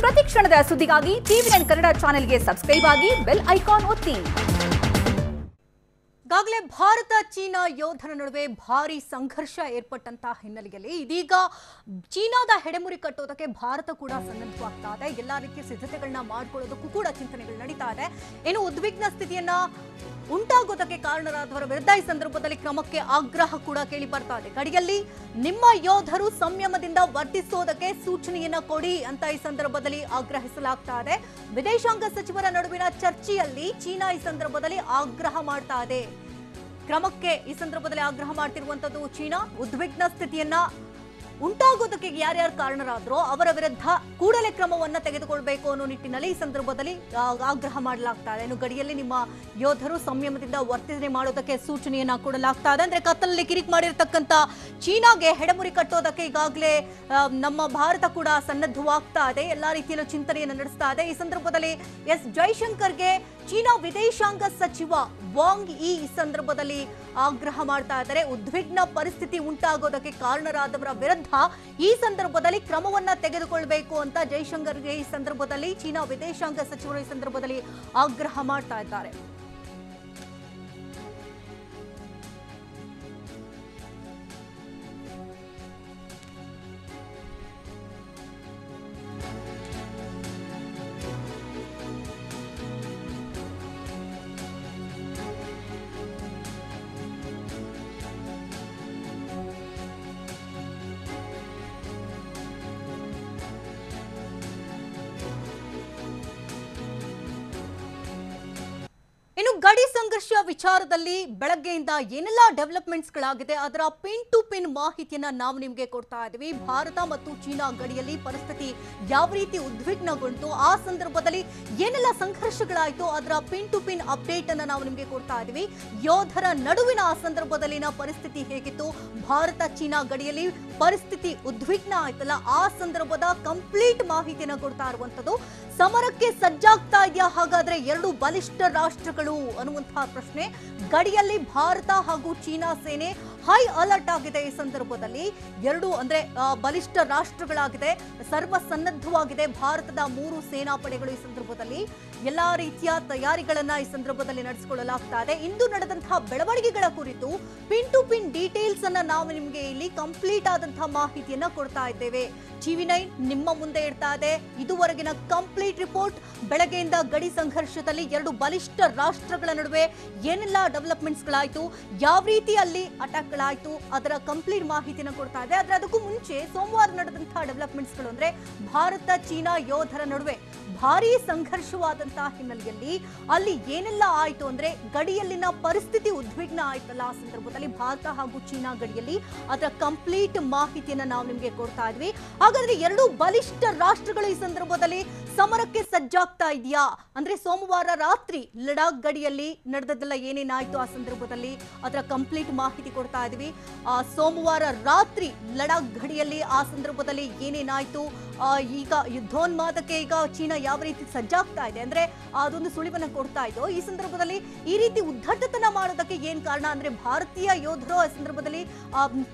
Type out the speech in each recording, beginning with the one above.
ಪ್ರತಿ ಕ್ಷಣದ ಸುದ್ದಿಗಾಗಿ ಟಿವಿ9 ಕನ್ನಡ ಚಾನೆಲ್ಗೆ ಸಬ್ಸ್ಕ್ರೈಬ್ ಆಗಿ ಬೆಲ್ ಐಕಾನ್ ಒತ್ತಿ. ಈಗಾಗಲೇ ಭಾರತ ಚೀನಾ ಯೋಧರ ನಡುವೆ ಭಾರಿ ಸಂಘರ್ಷ ಏರ್ಪಟ್ಟಂತ ಹಿನ್ನೆಲೆಯಲ್ಲಿ ಇದೀಗ ಚೀನಾದ ಹೆಡೆಮುರಿ ಕಟ್ಟೋದಕ್ಕೆ ಭಾರತ ಕೂಡ ಸನ್ನದ್ಧವಾಗ್ತಾ ಇದೆ. ಎಲ್ಲಾ ರೀತಿಯ ಸಿದ್ಧತೆಗಳನ್ನ ಮಾಡಿಕೊಳ್ಳೋದಕ್ಕೂ ಕೂಡ ಚಿಂತನೆಗಳು ನಡೀತಾ ಇದೆ. ಏನು ಉದ್ವಿಗ್ನ ಸ್ಥಿತಿಯನ್ನ ಉಂಟಾಗೋದಕ್ಕೆ ಕಾರಣರಾದವರ ವಿರುದ್ಧ ಈ ಸಂದರ್ಭದಲ್ಲಿ ಕ್ರಮಕ್ಕೆ ಆಗ್ರಹ ಕೂಡ ಕೇಳಿ ಬರ್ತಾ ಇದೆ. ಗಡಿಯಲ್ಲಿ ನಿಮ್ಮ ಯೋಧರು ಸಂಯಮದಿಂದ ವರ್ತಿಸೋದಕ್ಕೆ ಸೂಚನೆಯನ್ನ ಕೊಡಿ ಅಂತ ಈ ಸಂದರ್ಭದಲ್ಲಿ ಆಗ್ರಹಿಸಲಾಗ್ತಾ ಇದೆ. ವಿದೇಶಾಂಗ ಸಚಿವರ ನಡುವಿನ ಚರ್ಚೆಯಲ್ಲಿ ಚೀನಾ ಈ ಸಂದರ್ಭದಲ್ಲಿ ಆಗ್ರಹ ಮಾಡ್ತಾ ಇದೆ. ಕ್ರಮಕ್ಕೆ ಈ ಸಂದರ್ಭದಲ್ಲಿ ಆಗ್ರಹ ಮಾಡ್ತಿರುವಂತದ್ದು ಚೀನಾ. ಉದ್ವಿಗ್ನ ಸ್ಥಿತಿಯನ್ನ ಉಂಟಾಗೋದಕ್ಕೆ ಯಾರ್ಯಾರು ಕಾರಣರಾದ್ರೋ ಅವರ ವಿರುದ್ಧ ಕೂಡಲೇ ಕ್ರಮವನ್ನ ತೆಗೆದುಕೊಳ್ಬೇಕು ಅನ್ನೋ ನಿಟ್ಟಿನಲ್ಲಿ ಈ ಸಂದರ್ಭದಲ್ಲಿ ಆಗ್ರಹ ಮಾಡಲಾಗ್ತಾ ಇದೆ. ಇನ್ನು ಗಡಿಯಲ್ಲಿ ನಿಮ್ಮ ಯೋಧರು ಸಂಯಮದಿಂದ ವರ್ತನೆ ಮಾಡೋದಕ್ಕೆ ಸೂಚನೆಯನ್ನ ಕೊಡಲಾಗ್ತಾ ಇದೆ. ಅಂದ್ರೆ ಕತ್ತಲಲ್ಲಿ ಕಿರಿಕ್ ಮಾಡಿರ್ತಕ್ಕಂಥ ಚೀನಾಗೆ ಹೆಡೆಮುರಿ ಕಟ್ಟೋದಕ್ಕೆ ಈಗಾಗಲೇ ನಮ್ಮ ಭಾರತ ಕೂಡ ಸನ್ನದ್ಧವಾಗ್ತಾ ಇದೆ. ಎಲ್ಲಾ ರೀತಿಯಲ್ಲೂ ಚಿಂತನೆಯನ್ನು ನಡೆಸ್ತಾ ಇದೆ. ಈ ಸಂದರ್ಭದಲ್ಲಿ ಎಸ್ ಜೈಶಂಕರ್ಗೆ ಚೀನಾ ವಿದೇಶಾಂಗ ಸಚಿವ ವಾಂಗ್ ಈ ಸಂದರ್ಭದಲ್ಲಿ ಆಗ್ರಹ ಮಾಡ್ತಾ ಇದ್ದಾರೆ. ಉದ್ವಿಗ್ನ ಪರಿಸ್ಥಿತಿ ಉಂಟಾಗೋದಕ್ಕೆ ಕಾರಣರಾದವರ ವಿರುದ್ಧ ಈ ಸಂದರ್ಭದಲ್ಲಿ ಕ್ರಮವನ್ನ ತೆಗೆದುಕೊಳ್ಬೇಕು ಅಂತ ಜೈಶಂಕರ್ಗೆ ಈ ಸಂದರ್ಭದಲ್ಲಿ ಚೀನಾ ವಿದೇಶಾಂಗ ಸಚಿವರು ಈ ಸಂದರ್ಭದಲ್ಲಿ ಆಗ್ರಹ ಮಾಡ್ತಾ ಇದ್ದಾರೆ. ಇನ್ನು ಗಡಿ ಸಂಘರ್ಷ ವಿಚಾರದಲ್ಲಿ ಬೆಳಗ್ಗೆಯಿಂದ ಏನೆಲ್ಲ ಡೆವಲಪ್ಮೆಂಟ್ಸ್ ಗಳಾಗಿದೆ ಅದರ ಪಿನ್ ಟು ಪಿನ್ ಮಾಹಿತಿಯನ್ನ ನಾವು ನಿಮಗೆ ಕೊಡ್ತಾ ಇದ್ದೀವಿ. ಭಾರತ ಮತ್ತು ಚೀನಾ ಗಡಿಯಲ್ಲಿ ಪರಿಸ್ಥಿತಿ ಯಾವ ರೀತಿ ಉದ್ವಿಗ್ನಗೊಂಡು ಆ ಸಂದರ್ಭದಲ್ಲಿ ಏನೆಲ್ಲ ಸಂಘರ್ಷಗಳಾಯಿತು ಅದರ ಪಿನ್ ಟು ಪಿನ್ ಅಪ್ಡೇಟ್ ಅನ್ನ ನಾವು ನಿಮಗೆ ಕೊಡ್ತಾ ಇದ್ದೀವಿ. ಯೋಧರ ನಡುವಿನ ಆ ಸಂದರ್ಭದಲ್ಲಿನ ಪರಿಸ್ಥಿತಿ ಹೇಗಿತ್ತು, ಭಾರತ ಚೀನಾ ಗಡಿಯಲ್ಲಿ ಪರಿಸ್ಥಿತಿ ಉದ್ವಿಗ್ನ ಆಯ್ತಲ್ಲ ಆ ಸಂದರ್ಭದ ಕಂಪ್ಲೀಟ್ ಮಾಹಿತಿಯನ್ನ ಕೊಡ್ತಾ ಇರುವಂತದ್ದು. ಸಮರಕ್ಕೆ ಸಜ್ಜಾಗ್ತಾ ಇದೆಯಾ ಹಾಗಾದ್ರೆ ಎರಡು ಬಲಿಷ್ಠ ರಾಷ್ಟ್ರಗಳು ಅನ್ನುವಂತಹ ಪ್ರಶ್ನೆ. ಗಡಿಯಲ್ಲಿ ಭಾರತ ಹಾಗೂ ಚೀನಾ ಸೇನೆ ಹೈ ಅಲರ್ಟ್ ಆಗಿದೆ. ಈ ಸಂದರ್ಭದಲ್ಲಿ ಎರಡು ಅಂದ್ರೆ ಬಲಿಷ್ಠ ರಾಷ್ಟ್ರಗಳಾಗಿದೆ, ಸರ್ವಸನ್ನದ್ಧವಾಗಿದೆ ಭಾರತದ 3 ಸೇನಾ ಪಡೆಗಳು. ಈ ಸಂದರ್ಭದಲ್ಲಿ ಎಲ್ಲಾ ರೀತಿಯ ತಯಾರಿಗಳನ್ನ ಈ ಸಂದರ್ಭದಲ್ಲಿ ನಡೆಸಿಕೊಳ್ಳಲಾಗ್ತಾ ಇದೆ. ಇಂದು ನಡೆದಂತಹ ಬೆಳವಣಿಗೆಗಳ ಕುರಿತು ಪಿನ್ ಟು ಪಿನ್ ಡೀಟೇಲ್ಸ್ ಅನ್ನ ನಾವು ನಿಮಗೆ ಇಲ್ಲಿ ಕಂಪ್ಲೀಟ್ ಆದಂತಹ ಮಾಹಿತಿಯನ್ನ ಕೊಡ್ತಾ ಇದ್ದೇವೆ. ಟಿವಿ9 ನಿಮ್ಮ ಮುಂದೆ ಇಡ್ತಾ ಇದೆ ಇದುವರೆಗಿನ ಕಂಪ್ಲೀಟ್ ರಿಪೋರ್ಟ್. ಬೆಳಗ್ಗೆಯಿಂದ ಗಡಿ ಸಂಘರ್ಷದಲ್ಲಿ ಎರಡು ಬಲಿಷ್ಠ ರಾಷ್ಟ್ರಗಳ ನಡುವೆ ಏನೆಲ್ಲ ಡೆವಲಪ್ಮೆಂಟ್ಸ್ ಗಳಾಯ್ತು, ಯಾವ ರೀತಿ ಅಲ್ಲಿ ಅಟ್ಯಾಕ್ ಗಳಾಯ್ತು ಅದರ ಕಂಪ್ಲೀಟ್ ಮಾಹಿತಿನ ಕೊಡ್ತಾ ಇದೆ. ಆದ್ರೆ ಅದಕ್ಕೂ ಮುಂಚೆ ಸೋಮವಾರ ನಡೆದಂತಹ ಡೆವಲಪ್ಮೆಂಟ್ಸ್ ಗಳು ಅಂದ್ರೆ ಭಾರತ ಚೀನಾ ಯೋಧರ ನಡುವೆ ಭಾರೀ ಸಂಘರ್ಷವಾದಂತಹ ಹಿನ್ನೆಲೆಯಲ್ಲಿ ಅಲ್ಲಿ ಏನೆಲ್ಲ ಆಯ್ತು ಅಂದ್ರೆ ಗಡಿಯಲ್ಲಿನ ಪರಿಸ್ಥಿತಿ ಉದ್ವಿಗ್ನ ಆಯ್ತಲ್ಲ ಆ ಸಂದರ್ಭದಲ್ಲಿ ಭಾರತ ಹಾಗೂ ಚೀನಾ ಗಡಿಯಲ್ಲಿ ಅದರ ಕಂಪ್ಲೀಟ್ ಮಾಹಿತಿಯನ್ನ ನಾವು ನಿಮಗೆ ಕೊಡ್ತಾ ಇದ್ವಿ. ಹಾಗಾದ್ರೆ ಎರಡು ಬಲಿಷ್ಠ ರಾಷ್ಟ್ರಗಳು ಈ ಸಂದರ್ಭದಲ್ಲಿ ಸಮರಕ್ಕೆ ಸಜ್ಜಾಗ್ತಾ ಇದೆಯಾ ಅಂದ್ರೆ ಸೋಮವಾರ ರಾತ್ರಿ ಲಡಾಖ್ ಗಡಿಯಲ್ಲಿ ನಡೆದದ್ದೆಲ್ಲ ಏನೇನಾಯ್ತು ಆ ಸಂದರ್ಭದಲ್ಲಿ ಅದರ ಕಂಪ್ಲೀಟ್ ಮಾಹಿತಿ ಕೊಡ್ತಾ ಇದೀವಿ. ಸೋಮವಾರ ರಾತ್ರಿ ಲಡಾಖ್ ಗಡಿಯಲ್ಲಿ ಆ ಸಂದರ್ಭದಲ್ಲಿ ಏನೇನಾಯ್ತು, ಈಗ ಯುದ್ಧೋನ್ಮಾದಕ್ಕೆ ಈಗ ಚೀನಾ ಯಾವ ರೀತಿ ಸಜ್ಜಾಗ್ತಾ ಇದೆ ಅಂದ್ರೆ ಅದೊಂದು ಸುಳಿವನ್ನ ಕೊಡ್ತಾ ಇದ್ದು. ಈ ಸಂದರ್ಭದಲ್ಲಿ ಈ ರೀತಿ ಉದ್ದಟತನ ಮಾಡೋದಕ್ಕೆ ಏನ್ ಕಾರಣ ಅಂದ್ರೆ ಭಾರತೀಯ ಯೋಧರು ಆ ಸಂದರ್ಭದಲ್ಲಿ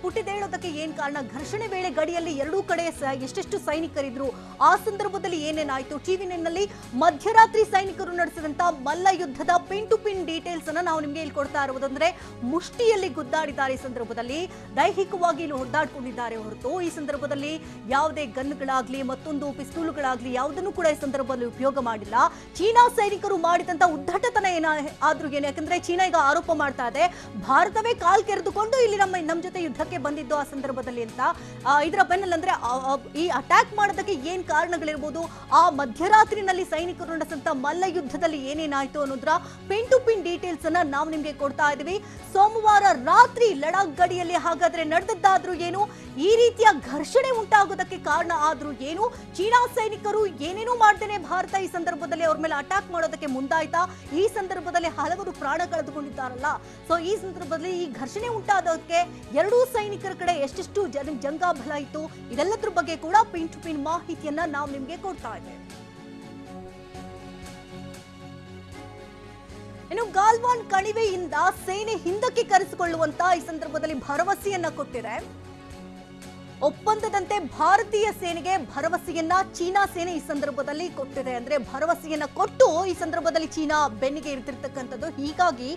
ಪುಟಿದೇಳೋದಕ್ಕೆ ಏನ್ ಕಾರಣ, ಘರ್ಷಣೆ ವೇಳೆ ಗಡಿಯಲ್ಲಿ ಎರಡೂ ಕಡೆ ಎಷ್ಟೆಷ್ಟು ಸೈನಿಕರಿದ್ರು ಆ ಸಂದರ್ಭದಲ್ಲಿ ಏನೇನಾಯ್ತು, ಟಿವಿ9ನಲ್ಲಿ ಮಧ್ಯರಾತ್ರಿ ಸೈನಿಕರು ನಡೆಸಿದಂತ ಮಲ್ಲ ಯುದ್ಧದ ಪಿನ್ ಟು ಪಿನ್ ಡೀಟೇಲ್ಸ್ ಅನ್ನ ನಾವು ನಿಮಗೆ ಇಲ್ಲಿ ಕೊಡ್ತಾ ಇರುವುದು. ಅಂದ್ರೆ ಮುಷ್ಟಿಯಲ್ಲಿ ಗುದ್ದಾಡಿದ್ದಾರೆ ಈ ಸಂದರ್ಭದಲ್ಲಿ, ದೈಹಿಕವಾಗಿ ಇಲ್ಲಿ ಹೊಡೆದಾಡ್ಕೊಂಡಿದ್ದಾರೆ ಹೊರತು ಈ ಸಂದರ್ಭದಲ್ಲಿ ಯಾವುದೇ ಗನ್ಗಳಾಗ್ಲಿ ಮತ್ತೊಂದು ಪಿಸ್ತೂಲ್ಗಳಾಗ್ಲಿ ಯಾವುದನ್ನು ಕೂಡ ಈ ಸಂದರ್ಭದಲ್ಲಿ ಉಪಯೋಗ ಮಾಡಿಲ್ಲ. ಚೀನಾ ಸೈನಿಕರು ಮಾಡಿದಂತ ಉದ್ದಟತನ ಆದ್ರೂ ಏನು, ಯಾಕಂದ್ರೆ ಚೀನಾ ಈಗ ಆರೋಪ ಮಾಡ್ತಾ ಇದೆ ಭಾರತವೇ ಕಾಲ್ ಕೆರೆದುಕೊಂಡು ಇಲ್ಲಿ ನಮ್ಮ ಜೊತೆ ಯುದ್ಧಕ್ಕೆ ಬಂದಿದ್ದು ಆ ಸಂದರ್ಭದಲ್ಲಿ ಅಂತ. ಇದರ ಬೆನ್ನಲ್ಲ ಅಂದ್ರೆ ಈ ಅಟ್ಯಾಕ್ ಮಾಡೋದಕ್ಕೆ ಏನ್ ಕಾರಣಗಳಿರ್ಬೋದು, ಆ ಮಧ್ಯರಾತ್ರಿನಲ್ಲಿ ಸೈನಿಕರು ನಡೆಸಿದಂತ ಮಲ್ಲ ಯುದ್ಧದಲ್ಲಿ ಏನೇನಾಯ್ತು ಅನ್ನೋದ್ರ ಪಿನ್ ಟು ಪಿನ್ ಡೀಟೇಲ್ಸ್ ಅನ್ನ ನಾವು ನಿಮಗೆ ಕೊಡ್ತಾ ಇದೀವಿ. ಸೋಮವಾರ ರಾತ್ರಿ ಲಡಾಖ್ ಗಡಿಯಲ್ಲಿ ಹಾಗಾದ್ರೆ ನಡೆದದ್ದಾದ್ರೂ ಏನು, ಈ ರೀತಿಯ ಘರ್ಷಣೆ ಉಂಟಾಗೋದಕ್ಕೆ ಕಾರಣ ಆದ್ರೂ ಏನು, ಚೀನಾ ಸೈನಿಕರು ಏನೇನೂ ಮಾಡ್ದೇನೆ ಭಾರತ ಈ ಸಂದರ್ಭದಲ್ಲಿ ಅವ್ರ ಮೇಲೆ ಅಟ್ಯಾಕ್ ಮಾಡೋದಕ್ಕೆ ಮುಂದಾಯ್ತಾ, ಈ ಸಂದರ್ಭದಲ್ಲಿ ಹಲವರು ಪ್ರಾಣ ಕಳೆದುಕೊಂಡಿದ್ದಾರಲ್ಲ. ಸೊ ಈ ಸಂದರ್ಭದಲ್ಲಿ ಈ ಘರ್ಷಣೆ ಉಂಟಾದಕ್ಕೆ ಎರಡೂ ಸೈನಿಕರ ಕಡೆ ಎಷ್ಟೆಷ್ಟು ಜಂಗಾಬಲ ಇತ್ತು, ಇದೆಲ್ಲದ್ರ ಬಗ್ಗೆ ಕೂಡ ಪಿನ್ ಟು ಪಿನ್ ಮಾಹಿತಿಯನ್ನ ನಾವು ನಿಮ್ಗೆ ಕೊಡ್ತಾ ಇದ್ದೇವೆ. ಇನ್ನು ಗಾಲ್ವಾನ್ ಕಣಿವೆಯಿಂದ ಸೇನೆ ಹಿಂದಕ್ಕೆ ಕರೆಸಿಕೊಳ್ಳುವಂತ ಈ ಸಂದರ್ಭದಲ್ಲಿ ಭರವಸೆಯನ್ನ ಕೊಟ್ಟಿದೆ. ಒಪ್ಪಂದದಂತೆ ಭಾರತೀಯ ಸೇನೆಗೆ ಭರವಸೆಯನ್ನ ಚೀನಾ ಸೇನೆ ಈ ಸಂದರ್ಭದಲ್ಲಿ ಕೊಟ್ಟಿದೆ. ಅಂದ್ರೆ ಭರವಸೆಯನ್ನ ಕೊಟ್ಟು ಈ ಸಂದರ್ಭದಲ್ಲಿ ಚೀನಾ ಬೆನ್ನಿಗೆ ಇರ್ತಿರ್ತಕ್ಕಂಥದ್ದು. ಹೀಗಾಗಿ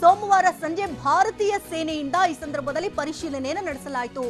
ಸೋಮವಾರ ಸಂಜೆ ಭಾರತೀಯ ಸೇನೆಯಿಂದ ಈ ಸಂದರ್ಭದಲ್ಲಿ ಪರಿಶೀಲನೆಯನ್ನು ನಡೆಸಲಾಯಿತು.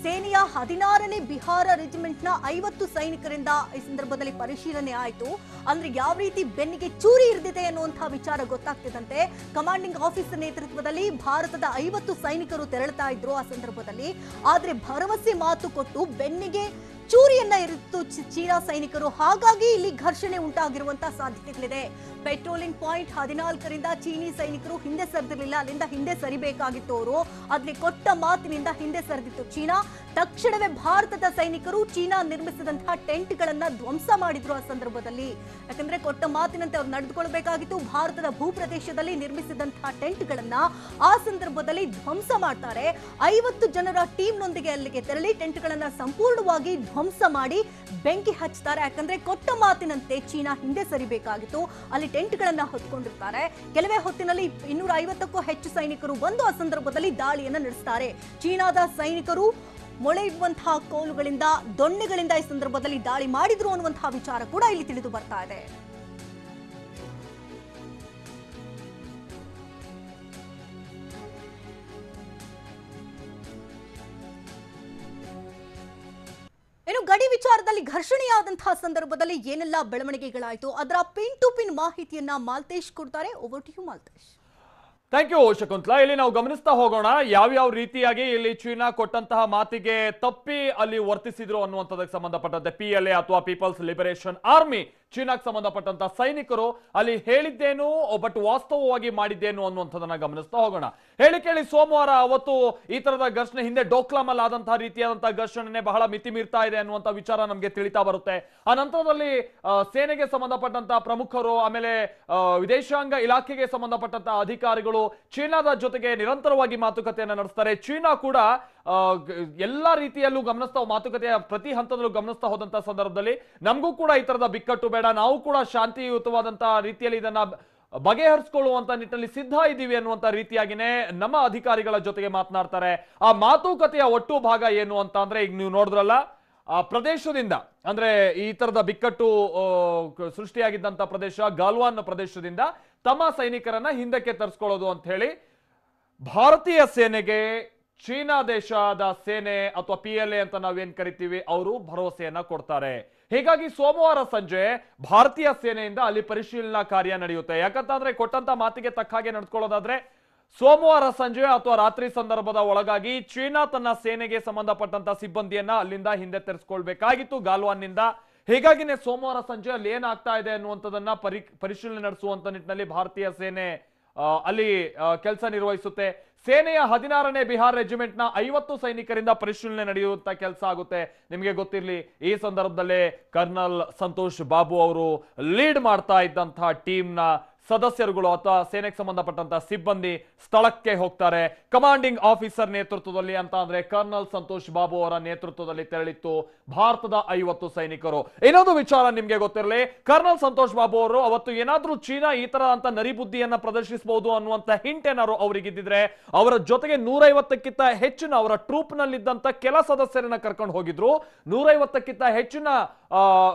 ಸೇನೆಯ 16ನೇ ಬಿಹಾರ ರೆಜಿಮೆಂಟ್ನ 50 ಸೈನಿಕರಿಂದ ಈ ಸಂದರ್ಭದಲ್ಲಿ ಪರಿಶೀಲನೆ ಆಯಿತು. ಅಂದ್ರೆ ಯಾವ ರೀತಿ ಬೆನ್ನಿಗೆ ಚೂರಿ ಇರಿದಿದೆ ಅನ್ನುವಂತಹ ವಿಚಾರ ಗೊತ್ತಾಗ್ತಿದ್ದಂತೆ ಕಮಾಂಡಿಂಗ್ ಆಫೀಸರ್ ನೇತೃತ್ವದಲ್ಲಿ ಭಾರತದ 50 ಸೈನಿಕರು ತೆರಳುತ್ತಾ ಇದ್ರು ಆ ಸಂದರ್ಭದಲ್ಲಿ. ಆದ್ರೆ ಭರವಸೆ ಮಾತು ಕೊಟ್ಟು ಬೆನ್ನಿಗೆ ಚೂರಿಯನ್ನ ಇರಿತು ಚೀನಾ ಸೈನಿಕರು. ಹಾಗಾಗಿ ಇಲ್ಲಿ ಘರ್ಷಣೆ ಉಂಟಾಗಿರುವಂತಹ ಸಾಧ್ಯತೆಗಳಿದೆ. ಪೆಟ್ರೋಲಿಂಗ್ ಪಾಯಿಂಟ್ 14ರಿಂದ ಚೀನಿ ಸೈನಿಕರು ಹಿಂದೆ ಸರಿದಿರಲಿಲ್ಲ, ಅಲ್ಲಿಂದ ಹಿಂದೆ ಸರಿಬೇಕಾಗಿತ್ತು. ಅವರು ಅಲ್ಲಿ ಕೊಟ್ಟ ಮಾತಿನಿಂದ ಹಿಂದೆ ಸರಿದಿತ್ತು ಚೀನಾ. ತಕ್ಷಣವೇ ಭಾರತದ ಸೈನಿಕರು ಚೀನಾ ನಿರ್ಮಿಸಿದಂತಹ ಟೆಂಟ್ ಗಳನ್ನ ಧ್ವಂಸ ಮಾಡಿದ್ರು ಆ ಸಂದರ್ಭದಲ್ಲಿ. ಯಾಕಂದ್ರೆ ಕೊಟ್ಟ ಮಾತಿನಂತೆ ಅವ್ರು ನಡೆದುಕೊಳ್ಬೇಕಾಗಿತ್ತು. ಭಾರತದ ಭೂಪ್ರದೇಶದಲ್ಲಿ ನಿರ್ಮಿಸಿದಂತಹ ಟೆಂಟ್ ಗಳನ್ನ ಆ ಸಂದರ್ಭದಲ್ಲಿ ಧ್ವಂಸ ಮಾಡ್ತಾರೆ. 50 ಜನರ ಟೀಮ್ ನೊಂದಿಗೆ ಅಲ್ಲಿಗೆ ತೆರಳಿ ಟೆಂಟ್ ಗಳನ್ನ ಸಂಪೂರ್ಣವಾಗಿ ಧ್ವಂಸ ಮಾಡಿ ಬೆಂಕಿ ಹಚ್ತಾರೆ. ಯಾಕಂದ್ರೆ ಕೊಟ್ಟ ಮಾತಿನಂತೆ ಚೀನಾ ಹಿಂದೆ ಸರಿಬೇಕಾಗಿತ್ತು. ಅಲ್ಲಿ ಟೆಂಟ್ ಗಳನ್ನ ಹೊತ್ಕೊಂಡಿರ್ತಾರೆ. ಕೆಲವೇ ಹೊತ್ತಿನಲ್ಲಿ 250ಕ್ಕೂ ಹೆಚ್ಚು ಸೈನಿಕರು ಬಂದು ಆ ಸಂದರ್ಭದಲ್ಲಿ ದಾಳಿಯನ್ನ ನಡೆಸ್ತಾರೆ. ಚೀನಾದ ಸೈನಿಕರು ಮೊಳೆ ಇಡುವಂತಹ ಕೋಲುಗಳಿಂದ, ದೊಣ್ಣೆಗಳಿಂದ ಈ ಸಂದರ್ಭದಲ್ಲಿ ದಾಳಿ ಮಾಡಿದ್ರು ಅನ್ನುವಂತಹ ವಿಚಾರ ಕೂಡ ಇಲ್ಲಿ ತಿಳಿದು ಬರ್ತಾ ಇದೆ. ಇನ್ನು ಗಡಿ ವಿಚಾರದಲ್ಲಿ ಘರ್ಷಣೆಯಾದಂತಹ ಸಂದರ್ಭದಲ್ಲಿ ಏನೆಲ್ಲ ಬೆಳವಣಿಗೆಗಳಾಯಿತು ಅದರ ಪಿನ್ ಟು ಪಿನ್ ಮಾಹಿತಿಯನ್ನ ಮಾಲ್ತೇಶ್ ಕೊಡ್ತಾರೆ. Over to you Maltesh. Thank you Shakuntala. ಇಲ್ಲಿ ನಾವು ಗಮನಿಸ್ತಾ ಹೋಗೋಣ ಯಾವ್ಯಾವ ರೀತಿಯಾಗಿ ಇಲ್ಲಿ ಚೀನಾ ಕೊಟ್ಟಂತಹ ಮಾತಿಗೆ ತಪ್ಪಿ ಅಲ್ಲಿ ವರ್ತಿಸಿದ್ರು ಅನ್ನುವಂಥದಕ್ಕೆ ಸಂಬಂಧಪಟ್ಟಂತೆ PLA ಅಥವಾ ಪೀಪಲ್ಸ್ ಲಿಬರೇಷನ್ ಆರ್ಮಿ ಚೀನಾಕ್ಕೆ ಸಂಬಂಧಪಟ್ಟಂತಹ ಸೈನಿಕರು ಅಲ್ಲಿ ಹೇಳಿದ್ದೇನು ಬಟ್ ವಾಸ್ತವವಾಗಿ ಮಾಡಿದ್ದೇನು ಅನ್ನುವಂಥದ್ದನ್ನ ಗಮನಿಸ್ತಾ ಹೋಗೋಣ. ಹೇಳಿ ಸೋಮವಾರ ಅವತ್ತು ಈ ತರದ ಘರ್ಷಣೆ ಹಿಂದೆ ಡೋಕ್ಲಾಮಲ್ಲಿ ಆದಂತಹ ರೀತಿಯಾದಂತಹ ಘರ್ಷಣೆ ಬಹಳ ಮಿತಿ ಮೀರ್ತಾ ಇದೆ ಅನ್ನುವಂಥ ವಿಚಾರ ನಮಗೆ ತಿಳಿತಾ ಬರುತ್ತೆ. ಆ ನಂತರದಲ್ಲಿ ಸೇನೆಗೆ ಸಂಬಂಧಪಟ್ಟಂತಹ ಪ್ರಮುಖರು, ಆಮೇಲೆ ವಿದೇಶಾಂಗ ಇಲಾಖೆಗೆ ಸಂಬಂಧಪಟ್ಟಂತಹ ಅಧಿಕಾರಿಗಳು ಚೀನಾದ ಜೊತೆಗೆ ನಿರಂತರವಾಗಿ ಮಾತುಕತೆಯನ್ನು ನಡೆಸ್ತಾರೆ. ಚೀನಾ ಕೂಡ ಎಲ್ಲಾ ರೀತಿಯಲ್ಲೂ ಗಮನಿಸ್ತಾ ಮಾತುಕತೆಯ ಪ್ರತಿ ಹಂತದಲ್ಲೂ ಗಮನಿಸ್ತಾ ಹೋದಂತಹ ಸಂದರ್ಭದಲ್ಲಿ ನಮಗೂ ಕೂಡ ಈ ತರದ ಬಿಕ್ಕಟ್ಟು ಬೇಡ, ನಾವು ಕೂಡ ಶಾಂತಿಯುತವಾದಂತಹ ರೀತಿಯಲ್ಲಿ ಇದನ್ನ ಬಗೆಹರಿಸಿಕೊಳ್ಳುವಂತ ನಿಟ್ಟಿನಲ್ಲಿ ಸಿದ್ಧ ಇದ್ದೀವಿ ಅನ್ನುವಂತ ರೀತಿಯಾಗಿನೇ ನಮ್ಮ ಅಧಿಕಾರಿಗಳ ಜೊತೆಗೆ ಮಾತನಾಡ್ತಾರೆ. ಆ ಮಾತುಕತೆಯ ಒಟ್ಟು ಭಾಗ ಏನು ಅಂತ ಅಂದ್ರೆ ಈಗ ನೀವು ನೋಡಿದ್ರಲ್ಲ, ಆ ಪ್ರದೇಶದಿಂದ ಅಂದ್ರೆ ಈ ತರದ ಬಿಕ್ಕಟ್ಟು ಸೃಷ್ಟಿಯಾಗಿದ್ದಂತ ಪ್ರದೇಶ ಗಾಲ್ವಾನ್ ಪ್ರದೇಶದಿಂದ ತಮ್ಮ ಸೈನಿಕರನ್ನ ಹಿಂದಕ್ಕೆ ತರಿಸ್ಕೊಳ್ಳೋದು ಅಂತ ಹೇಳಿ ಭಾರತೀಯ ಸೇನೆಗೆ ಚೀನಾ ದೇಶದ ಸೇನೆ ಅಥವಾ PLA ಅಂತ ನಾವೇನ್ ಕರಿತೀವಿ ಅವರು ಭರವಸೆಯನ್ನ ಕೊಡ್ತಾರೆ. ಹೀಗಾಗಿ ಸೋಮವಾರ ಸಂಜೆ ಭಾರತೀಯ ಸೇನೆಯಿಂದ ಅಲ್ಲಿ ಪರಿಶೀಲನಾ ಕಾರ್ಯ ನಡೆಯುತ್ತೆ. ಯಾಕಂತಂದ್ರೆ ಕೊಟ್ಟಂತ ಮಾತಿಗೆ ತಕ್ಕ ಹಾಗೆ ನಡ್ಕೊಳ್ಳೋದಾದ್ರೆ ಸೋಮವಾರ ಸಂಜೆ ಅಥವಾ ರಾತ್ರಿ ಸಂದರ್ಭದ ಒಳಗಾಗಿ ಚೀನಾ ತನ್ನ ಸೇನೆಗೆ ಸಂಬಂಧಪಟ್ಟಂತ ಸಿಬ್ಬಂದಿಯನ್ನ ಅಲ್ಲಿಂದ ಹಿಂದೆ ತರಿಸ್ಕೊಳ್ಬೇಕಾಗಿತ್ತು ಗಾಲ್ವಾನ್ನಿಂದ. ಹೀಗಾಗಿನೇ ಸೋಮವಾರ ಸಂಜೆ ಅಲ್ಲಿ ಏನಾಗ್ತಾ ಇದೆ ಅನ್ನುವಂಥದ್ದನ್ನ ಪರಿಶೀಲನೆ ನಡೆಸುವಂತ ನಿಟ್ಟಿನಲ್ಲಿ ಭಾರತೀಯ ಸೇನೆ ಅಲ್ಲಿ ಕೆಲಸ ನಿರ್ವಹಿಸುತ್ತೆ. ಸೇನೆಯ 16ನೇ ಬಿಹಾರ್ ರೆಜಿಮೆಂಟ್ ನ 50 ಸೈನಿಕರಿಂದ ಪರಿಶೀಲನೆ ನಡೆಯುವಂತ ಕೆಲಸ ಆಗುತ್ತೆ. ನಿಮಗೆ ಗೊತ್ತಿರಲಿ, ಈ ಸಂದರ್ಭದಲ್ಲೇ ಕರ್ನಲ್ ಸಂತೋಷ್ ಬಾಬು ಅವರು ಲೀಡ್ ಮಾಡ್ತಾ ಇದ್ದಂತಹ ಟೀಮ್ ನ ಸದಸ್ಯರುಗಳು ಅಥವಾ ಸೇನೆಗೆ ಸಂಬಂಧಪಟ್ಟಂತಹ ಸಿಬ್ಬಂದಿ ಸ್ಥಳಕ್ಕೆ ಹೋಗ್ತಾರೆ. ಕಮಾಂಡಿಂಗ್ ಆಫೀಸರ್ ನೇತೃತ್ವದಲ್ಲಿ ಅಂತ ಅಂದ್ರೆ ಕರ್ನಲ್ ಸಂತೋಷ್ ಬಾಬು ಅವರ ನೇತೃತ್ವದಲ್ಲಿ ತೆರಳಿತ್ತು ಭಾರತದ 50 ಸೈನಿಕರು. ಇನ್ನೊಂದು ವಿಚಾರ ನಿಮ್ಗೆ ಗೊತ್ತಿರಲಿ, ಕರ್ನಲ್ ಸಂತೋಷ್ ಬಾಬು ಅವರು ಅವತ್ತು ಏನಾದ್ರೂ ಚೀನಾ ಈ ತರ ಅಂತ ನರಿಬುದ್ಧಿಯನ್ನ ಪ್ರದರ್ಶಿಸಬಹುದು ಅನ್ನುವಂತ ಹಿಂಟ್ ಏನಾದ್ರು ಅವರಿಗಿದ್ದಿದ್ರೆ ಅವರ ಜೊತೆಗೆ 150ಕ್ಕಿಂತ ಹೆಚ್ಚಿನ ಅವರ ಟ್ರೂಪ್ ನಲ್ಲಿದ್ದಂತ ಕೆಲ ಸದಸ್ಯರನ್ನ ಕರ್ಕೊಂಡು ಹೋಗಿದ್ರು. 150ಕ್ಕಿಂತ ಹೆಚ್ಚಿನ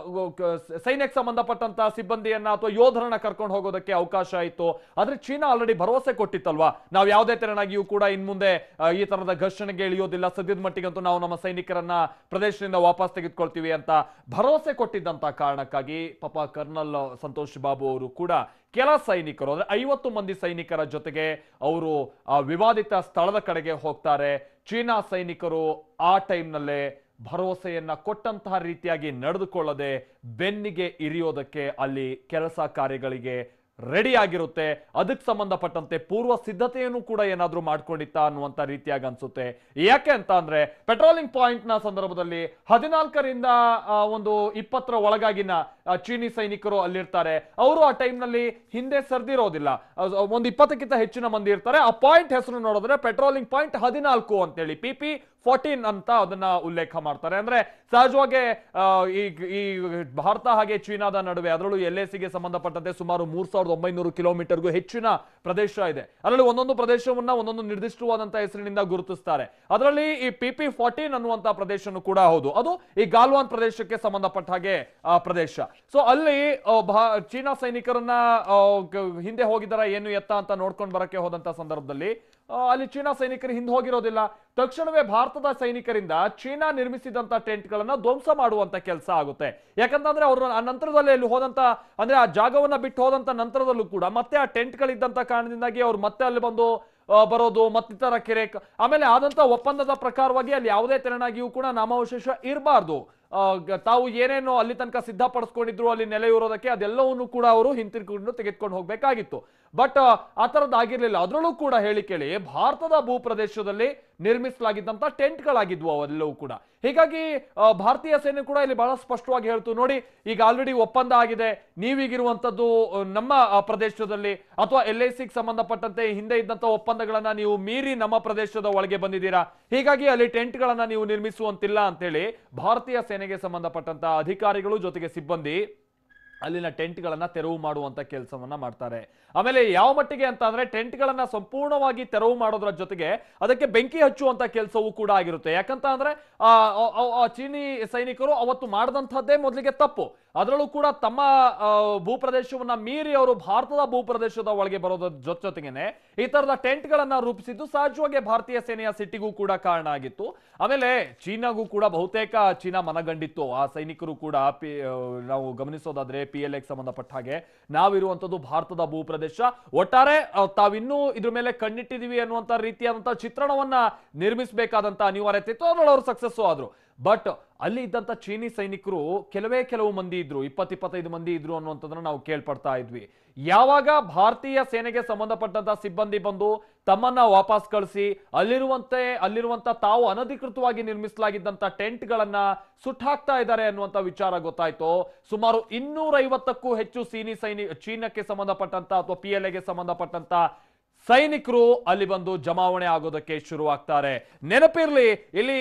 ಸೈನ್ಯಕ್ಕೆ ಸಂಬಂಧಪಟ್ಟಂತ ಸಿಬ್ಬಂದಿಯನ್ನ ಅಥವಾ ಯೋಧರನ್ನ ಕರ್ಕೊಂಡು ಹೋಗೋದಕ್ಕೆ ಅವಕಾಶ ಆಯಿತು. ಆದ್ರೆ ಚೀನಾ ಆಲ್ರೆಡಿ ಭರವಸೆ ಕೊಟ್ಟಿತ್ತಲ್ವಾ, ನಾವು ಯಾವುದೇ ತೆರನಾಗಿಯೂ ಕೂಡ ಇನ್ ಮುಂದೆ ಈ ತರದ ಘರ್ಷಣೆಗೆ ಇಳಿಯೋದಿಲ್ಲ, ಸದ್ಯದ ಮಟ್ಟಿಗಂತೂ ನಾವು ನಮ್ಮ ಸೈನಿಕರನ್ನ ಪ್ರದೇಶದಿಂದ ವಾಪಸ್ ತೆಗೆದುಕೊಳ್ತೀವಿ ಅಂತ ಭರವಸೆ ಕೊಟ್ಟಿದ್ದಂತ ಕಾರಣಕ್ಕಾಗಿ ಪಾಪ ಕರ್ನಲ್ ಸಂತೋಷ್ ಬಾಬು ಅವರು ಕೂಡ ಕೆಲ ಸೈನಿಕರು ಅಂದ್ರೆ 50 ಮಂದಿ ಸೈನಿಕರ ಜೊತೆಗೆ ಅವರು ಆ ವಿವಾದಿತ ಸ್ಥಳದ ಕಡೆಗೆ ಹೋಗ್ತಾರೆ. ಚೀನಾ ಸೈನಿಕರು ಆ ಟೈಮ್ನಲ್ಲೇ ಭರವಸೆಯನ್ನ ಕೊಟ್ಟಂತಹ ರೀತಿಯಾಗಿ ನಡೆದುಕೊಳ್ಳದೆ ಬೆನ್ನಿಗೆ ಇರಿಯೋದಕ್ಕೆ ಅಲ್ಲಿ ಕೆಲಸ ಕಾರ್ಯಗಳಿಗೆ ರೆಡಿ ಆಗಿರುತ್ತೆ. ಅದಕ್ಕೆ ಸಂಬಂಧಪಟ್ಟಂತೆ ಪೂರ್ವ ಸಿದ್ಧತೆಯನ್ನು ಕೂಡ ಏನಾದ್ರೂ ಮಾಡ್ಕೊಂಡಿತ್ತ ಅನ್ನುವಂತ ರೀತಿಯಾಗಿ ಅನ್ಸುತ್ತೆ. ಯಾಕೆ ಅಂತ ಅಂದ್ರೆ ಪೆಟ್ರೋಲಿಂಗ್ ಪಾಯಿಂಟ್ ನ ಸಂದರ್ಭದಲ್ಲಿ 14ರಿಂದ ಒಂದು 20ರ ಒಳಗಾಗಿನ ಚೀನಿ ಸೈನಿಕರು ಅಲ್ಲಿರ್ತಾರೆ. ಅವರು ಆ ಟೈಮ್ ನಲ್ಲಿ ಹಿಂದೆ ಸರ್ದಿರೋದಿಲ್ಲ, ಒಂದು 20ಕ್ಕಿಂತ ಹೆಚ್ಚಿನ ಮಂದಿ ಇರ್ತಾರೆ. ಆ ಪಾಯಿಂಟ್ ಹೆಸರು ನೋಡಿದ್ರೆ ಪೆಟ್ರೋಲಿಂಗ್ ಪಾಯಿಂಟ್ 14 ಅಂತೇಳಿ PP 14 ಅಂತ ಅದನ್ನ ಉಲ್ಲೇಖ ಮಾಡ್ತಾರೆ. ಅಂದ್ರೆ ಸಹಜವಾಗಿ ಈ ಭಾರತ ಹಾಗೆ ಚೀನಾದ ನಡುವೆ ಅದರಲ್ಲೂ LACಗೆ ಸಂಬಂಧಪಟ್ಟಂತೆ ಸುಮಾರು 3900 ಕಿಲೋಮೀಟರ್ಗೂ ಹೆಚ್ಚಿನ ಪ್ರದೇಶ ಇದೆ. ಅದರಲ್ಲಿ ಒಂದೊಂದು ಪ್ರದೇಶವನ್ನ ಒಂದೊಂದು ನಿರ್ದಿಷ್ಟವಾದಂತಹ ಹೆಸರಿನಿಂದ ಗುರುತಿಸ್ತಾರೆ. ಅದರಲ್ಲಿ ಈ PP14 ಅನ್ನುವಂತ ಪ್ರದೇಶನೂ ಕೂಡ ಹೌದು. ಅದು ಈ ಗಾಲ್ವಾನ್ ಪ್ರದೇಶಕ್ಕೆ ಸಂಬಂಧಪಟ್ಟ ಹಾಗೆ ಪ್ರದೇಶ. ಸೊ ಅಲ್ಲಿ ಚೀನಾ ಸೈನಿಕರನ್ನ ಹಿಂದೆ ಹೋಗಿದಾರ ಏನು ಎತ್ತ ಅಂತ ನೋಡ್ಕೊಂಡು ಬರಕ್ಕೆ ಹೋದಂತ ಸಂದರ್ಭದಲ್ಲಿ ಅಲ್ಲಿ ಚೀನಾ ಸೈನಿಕರು ಹಿಂದೆ ಹೋಗಿರೋದಿಲ್ಲ. ತಕ್ಷಣವೇ ಭಾರತದ ಸೈನಿಕರಿಂದ ಚೀನಾ ನಿರ್ಮಿಸಿದಂತ ಟೆಂಟ್ ಗಳನ್ನ ಧ್ವಂಸ ಮಾಡುವಂತ ಕೆಲಸ ಆಗುತ್ತೆ. ಯಾಕಂತಂದ್ರೆ ಅವರು ಆ ನಂತರದಲ್ಲಿ ಅಲ್ಲಿ ಹೋದಂತ ಅಂದ್ರೆ ಆ ಜಾಗವನ್ನ ಬಿಟ್ಟು ಹೋದಂತ ನಂತರದಲ್ಲೂ ಕೂಡ ಮತ್ತೆ ಆ ಟೆಂಟ್ ಗಳಿದ್ದಂತ ಕಾರಣದಿಂದಾಗಿ ಅವ್ರು ಮತ್ತೆ ಅಲ್ಲಿ ಬಂದು ಬರೋದು ಮತ್ತಿತರ ಕೆರೆ ಆಮೇಲೆ ಆದಂತ ಒಪ್ಪಂದದ ಪ್ರಕಾರವಾಗಿ ಅಲ್ಲಿ ಯಾವುದೇ ತೆರನಾಗಿಯೂ ಕೂಡ ನಾಮಾವಶೇಷ ಇರಬಾರ್ದು. ತಾವು ಏನೇನು ಅಲ್ಲಿ ತನಕ ಸಿದ್ಧಪಡಿಸ್ಕೊಂಡಿದ್ರು ಅಲ್ಲಿ ನೆಲೆಯೂರೋದಕ್ಕೆ ಅದೆಲ್ಲವನ್ನು ಕೂಡ ಅವರು ಹಿಂತಿರುಗಿಕೊಂಡು ತೆಗೆದುಕೊಂಡು ಹೋಗ್ಬೇಕಾಗಿತ್ತು. ಬಟ್ ಆ ತರದ್ದಾಗಿರ್ಲಿಲ್ಲ. ಅದರಲ್ಲೂ ಕೂಡ ಹೇಳಿ ಕೇಳಿ ಭಾರತದ ಭೂಪ್ರದೇಶದಲ್ಲಿ ನಿರ್ಮಿಸಲಾಗಿದ್ದಂತ ಟೆಂಟ್ಗಳಾಗಿದ್ವು ಅವೆಲ್ಲವೂ ಕೂಡ. ಹೀಗಾಗಿ ಭಾರತೀಯ ಸೇನೆ ಕೂಡ ಇಲ್ಲಿ ಬಹಳ ಸ್ಪಷ್ಟವಾಗಿ ಹೇಳ್ತು, ನೋಡಿ ಈಗ ಆಲ್ರೆಡಿ ಒಪ್ಪಂದ ಆಗಿದೆ, ನೀವೀಗಿರುವಂತದ್ದು ನಮ್ಮ ಪ್ರದೇಶದಲ್ಲಿ ಅಥವಾ LACಗೆ ಸಂಬಂಧಪಟ್ಟಂತೆ ಹಿಂದೆ ಇದ್ದಂತ ಒಪ್ಪಂದಗಳನ್ನ ನೀವು ಮೀರಿ ನಮ್ಮ ಪ್ರದೇಶದ ಒಳಗೆ ಬಂದಿದ್ದೀರಾ, ಹೀಗಾಗಿ ಅಲ್ಲಿ ಟೆಂಟ್ ಗಳನ್ನ ನೀವು ನಿರ್ಮಿಸುವಂತಿಲ್ಲ ಅಂತೇಳಿ ಭಾರತೀಯ ಸೇನೆಗೆ ಸಂಬಂಧಪಟ್ಟಂತ ಅಧಿಕಾರಿಗಳು ಜೊತೆಗೆ ಸಿಬ್ಬಂದಿ ಅಲ್ಲಿನ ಟೆಂಟ್ ಗಳನ್ನ ತೆರವು ಮಾಡುವಂತ ಕೆಲಸವನ್ನ ಮಾಡ್ತಾರೆ. ಆಮೇಲೆ ಯಾವ ಮಟ್ಟಿಗೆ ಅಂತ ಅಂದ್ರೆ ಟೆಂಟ್ ಗಳನ್ನ ಸಂಪೂರ್ಣವಾಗಿ ತೆರವು ಮಾಡೋದ್ರ ಜೊತೆಗೆ ಅದಕ್ಕೆ ಬೆಂಕಿ ಹಚ್ಚುವಂತ ಕೆಲಸವೂ ಕೂಡ ಆಗಿರುತ್ತೆ. ಯಾಕಂತ ಅಂದ್ರೆ ಚೀನಿ ಸೈನಿಕರು ಅವತ್ತು ಮಾಡಿದಂತಹದ್ದೇ ಮೊದಲಿಗೆ ತಪ್ಪು. ಅದರಲ್ಲೂ ಕೂಡ ತಮ್ಮ ಭೂಪ್ರದೇಶವನ್ನ ಮೀರಿ ಅವರು ಭಾರತದ ಭೂಪ್ರದೇಶದ ಒಳಗೆ ಬರೋದ್ರ ಜೊತೆಗೇನೆ ಈ ತರದ ಟೆಂಟ್ ಗಳನ್ನ ರೂಪಿಸಿದ್ದು ಸಹಜವಾಗಿ ಭಾರತೀಯ ಸೇನೆಯ ಸಿಟ್ಟಿಗೂ ಕೂಡ ಕಾರಣ ಆಗಿತ್ತು. ಆಮೇಲೆ ಚೀನಾಗೂ ಕೂಡ ಬಹುತೇಕ ಚೀನಾ ಮನಗಂಡಿತ್ತು. ಆ ಸೈನಿಕರು ಕೂಡ ನಾವು ಗಮನಿಸೋದಾದ್ರೆ PLAಗೆ ಸಂಬಂಧಪಟ್ಟ ಹಾಗೆ ನಾವಿರುವಂತದ್ದು ಭಾರತದ ಭೂಪ್ರದೇಶ, ಒಟ್ಟಾರೆ ತಾವಿನ್ನೂ ಇದ್ರ ಮೇಲೆ ಕಣ್ಣಿಟ್ಟಿದೀವಿ ಅನ್ನುವಂತ ರೀತಿಯಾದಂತಹ ಚಿತ್ರಣವನ್ನ ನಿರ್ಮಿಸಬೇಕಾದಂತ ಅನಿವಾರ್ಯತೆ ಇತ್ತು. ಅದರಲ್ಲಿ ಅವರು ಸಕ್ಸಸ್ ಆದ್ರು. ಬಟ್ ಅಲ್ಲಿ ಇದ್ದಂತ ಚೀನಿ ಸೈನಿಕರು ಕೆಲವು ಮಂದಿ ಇದ್ರು, 20-25 ಮಂದಿ ಇದ್ರು ಅನ್ನುವಂಥದ್ದನ್ನ ನಾವು ಕೇಳ್ಪಡ್ತಾ ಇದ್ವಿ. ಯಾವಾಗ ಭಾರತೀಯ ಸೇನೆಗೆ ಸಂಬಂಧಪಟ್ಟಂತ ಸಿಬ್ಬಂದಿ ಬಂದು ತಮ್ಮನ್ನ ವಾಪಸ್ ಕಳಿಸಿ ಅಲ್ಲಿರುವಂತ ತಾವು ಅನಧಿಕೃತವಾಗಿ ನಿರ್ಮಿಸಲಾಗಿದ್ದಂತ ಟೆಂಟ್ ಗಳನ್ನ ಸುಟ್ಟಾಕ್ತಾ ಇದ್ದಾರೆ ಅನ್ನುವಂತ ವಿಚಾರ ಗೊತ್ತಾಯ್ತು. ಸುಮಾರು 250ಕ್ಕೂ ಹೆಚ್ಚು ಚೀನಾಕ್ಕೆ ಸಂಬಂಧಪಟ್ಟಂತ ಅಥವಾ PLAಗೆ ಸಂಬಂಧಪಟ್ಟಂತ ಸೈನಿಕರು ಅಲ್ಲಿ ಬಂದು ಜಮಾವಣೆ ಆಗೋದಕ್ಕೆ ಶುರುವಾಗ್ತಾರೆ. ನೆನಪಿರ್ಲಿ, ಇಲ್ಲಿ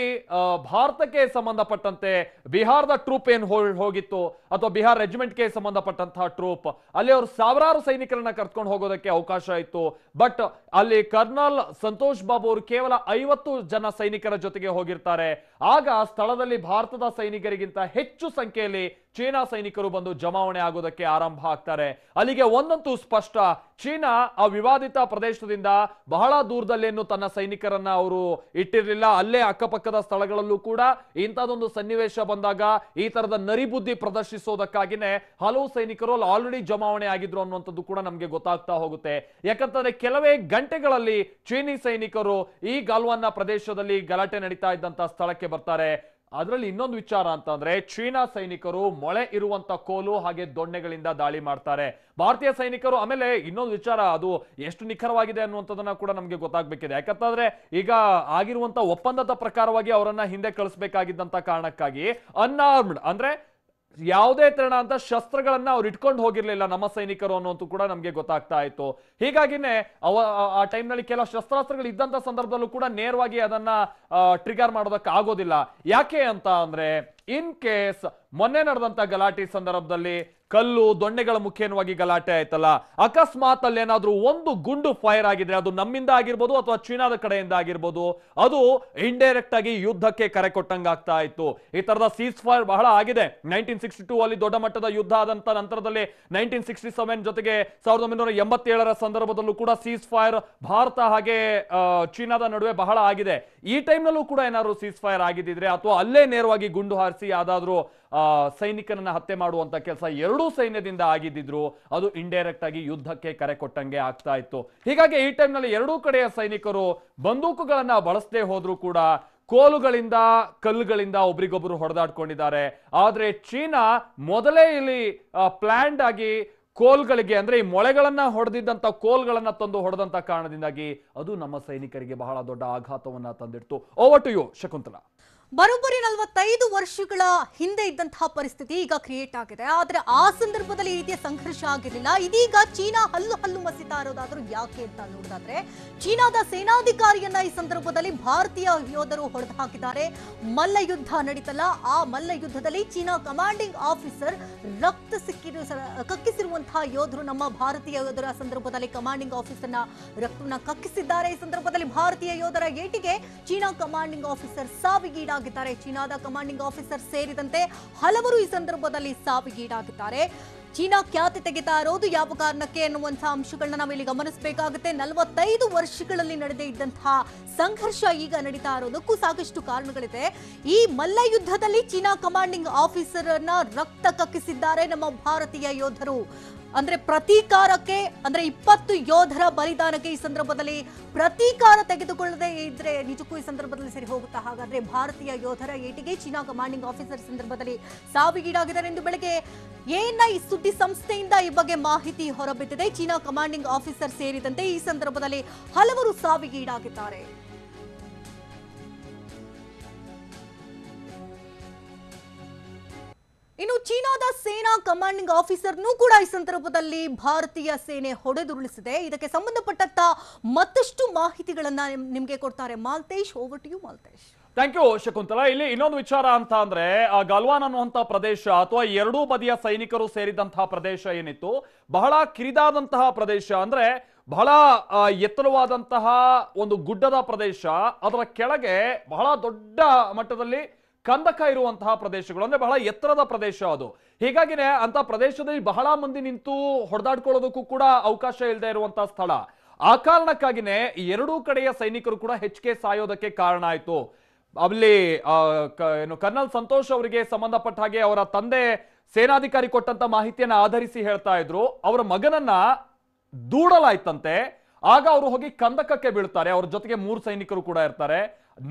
ಭಾರತಕ್ಕೆ ಸಂಬಂಧಪಟ್ಟಂತೆ ಬಿಹಾರದ ಟ್ರೂಪ್ ಏನ್ ಹೋಗಿತ್ತು ಅಥವಾ ಬಿಹಾರ್ ರೆಜಿಮೆಂಟ್ಗೆ ಸಂಬಂಧಪಟ್ಟಂತಹ ಟ್ರೂಪ್ ಅಲ್ಲಿ ಅವರು ಸಾವಿರಾರು ಸೈನಿಕರನ್ನ ಕರ್ಕೊಂಡು ಹೋಗೋದಕ್ಕೆ ಅವಕಾಶ ಇತ್ತು. ಬಟ್ ಅಲ್ಲಿ ಕರ್ನಲ್ ಸಂತೋಷ್ ಬಾಬು ಅವರು ಕೇವಲ 50 ಜನ ಸೈನಿಕರ ಜೊತೆಗೆ ಹೋಗಿರ್ತಾರೆ. ಆಗ ಸ್ಥಳದಲ್ಲಿ ಭಾರತದ ಸೈನಿಕರಿಗಿಂತ ಹೆಚ್ಚು ಸಂಖ್ಯೆಯಲ್ಲಿ ಚೀನಾ ಸೈನಿಕರು ಬಂದು ಜಮಾವಣೆ ಆಗೋದಕ್ಕೆ ಆರಂಭ ಆಗ್ತಾರೆ. ಅಲ್ಲಿಗೆ ಒಂದಂತೂ ಸ್ಪಷ್ಟ, ಚೀನಾ ಆ ವಿವಾದಿತ ಪ್ರದೇಶದಿಂದ ಬಹಳ ದೂರದಲ್ಲೇನು ತನ್ನ ಸೈನಿಕರನ್ನ ಅವರು ಇಟ್ಟಿರಲಿಲ್ಲ. ಅಲ್ಲೇ ಅಕ್ಕಪಕ್ಕದ ಸ್ಥಳಗಳಲ್ಲೂ ಕೂಡ ಇಂಥದೊಂದು ಸನ್ನಿವೇಶ ಬಂದಾಗ ಈ ತರದ ನರಿಬುದ್ಧಿ ಪ್ರದರ್ಶಿಸೋದಕ್ಕಾಗಿನೇ ಹಲವು ಸೈನಿಕರು ಅಲ್ಲಿ ಆಲ್ರೆಡಿ ಜಮಾವಣೆ ಆಗಿದ್ರು ಅನ್ನುವಂಥದ್ದು ಕೂಡ ನಮ್ಗೆ ಗೊತ್ತಾಗ್ತಾ ಹೋಗುತ್ತೆ. ಯಾಕಂತಂದ್ರೆ ಕೆಲವೇ ಗಂಟೆಗಳಲ್ಲಿ ಚೀನಿ ಸೈನಿಕರು ಈ ಗಾಲ್ವಾನ್ನ ಪ್ರದೇಶದಲ್ಲಿ ಗಲಾಟೆ ನಡೀತಾ ಇದ್ದಂತ ಸ್ಥಳಕ್ಕೆ ಬರ್ತಾರೆ. ಅದರಲ್ಲಿ ಇನ್ನೊಂದು ವಿಚಾರ ಅಂತಂದ್ರೆ ಚೀನಾ ಸೈನಿಕರು ಮೊಳೆ ಇರುವಂತ ಕೋಲು ಹಾಗೆ ದೊಣ್ಣೆಗಳಿಂದ ದಾಳಿ ಮಾಡ್ತಾರೆ ಭಾರತೀಯ ಸೈನಿಕರು. ಆಮೇಲೆ ಇನ್ನೊಂದು ವಿಚಾರ, ಅದು ಎಷ್ಟು ನಿಖರವಾಗಿದೆ ಅನ್ನುವಂಥದ್ದನ್ನ ಕೂಡ ನಮ್ಗೆ ಗೊತ್ತಾಗ್ಬೇಕಿದೆ. ಯಾಕಂತಂದ್ರೆ ಈಗ ಆಗಿರುವಂತ ಒಪ್ಪಂದದ ಪ್ರಕಾರವಾಗಿ ಅವರನ್ನ ಹಿಂದೆ ಕಳಿಸಬೇಕಾಗಿದ್ದಂತ ಕಾರಣಕ್ಕಾಗಿ ಅನ್ಆರ್ಮ್ಡ್ ಅಂದ್ರೆ ಯಾವುದೇ ತೆರಣ ಅಂತ ಶಸ್ತ್ರಗಳನ್ನ ಅವ್ರು ಇಟ್ಕೊಂಡು ಹೋಗಿರ್ಲಿಲ್ಲ ನಮ್ಮ ಸೈನಿಕರು ಅನ್ನೋದು ಕೂಡ ನಮ್ಗೆ ಗೊತ್ತಾಗ್ತಾ ಇತ್ತು. ಹೀಗಾಗಿನೇ ಆ ಟೈಮ್ ನಲ್ಲಿ ಕೆಲವು ಶಸ್ತ್ರಾಸ್ತ್ರಗಳು ಇದ್ದಂತ ಸಂದರ್ಭದಲ್ಲೂ ಕೂಡ ನೇರವಾಗಿ ಅದನ್ನ ಟ್ರಿಗರ್ ಮಾಡೋದಕ್ಕೆ ಆಗೋದಿಲ್ಲ. ಯಾಕೆ ಅಂತ ಅಂದ್ರೆ ಇನ್ ಕೇಸ್ ಮೊನ್ನೆ ನಡೆದಂತ ಗಲಾಟೆ ಸಂದರ್ಭದಲ್ಲಿ ಕಲ್ಲು ದೊಣ್ಣೆಗಳ ಮುಖೇನವಾಗಿ ಗಲಾಟೆ ಆಯ್ತಲ್ಲ, ಅಕಸ್ಮಾತ್ ಅಲ್ಲಿ ಏನಾದ್ರೂ ಒಂದು ಗುಂಡು ಫೈರ್ ಆಗಿದ್ರೆ ಅದು ನಮ್ಮಿಂದ ಆಗಿರ್ಬೋದು ಅಥವಾ ಚೀನಾದ ಕಡೆಯಿಂದ ಆಗಿರ್ಬೋದು, ಅದು ಇಂಡೈರೆಕ್ಟ್ ಆಗಿ ಯುದ್ಧಕ್ಕೆ ಕರೆ ಕೊಟ್ಟಂಗ ಆಗ್ತಾ ಇತ್ತು. ಈ ತರದ ಸೀಸ್ ಫೈರ್ ಬಹಳ ಆಗಿದೆ. 1962 ಅಲ್ಲಿ ದೊಡ್ಡ ಮಟ್ಟದ ಯುದ್ಧ ಆದಂತ ನಂತರದಲ್ಲಿ 1967 ಜೊತೆಗೆ 1987ರ ಸಂದರ್ಭದಲ್ಲೂ ಕೂಡ ಸೀಸ್ ಫೈರ್ ಭಾರತ ಹಾಗೆ ಚೀನಾದ ನಡುವೆ ಬಹಳ ಆಗಿದೆ. ಈ ಟೈಮ್ ನಲ್ಲೂ ಕೂಡ ಏನಾದ್ರು ಸೀಸ್ ಫೈರ್ ಆಗಿದ್ರೆ ಅಥವಾ ಅಲ್ಲೇ ನೇರವಾಗಿ ಗುಂಡು ಹಾರಿಸಿ ಯಾವ್ದಾದ್ರು ಸೈನಿಕರನ್ನ ಹತ್ಯೆ ಮಾಡುವಂತ ಕೆಲಸ ಎರಡೂ ಸೈನ್ಯದಿಂದ ಆಗಿದ್ರು ಅದು ಇಂಡೈರೆಕ್ಟ್ ಆಗಿ ಯುದ್ಧಕ್ಕೆ ಕರೆ ಕೊಟ್ಟಂಗೆ ಆಗ್ತಾ ಇತ್ತು. ಹೀಗಾಗಿ ಈ ಟೈಮ್ ನಲ್ಲಿ ಎರಡೂ ಕಡೆಯ ಸೈನಿಕರು ಬಂದೂಕುಗಳನ್ನ ಬಳಸದೆ ಹೋದ್ರೂ ಕೂಡ ಕೋಲುಗಳಿಂದ ಕಲ್ಲುಗಳಿಂದ ಒಬ್ರಿಗೊಬ್ರು ಹೊಡೆದಾಡ್ಕೊಂಡಿದ್ದಾರೆ. ಆದ್ರೆ ಚೀನಾ ಮೊದಲೇ ಇಲ್ಲಿ ಪ್ಲಾನ್ಡ್ ಆಗಿ ಕೋಲ್ಗಳಿಗೆ ಅಂದ್ರೆ ಈ ಮೊಳೆಗಳನ್ನ ಹೊಡೆದಿದ್ದಂತ ಕೋಲ್ಗಳನ್ನ ತಂದು ಹೊಡೆದಂತ ಕಾರಣದಿಂದಾಗಿ ಅದು ನಮ್ಮ ಸೈನಿಕರಿಗೆ ಬಹಳ ದೊಡ್ಡ ಆಘಾತವನ್ನ ತಂದಿಡ್ತು. Over to you Shakuntala. ಬರೋಬ್ಬರಿ 45 ವರ್ಷಗಳ ಹಿಂದೆ ಇದ್ದಂತಹ ಪರಿಸ್ಥಿತಿ ಈಗ ಕ್ರಿಯೇಟ್ ಆಗಿದೆ. ಆದ್ರೆ ಆ ಸಂದರ್ಭದಲ್ಲಿ ಈ ರೀತಿಯ ಸಂಘರ್ಷ ಆಗಿರಲಿಲ್ಲ. ಇದೀಗ ಚೀನಾ ಹಲ್ಲು ಮಸಿತಾ ಇರೋದಾದ್ರೂ ಯಾಕೆ ಅಂತ ನೋಡಿದ್ರೆ, ಚೀನಾದ ಸೇನಾಧಿಕಾರಿಯನ್ನ ಈ ಸಂದರ್ಭದಲ್ಲಿ ಭಾರತೀಯ ಯೋಧರು ಹೊಡೆದು ಹಾಕಿದ್ದಾರೆ. ಮಲ್ಲ ಯುದ್ಧ ನಡೀತಲ್ಲ, ಆ ಮಲ್ಲ ಯುದ್ಧದಲ್ಲಿ ಚೀನಾ ಕಮಾಂಡಿಂಗ್ ಆಫೀಸರ್ ರಕ್ತ ಕಕ್ಕಿಸಿರುವಂತಹ ಯೋಧರು, ನಮ್ಮ ಭಾರತೀಯ ಯೋಧರ ಸಂದರ್ಭದಲ್ಲಿ ಕಮಾಂಡಿಂಗ್ ಆಫೀಸರ್ನ ರಕ್ತವನ್ನ ಕಕ್ಕಿಸಿದ್ದಾರೆ. ಈ ಸಂದರ್ಭದಲ್ಲಿ ಭಾರತೀಯ ಯೋಧರ ಏಟಿಗೆ ಚೀನಾ ಕಮಾಂಡಿಂಗ್ ಆಫೀಸರ್ ಸಾವಿಗೀಡಾಗಿದ್ದಾರೆ. ಚೀನಾದ ಕಮಾಂಡಿಂಗ್ ಆಫೀಸರ್ ಸೇರಿದಂತೆ ಹಲವರು ಈ ಸಂದರ್ಭದಲ್ಲಿ ಸಾವಿಗೀಡಾಗಿದ್ದಾರೆ. ಚೀನಾ ಖ್ಯಾತಿ ತೆಗಿತಾ ಇರೋದು ಯಾವ ಕಾರಣಕ್ಕೆ ಎನ್ನುವಂತಹ ಅಂಶಗಳನ್ನ ನಾವಿಲ್ಲಿ ಗಮನಿಸಬೇಕಾಗುತ್ತೆ. 45 ವರ್ಷಗಳಲ್ಲಿ ನಡೆದೇ ಇದ್ದಂತಹ ಸಂಘರ್ಷ ಈಗ ನಡೀತಾ ಇರೋದಕ್ಕೂ ಸಾಕಷ್ಟು ಕಾರಣಗಳಿದೆ. ಈ ಮಲ್ಲ ಯುದ್ಧದಲ್ಲಿ ಚೀನಾ ಕಮಾಂಡಿಂಗ್ ಆಫೀಸರ್ ಅನ್ನ ರಕ್ತ ಕಕ್ಕಿಸಿದ್ದಾರೆ ನಮ್ಮ ಭಾರತೀಯ ಯೋಧರು. ಅಂದ್ರೆ ಪ್ರತೀಕಾರಕ್ಕೆ, ಅಂದ್ರೆ 20 ಯೋಧರ ಬಲಿದಾನಕ್ಕೆ ಈ ಸಂದರ್ಭದಲ್ಲಿ ಪ್ರತೀಕಾರ ತೆಗೆದುಕೊಳ್ಳದೆ ಇದ್ರೆ ನಿಜಕ್ಕೂ ಈ ಸಂದರ್ಭದಲ್ಲಿ ಸರಿ ಹೋಗುತ್ತಾ? ಹಾಗಾದ್ರೆ ಭಾರತೀಯ ಯೋಧರ ಏಟಿಗೆ ಚೀನಾ ಕಮಾಂಡಿಂಗ್ ಆಫೀಸರ್ ಸಂದರ್ಭದಲ್ಲಿ ಸಾವಿಗೀಡಾಗಿದ್ದಾರೆ ಎಂದು ಬೆಳಗ್ಗೆ ಎಎನ್ಐ ಸುದ್ದಿ ಸಂಸ್ಥೆಯಿಂದ ಈ ಬಗ್ಗೆ ಮಾಹಿತಿ ಹೊರಬಿದ್ದಿದೆ. ಚೀನಾ ಕಮಾಂಡಿಂಗ್ ಆಫೀಸರ್ ಸೇರಿದಂತೆ ಈ ಸಂದರ್ಭದಲ್ಲಿ ಹಲವರು ಸಾವಿಗೀಡಾಗಿದ್ದಾರೆ. ಇನ್ನು ಚೀನಾದ ಸೇನಾ ಕಮಾಂಡಿಂಗ್ ಆಫೀಸರ್ನೂ ಕೂಡ ಈ ಸಂದರ್ಭದಲ್ಲಿ ಭಾರತೀಯ ಸೇನೆ ಹೊಡೆದುರುಳಿಸಿದೆ. ಇದಕ್ಕೆ ಸಂಬಂಧಪಟ್ಟಂತ ಮತ್ತಷ್ಟು ಮಾಹಿತಿಗಳನ್ನ ನಿಮಗೆ ಕೊಡ್ತಾರೆ Maltesh. Over to you Maltesh. Thank you Shakuntala. ಇಲ್ಲಿ ಇನ್ನೊಂದು ವಿಚಾರ ಅಂತ ಅಂದ್ರೆ, ಗಲ್ವಾನ್ ಅನ್ನುವಂತಹ ಪ್ರದೇಶ ಅಥವಾ ಎರಡೂ ಬದಿಯ ಸೈನಿಕರು ಸೇರಿದಂತಹ ಪ್ರದೇಶ ಏನಿತ್ತು, ಬಹಳ ಕಿರಿದಾದಂತಹ ಪ್ರದೇಶ, ಅಂದ್ರೆ ಬಹಳ ಎತ್ತರವಾದಂತಹ ಒಂದು ಗುಡ್ಡದ ಪ್ರದೇಶ, ಅದರ ಕೆಳಗೆ ಬಹಳ ದೊಡ್ಡ ಮಟ್ಟದಲ್ಲಿ ಕಂದಕ ಇರುವಂತಹ ಪ್ರದೇಶಗಳು, ಅಂದ್ರೆ ಬಹಳ ಎತ್ತರದ ಪ್ರದೇಶ ಅದು. ಹೀಗಾಗಿನೇ ಅಂತ ಪ್ರದೇಶದಲ್ಲಿ ಬಹಳ ಮಂದಿ ನಿಂತು ಹೊಡೆದಾಡ್ಕೊಳ್ಳೋದಕ್ಕೂ ಕೂಡ ಅವಕಾಶ ಇಲ್ಲದೆ ಇರುವಂತಹ ಸ್ಥಳ. ಆ ಕಾರಣಕ್ಕಾಗಿನೇ ಎರಡೂ ಕಡೆಯ ಸೈನಿಕರು ಕೂಡ ಹೆಚ್ಚಿಗೆ ಸಾಯೋದಕ್ಕೆ ಕಾರಣ ಆಯ್ತು. ಅಲ್ಲಿ ಕರ್ನಲ್ ಸಂತೋಷ್ ಅವರಿಗೆ ಸಂಬಂಧಪಟ್ಟ ಹಾಗೆ ಅವರ ತಂದೆ ಸೇನಾಧಿಕಾರಿ ಕೊಟ್ಟಂತ ಮಾಹಿತಿಯನ್ನ ಆಧರಿಸಿ ಹೇಳ್ತಾ ಇದ್ರು, ಅವರ ಮಗನನ್ನ ದೂಡಲಾಯ್ತಂತೆ. ಆಗ ಅವರು ಹೋಗಿ ಕಂದಕಕ್ಕೆ ಬೀಳ್ತಾರೆ. ಅವ್ರ ಜೊತೆಗೆ 3 ಸೈನಿಕರು ಕೂಡ ಇರ್ತಾರೆ.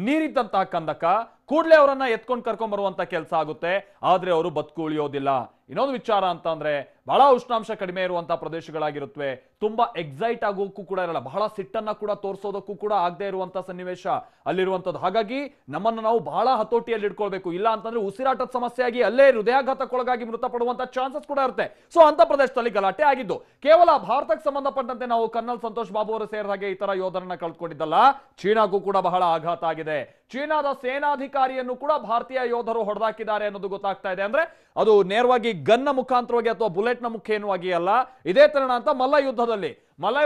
ನೀರಿದ್ದಂತಹ ಕಂದಕ, ಕೂಡಲೇ ಅವರನ್ನ ಎತ್ಕೊಂಡು ಕರ್ಕೊಂಡ್ ಬರುವಂತ ಕೆಲಸ ಆಗುತ್ತೆ. ಆದ್ರೆ ಅವರು ಬದುಕು ಉಳಿಯೋದಿಲ್ಲ. ಇನ್ನೊಂದು ವಿಚಾರ ಅಂತ ಅಂದ್ರೆ, ಬಹಳ ಉಷ್ಣಾಂಶ ಕಡಿಮೆ ಇರುವಂತಹ ಪ್ರದೇಶಗಳಾಗಿರುತ್ತವೆ. ತುಂಬಾ ಎಕ್ಸೈಟ್ ಆಗೋಕ್ಕೂ ಕೂಡ ಇರಲ್ಲ, ಬಹಳ ಸಿಟ್ಟನ್ನ ಕೂಡ ತೋರಿಸೋದಕ್ಕೂ ಕೂಡ ಆಗದೆ ಇರುವಂತಹ ಸನ್ನಿವೇಶ ಅಲ್ಲಿರುವಂತದ್ದು. ಹಾಗಾಗಿ ನಮ್ಮನ್ನು ನಾವು ಬಹಳ ಹತೋಟಿಯಲ್ಲಿ ಇಟ್ಕೊಳ್ಬೇಕು. ಇಲ್ಲ ಅಂತಂದ್ರೆ ಉಸಿರಾಟದ ಸಮಸ್ಯೆ ಆಗಿ ಅಲ್ಲೇ ಹೃದಯಾಘಾತಕ್ಕೊಳಗಾಗಿ ಮೃತಪಡುವಂತ ಚಾನ್ಸಸ್ ಕೂಡ ಇರುತ್ತೆ. ಸೊ ಅಂತ ಪ್ರದೇಶದಲ್ಲಿ ಗಲಾಟೆ ಆಗಿದ್ದು. ಕೇವಲ ಭಾರತಕ್ಕೆ ಸಂಬಂಧಪಟ್ಟಂತೆ ನಾವು ಕರ್ನಲ್ ಸಂತೋಷ್ ಬಾಬು ಅವರು ಸೇರಿದ ಹಾಗೆ ಈ ತರ ಯೋಧರನ್ನ ಕಳ್ಕೊಂಡಿದ್ದಲ್ಲ, ಚೀನಾಗೂ ಕೂಡ ಬಹಳ ಆಘಾತ ಆಗಿದೆ. ಚೀನಾದ ಸೇನಾಧಿಕಾರಿಯನ್ನು ಕೂಡ ಭಾರತೀಯ ಯೋಧರು ಹೊಡೆದಾಕಿದ್ದಾರೆ ಅನ್ನೋದು ಗೊತ್ತಾಗ್ತಾ ಇದೆ. ಅಂದ್ರೆ ಅದು ನೇರವಾಗಿ ಗನ್ನ ಮುಖಾಂತರವಾಗಿ ಅಥವಾ ಬುಲೆಟ್ ನ ಮುಖೇನವಾಗಿ ಅಲ್ಲ. ಇದೇ ತರಣ ಅಂತ ಮಲ್ಲ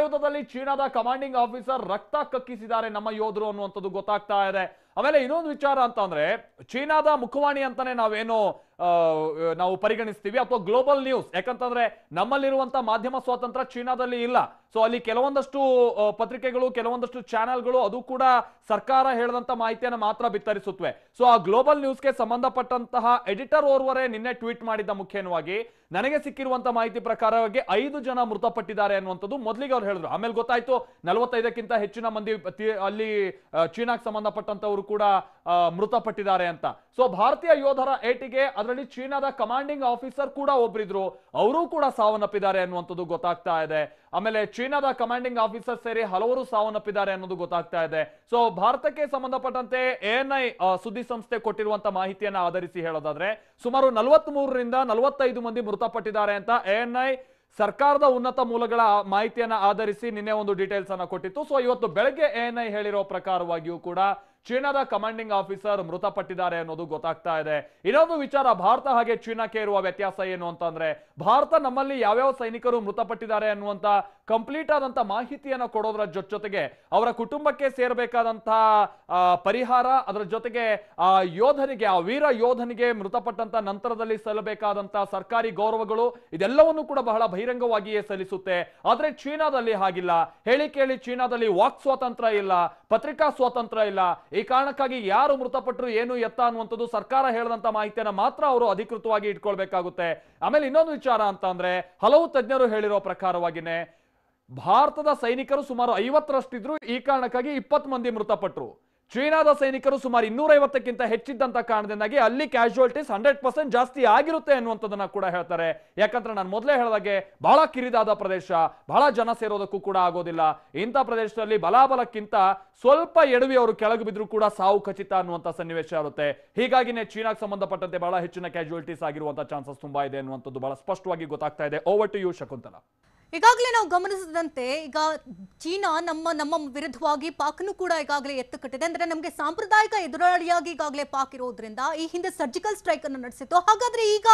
ಯುದ್ಧದಲ್ಲಿ ಚೀನಾದ ಕಮಾಂಡಿಂಗ್ ಆಫೀಸರ್ ರಕ್ತ ಕಕ್ಕಿಸಿದ್ದಾರೆ ನಮ್ಮ ಯೋಧರು ಅನ್ನುವಂಥದ್ದು ಗೊತ್ತಾಗ್ತಾ ಇದೆ. ಆಮೇಲೆ ಇನ್ನೊಂದು ವಿಚಾರ ಅಂತ ಅಂದ್ರೆ, ಚೀನಾದ ಮುಖವಾಣಿ ಅಂತಾನೆ ನಾವು ಪರಿಗಣಿಸ್ತೀವಿ, ಅಥವಾ ಗ್ಲೋಬಲ್ ನ್ಯೂಸ್. ಯಾಕಂತಂದ್ರೆ ನಮ್ಮಲ್ಲಿರುವಂತ ಮಾಧ್ಯಮ ಸ್ವಾತಂತ್ರ್ಯ ಚೀನಾದಲ್ಲಿ ಇಲ್ಲ. ಸೊ ಅಲ್ಲಿ ಕೆಲವೊಂದಷ್ಟು ಪತ್ರಿಕೆಗಳು, ಕೆಲವೊಂದಷ್ಟು ಚಾನೆಲ್ಗಳು ಅದು ಕೂಡ ಸರ್ಕಾರ ಹೇಳಿದಂತ ಮಾಹಿತಿಯನ್ನು ಮಾತ್ರ ಬಿತ್ತರಿಸುತ್ತವೆ. ಸೊ ಆ ಗ್ಲೋಬಲ್ ನ್ಯೂಸ್ಗೆ ಸಂಬಂಧಪಟ್ಟಂತಹ ಎಡಿಟರ್ ಓರ್ವರೇ ನಿನ್ನೆ ಟ್ವೀಟ್ ಮಾಡಿದ್ದ ಮುಖೇನವಾಗಿ, ನನಗೆ ಸಿಕ್ಕಿರುವಂತ ಮಾಹಿತಿ ಪ್ರಕಾರವಾಗಿ 5 ಜನ ಮೃತಪಟ್ಟಿದ್ದಾರೆ ಅನ್ನುವಂಥದ್ದು ಮೊದಲಿಗೆ ಅವ್ರು ಹೇಳಿದ್ರು. ಆಮೇಲೆ ಗೊತ್ತಾಯ್ತು 45ಕ್ಕಿಂತ ಹೆಚ್ಚಿನ ಮಂದಿ ಅಲ್ಲಿ ಚೀನಾಕ್ಕೆ ಸಂಬಂಧಪಟ್ಟಂತವರು ಕೂಡ ಮೃತಪಟ್ಟಿದ್ದಾರೆ ಅಂತ. ಸೊ ಭಾರತೀಯ ಯೋಧರ ಏಟಿಗೆ ಅದರಲ್ಲಿ ಚೀನಾದ ಕಮಾಂಡಿಂಗ್ ಆಫೀಸರ್ ಕೂಡ ಒಬ್ಬರಿದ್ರು, ಅವರು ಕೂಡ ಸಾವನ್ನಪ್ಪಿದ್ದಾರೆ ಅನ್ನುವಂಥದ್ದು ಗೊತ್ತಾಗ್ತಾ ಇದೆ. ಆಮೇಲೆ ಚೀನಾದ ಕಮಾಂಡಿಂಗ್ ಆಫೀಸರ್ ಸೇರಿ ಹಲವರು ಸಾವನ್ನಪ್ಪಿದ್ದಾರೆ ಅನ್ನೋದು ಗೊತ್ತಾಗ್ತಾ ಇದೆ. ಸೊ ಭಾರತಕ್ಕೆ ಸಂಬಂಧಪಟ್ಟಂತೆ ಎಎನ್ಐ ಸುದ್ದಿ ಸಂಸ್ಥೆ ಕೊಟ್ಟಿರುವಂತಹ ಮಾಹಿತಿಯನ್ನ ಆಧರಿಸಿ ಹೇಳೋದಾದ್ರೆ, ಸುಮಾರು 43ರಿಂದ 45 ಮಂದಿ ಮೃತಪಟ್ಟಿದ್ದಾರೆ ಅಂತ ಎಎನ್ಐ ಸರ್ಕಾರದ ಉನ್ನತ ಮೂಲಗಳ ಮಾಹಿತಿಯನ್ನ ಆಧರಿಸಿ ನಿನ್ನೆ ಒಂದು ಡೀಟೇಲ್ಸ್ ಅನ್ನ ಕೊಟ್ಟಿತ್ತು. ಸೊ ಇವತ್ತು ಬೆಳಗ್ಗೆ ಎಎನ್ಐ ಹೇಳಿರೋ ಪ್ರಕಾರವಾಗಿಯೂ ಕೂಡ ಚೀನಾದ ಕಮಾಂಡಿಂಗ್ ಆಫೀಸರ್ ಮೃತಪಟ್ಟಿದ್ದಾರೆ ಅನ್ನೋದು ಗೊತ್ತಾಗ್ತಾ ಇದೆ. ಇನ್ನೊಂದು ವಿಚಾರ, ಭಾರತ ಹಾಗೆ ಚೀನಾಕ್ಕೆ ಇರುವ ವ್ಯತ್ಯಾಸ ಏನು ಅಂತಂದ್ರೆ, ಭಾರತ ನಮ್ಮಲ್ಲಿ ಯಾವ್ಯಾವ ಸೈನಿಕರು ಮೃತಪಟ್ಟಿದ್ದಾರೆ ಅನ್ನುವಂತ ಕಂಪ್ಲೀಟ್ ಆದಂತ ಮಾಹಿತಿಯನ್ನ ಕೊಡೋದ್ರ ಜೊತೆಗೆ ಅವರ ಕುಟುಂಬಕ್ಕೆ ಸೇರಬೇಕಾದಂತಹ ಪರಿಹಾರ, ಅದರ ಜೊತೆಗೆ ಆ ಯೋಧನಿಗೆ, ಆ ವೀರ ಯೋಧನಿಗೆ ಮೃತಪಟ್ಟಂತ ನಂತರದಲ್ಲಿ ಸಲ್ಲಬೇಕಾದಂತಹ ಸರ್ಕಾರಿ ಗೌರವಗಳು, ಇದೆಲ್ಲವನ್ನು ಕೂಡ ಬಹಳ ಬಹಿರಂಗವಾಗಿಯೇ ಸಲ್ಲಿಸುತ್ತೆ. ಆದ್ರೆ ಚೀನಾದಲ್ಲಿ ಹಾಗಿಲ್ಲ. ಹೇಳಿ ಚೀನಾದಲ್ಲಿ ವಾಕ್ ಸ್ವಾತಂತ್ರ್ಯ ಇಲ್ಲ, ಪತ್ರಿಕಾ ಸ್ವಾತಂತ್ರ್ಯ ಇಲ್ಲ. ಈ ಕಾರಣಕ್ಕಾಗಿ ಯಾರು ಮೃತಪಟ್ಟರು ಏನು ಎತ್ತ ಅನ್ನುವಂಥದ್ದು ಸರ್ಕಾರ ಹೇಳಿದಂತ ಮಾಹಿತಿಯನ್ನ ಮಾತ್ರ ಅವರು ಅಧಿಕೃತವಾಗಿ ಇಟ್ಕೊಳ್ಬೇಕಾಗುತ್ತೆ. ಆಮೇಲೆ ಇನ್ನೊಂದು ವಿಚಾರ ಅಂತ ಅಂದ್ರೆ, ಹಲವು ತಜ್ಞರು ಹೇಳಿರೋ ಪ್ರಕಾರವಾಗಿನೇ ಭಾರತದ ಸೈನಿಕರು ಸುಮಾರು 50ರಷ್ಟಿದ್ರು. ಈ ಕಾರಣಕ್ಕಾಗಿ 20 ಮಂದಿ ಮೃತಪಟ್ಟರು. ಚೀನಾದ ಸೈನಿಕರು ಸುಮಾರು 250ಕ್ಕಿಂತ ಹೆಚ್ಚಿದ್ದಂತ ಕಾರಣದಿಂದಾಗಿ ಅಲ್ಲಿ ಕ್ಯಾಶುಯಾಲಿಟೀಸ್ 100% ಜಾಸ್ತಿ ಆಗಿರುತ್ತೆ ಅನ್ನುವಂಥದ್ದನ್ನ ಕೂಡ ಹೇಳ್ತಾರೆ. ಯಾಕಂದ್ರೆ ನಾನು ಮೊದಲೇ ಹೇಳಿದಾಗೆ ಬಹಳ ಕಿರಿದಾದ ಪ್ರದೇಶ, ಬಹಳ ಜನ ಸೇರೋದಕ್ಕೂ ಕೂಡ ಆಗೋದಿಲ್ಲ. ಇಂಥ ಪ್ರದೇಶದಲ್ಲಿ ಬಲಾಬಲಕ್ಕಿಂತ ಸ್ವಲ್ಪ ಎಡವಿ ಅವರು ಕೆಳಗೆ ಬಿದ್ರು ಕೂಡ ಸಾವು ಖಚಿತ ಅನ್ನುವಂಥ ಸನ್ನಿವೇಶ ಇರುತ್ತೆ. ಹೀಗಾಗಿನೇ ಚೀನಾಗೆ ಸಂಬಂಧಪಟ್ಟಂತೆ ಬಹಳ ಹೆಚ್ಚಿನ ಕ್ಯಾಶುಯಾಲಿಟೀಸ್ ಆಗಿರುವಂತಹ ಚಾನ್ಸಸ್ ತುಂಬಾ ಇದೆ ಅನ್ನುವಂಥದ್ದು ಬಹಳ ಸ್ಪಷ್ಟವಾಗಿ ಗೊತ್ತಾಗ್ತಾ ಇದೆ. Over to you Shakuntala. ಈಗಾಗಲೇ ನಾವು ಗಮನಿಸಿದಂತೆ ಈಗ ಚೀನಾ ನಮ್ಮ ವಿರುದ್ಧವಾಗಿ ಪಾಕ್ನು ಕೂಡ ಈಗಾಗಲೇ ಎತ್ತು ಕಟ್ಟಿದೆ. ಅಂದ್ರೆ ನಮಗೆ ಸಾಂಪ್ರದಾಯಿಕ ಎದುರಾಳಿಯಾಗಿ ಈಗಾಗಲೇ ಪಾಕ್ ಇರೋದ್ರಿಂದ ಈ ಹಿಂದೆ ಸರ್ಜಿಕಲ್ ಸ್ಟ್ರೈಕ್ ಅನ್ನು ನಡೆಸಿತ್ತು. ಹಾಗಾದ್ರೆ ಈಗ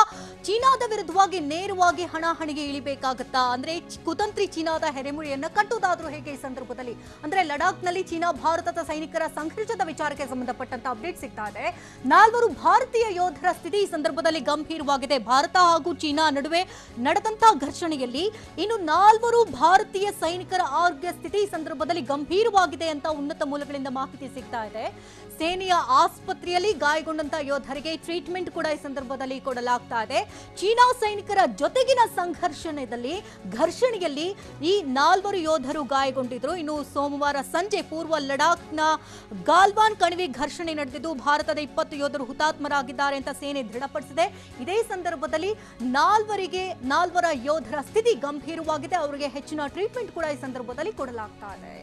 ಚೀನಾದ ವಿರುದ್ಧವಾಗಿ ನೇರವಾಗಿ ಹಣಾಹಣಿಗೆ ಇಳಿಬೇಕಾಗತ್ತಾ? ಅಂದ್ರೆ ಕುತಂತ್ರಿ ಚೀನಾದ ಹೆರೆಮುರಿಯನ್ನ ಕಟ್ಟುವುದಾದ್ರೂ ಹೇಗೆ ಈ ಸಂದರ್ಭದಲ್ಲಿ? ಅಂದ್ರೆ ಲಡಾಖ್ನಲ್ಲಿ ಚೀನಾ ಭಾರತದ ಸೈನಿಕರ ಸಂಘರ್ಷದ ವಿಚಾರಕ್ಕೆ ಸಂಬಂಧಪಟ್ಟಂತ ಅಪ್ಡೇಟ್ ಸಿಗ್ತಾ ಇದೆ. 4 ಭಾರತೀಯ ಯೋಧರ ಸ್ಥಿತಿ ಈ ಸಂದರ್ಭದಲ್ಲಿ ಗಂಭೀರವಾಗಿದೆ. ಭಾರತ ಹಾಗೂ ಚೀನಾ ನಡುವೆ ನಡೆದಂತಹ ಘರ್ಷಣೆಯಲ್ಲಿ ಇನ್ನು 4 ಭಾರತೀಯ ಸೈನಿಕರ ಆರೋಗ್ಯ ಸ್ಥಿತಿ ಈ ಸಂದರ್ಭದಲ್ಲಿ ಗಂಭೀರವಾಗಿದೆ ಅಂತ ಉನ್ನತ ಮೂಲಗಳಿಂದ ಮಾಹಿತಿ ಸಿಗ್ತಾ ಇದೆ. ಸೇನೆಯ ಆಸ್ಪತ್ರೆಯಲ್ಲಿ ಗಾಯಗೊಂಡಂತಹ ಯೋಧರಿಗೆ ಟ್ರೀಟ್ಮೆಂಟ್ ಕೂಡ ಈ ಸಂದರ್ಭದಲ್ಲಿ ಕೊಡಲಾಗ್ತಾ ಇದೆ. ಚೀನಾ ಸೈನಿಕರ ಜೊತೆಗಿನ ಘರ್ಷಣೆಯಲ್ಲಿ ಈ 4 ಯೋಧರು ಗಾಯಗೊಂಡಿದ್ರು. ಇನ್ನು ಸೋಮವಾರ ಸಂಜೆ ಪೂರ್ವ ಲಡಾಖ್ನ ಗಾಲ್ವಾನ್ ಕಣಿವೆ ಘರ್ಷಣೆ ನಡೆದಿದ್ದು ಭಾರತದ 20 ಯೋಧರು ಹುತಾತ್ಮರಾಗಿದ್ದಾರೆ ಅಂತ ಸೇನೆ ದೃಢಪಡಿಸಿದೆ. ಇದೇ ಸಂದರ್ಭದಲ್ಲಿ 4 ಯೋಧರ ಸ್ಥಿತಿ ಗಂಭೀರವಾಗಿದೆ. ಅವರಿಗೆ ಹೆಚ್ಚಿನ ಟ್ರೀಟ್ಮೆಂಟ್ ಕೂಡ ಈ ಸಂದರ್ಭದಲ್ಲಿ ಕೊಡಲಾಗ್ತಾ ಇದೆ.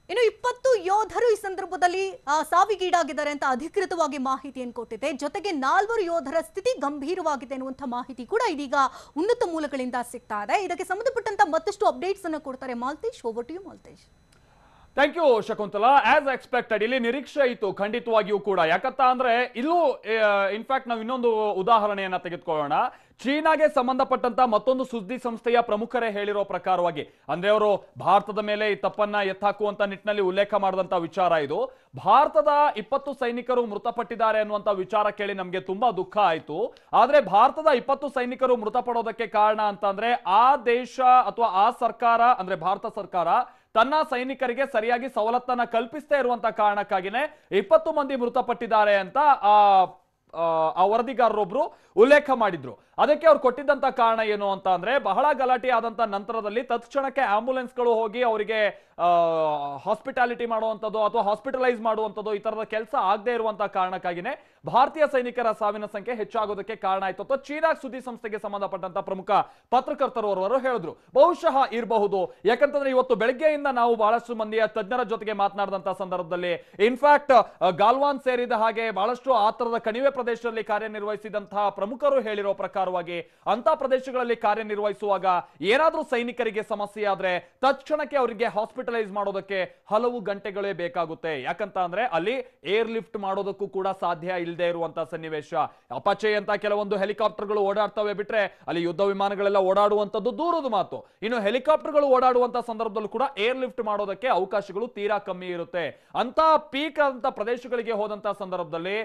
ಇನ್ನು 20 ಯೋಧರು ಈ ಸಂದರ್ಭದಲ್ಲಿ ಸಾವಿಗೀಡಾಗಿದ್ದಾರೆ ಅಂತ ಅಧಿಕೃತವಾಗಿ ಮಾಹಿತಿಯನ್ನು ಕೊಟ್ಟಿದೆ. ಜೊತೆಗೆ 4 ಯೋಧರ ಸ್ಥಿತಿ ಗಂಭೀರವಾಗಿದೆ ಅನ್ನುವಂಥ ಮಾಹಿತಿ ಕೂಡ ಇದೀಗ ಉನ್ನತ ಮೂಲಗಳಿಂದ ಸಿಗ್ತಾ ಇದೆ. ಇದಕ್ಕೆ ಸಂಬಂಧಪಟ್ಟಂತ ಮತ್ತಷ್ಟು ಅಪ್ಡೇಟ್ಸ್ ಅನ್ನು ಕೊಡ್ತಾರೆ Maltesh. Over to you Maltesh. Thank you Shakuntala. As expected ಇಲ್ಲಿ ನಿರೀಕ್ಷೆ ಇತ್ತು ಖಂಡಿತವಾಗಿಯೂ ಕೂಡ. ಯಾಕಂತ ಅಂದ್ರೆ ಇಲ್ಲೂ ಇನ್ಫ್ಯಾಕ್ಟ್ ನಾವು ಇನ್ನೊಂದು ಉದಾಹರಣೆಯನ್ನ ತೆಗೆದುಕೊಳ್ಳೋಣ. ಚೀನಾಗೆ ಸಂಬಂಧಪಟ್ಟಂತ ಮತ್ತೊಂದು ಸುದ್ದಿ ಸಂಸ್ಥೆಯ ಪ್ರಮುಖರೇ ಹೇಳಿರೋ ಪ್ರಕಾರವಾಗಿ, ಅಂದ್ರೆ ಅವರು ಭಾರತದ ಮೇಲೆ ಈ ತಪ್ಪನ್ನ ಎತ್ತಾಕುವಂತ ನಿಟ್ಟಿನಲ್ಲಿ ಉಲ್ಲೇಖ ಮಾಡಿದಂತ ವಿಚಾರ ಇದು. ಭಾರತದ 20 ಸೈನಿಕರು ಮೃತಪಟ್ಟಿದ್ದಾರೆ ಅನ್ನುವಂತ ವಿಚಾರ ಕೇಳಿ ನಮ್ಗೆ ತುಂಬಾ ದುಃಖ ಆಯ್ತು. ಆದ್ರೆ ಭಾರತದ 20 ಸೈನಿಕರು ಮೃತಪಡೋದಕ್ಕೆ ಕಾರಣ ಅಂತಂದ್ರೆ ಆ ದೇಶ ಅಥವಾ ಆ ಸರ್ಕಾರ, ಅಂದ್ರೆ ಭಾರತ ಸರ್ಕಾರ ತನ್ನ ಸೈನಿಕರಿಗೆ ಸರಿಯಾಗಿ ಸವಲತ್ತನ್ನ ಕಲ್ಪಿಸದೇ ಇರುವಂತ ಕಾರಣಕ್ಕಾಗಿನೇ 20 ಮಂದಿ ಮೃತಪಟ್ಟಿದ್ದಾರೆ ಅಂತ ಆ ವರದಿಗಾರರೊಬ್ರು ಉಲ್ಲೇಖ ಮಾಡಿದ್ರು. ಅದಕ್ಕೆ ಅವ್ರು ಕೊಟ್ಟಿದ್ದಂತ ಕಾರಣ ಏನು ಅಂತ ಅಂದ್ರೆ, ಬಹಳ ಗಲಾಟೆ ಆದಂತ ನಂತರದಲ್ಲಿ ತತ್ಕ್ಷಣಕ್ಕೆ ಆಂಬ್ಯುಲೆನ್ಸ್ಗಳು ಹೋಗಿ ಅವರಿಗೆ ಹಾಸ್ಪಿಟಾಲಿಟಿ ಮಾಡುವಂಥದ್ದು ಅಥವಾ ಹಾಸ್ಪಿಟಲೈಸ್ ಮಾಡುವಂಥದ್ದು ಈ ತರದ ಕೆಲಸ ಆಗದೆ ಇರುವಂತ ಕಾರಣಕ್ಕಾಗಿನೇ ಭಾರತೀಯ ಸೈನಿಕರ ಸಾವಿನ ಸಂಖ್ಯೆ ಹೆಚ್ಚಾಗೋದಕ್ಕೆ ಕಾರಣ ಆಯ್ತು ಅಂತ ಚೀನಾ ಸುದ್ದಿ ಸಂಸ್ಥೆಗೆ ಸಂಬಂಧಪಟ್ಟಂತ ಪ್ರಮುಖ ಪತ್ರಕರ್ತರು ಹೇಳಿದ್ರು. ಬಹುಶಃ ಇರಬಹುದು. ಯಾಕಂತಂದ್ರೆ ಇವತ್ತು ಬೆಳಗ್ಗೆಯಿಂದ ನಾವು ಬಹಳಷ್ಟು ಮಂದಿಯ ತಜ್ಞರ ಜೊತೆಗೆ ಮಾತನಾಡಿದಂತ ಸಂದರ್ಭದಲ್ಲಿ ಇನ್ಫ್ಯಾಕ್ಟ್ ಗಾಲ್ವಾನ್ ಸೇರಿದ ಹಾಗೆ ಬಹಳಷ್ಟು ಆ ತರದ ಕಣಿವೆ ಪ್ರದೇಶದಲ್ಲಿ ಕಾರ್ಯನಿರ್ವಹಿಸಿದಂತಹ ಪ್ರಮುಖರು ಹೇಳಿರೋ ಪ್ರಕಾರವಾಗಿ ಅಂತ ಪ್ರದೇಶಗಳಲ್ಲಿ ಕಾರ್ಯನಿರ್ವಹಿಸುವಾಗ ಏನಾದ್ರೂ ಸೈನಿಕರಿಗೆ ಸಮಸ್ಯೆ ಆದ್ರೆ ತಕ್ಷಣಕ್ಕೆ ಅವರಿಗೆ ಹಾಸ್ಪಿಟಲೈಸ್ ಮಾಡೋದಕ್ಕೆ ಹಲವು ಗಂಟೆಗಳೇ ಬೇಕಾಗುತ್ತೆ. ಯಾಕಂತ ಅಂದ್ರೆ ಅಲ್ಲಿ ಏರ್ ಲಿಫ್ಟ್ ಮಾಡೋದಕ್ಕೂ ಕೂಡ ಸಾಧ್ಯ ಇಲ್ಲದೆ ಇರುವಂತಹ ಸನ್ನಿವೇಶ. ಅಪಾಚೆ ಅಂತ ಕೆಲವೊಂದು ಹೆಲಿಕಾಪ್ಟರ್ಗಳು ಓಡಾಡ್ತವೆ ಬಿಟ್ರೆ ಅಲ್ಲಿ ಯುದ್ಧ ವಿಮಾನಗಳೆಲ್ಲ ಓಡಾಡುವಂತದ್ದು ದೂರದ ಮಾತು. ಇನ್ನು ಹೆಲಿಕಾಪ್ಟರ್ಗಳು ಓಡಾಡುವಂತ ಸಂದರ್ಭದಲ್ಲೂ ಕೂಡ ಏರ್ ಲಿಫ್ಟ್ ಮಾಡೋದಕ್ಕೆ ಅವಕಾಶಗಳು ತೀರಾ ಕಮ್ಮಿ ಇರುತ್ತೆ. ಅಂತ ಪೀಕ್ ಅಂತ ಪ್ರದೇಶಗಳಿಗೆ ಹೋದಂತ ಸಂದರ್ಭದಲ್ಲಿ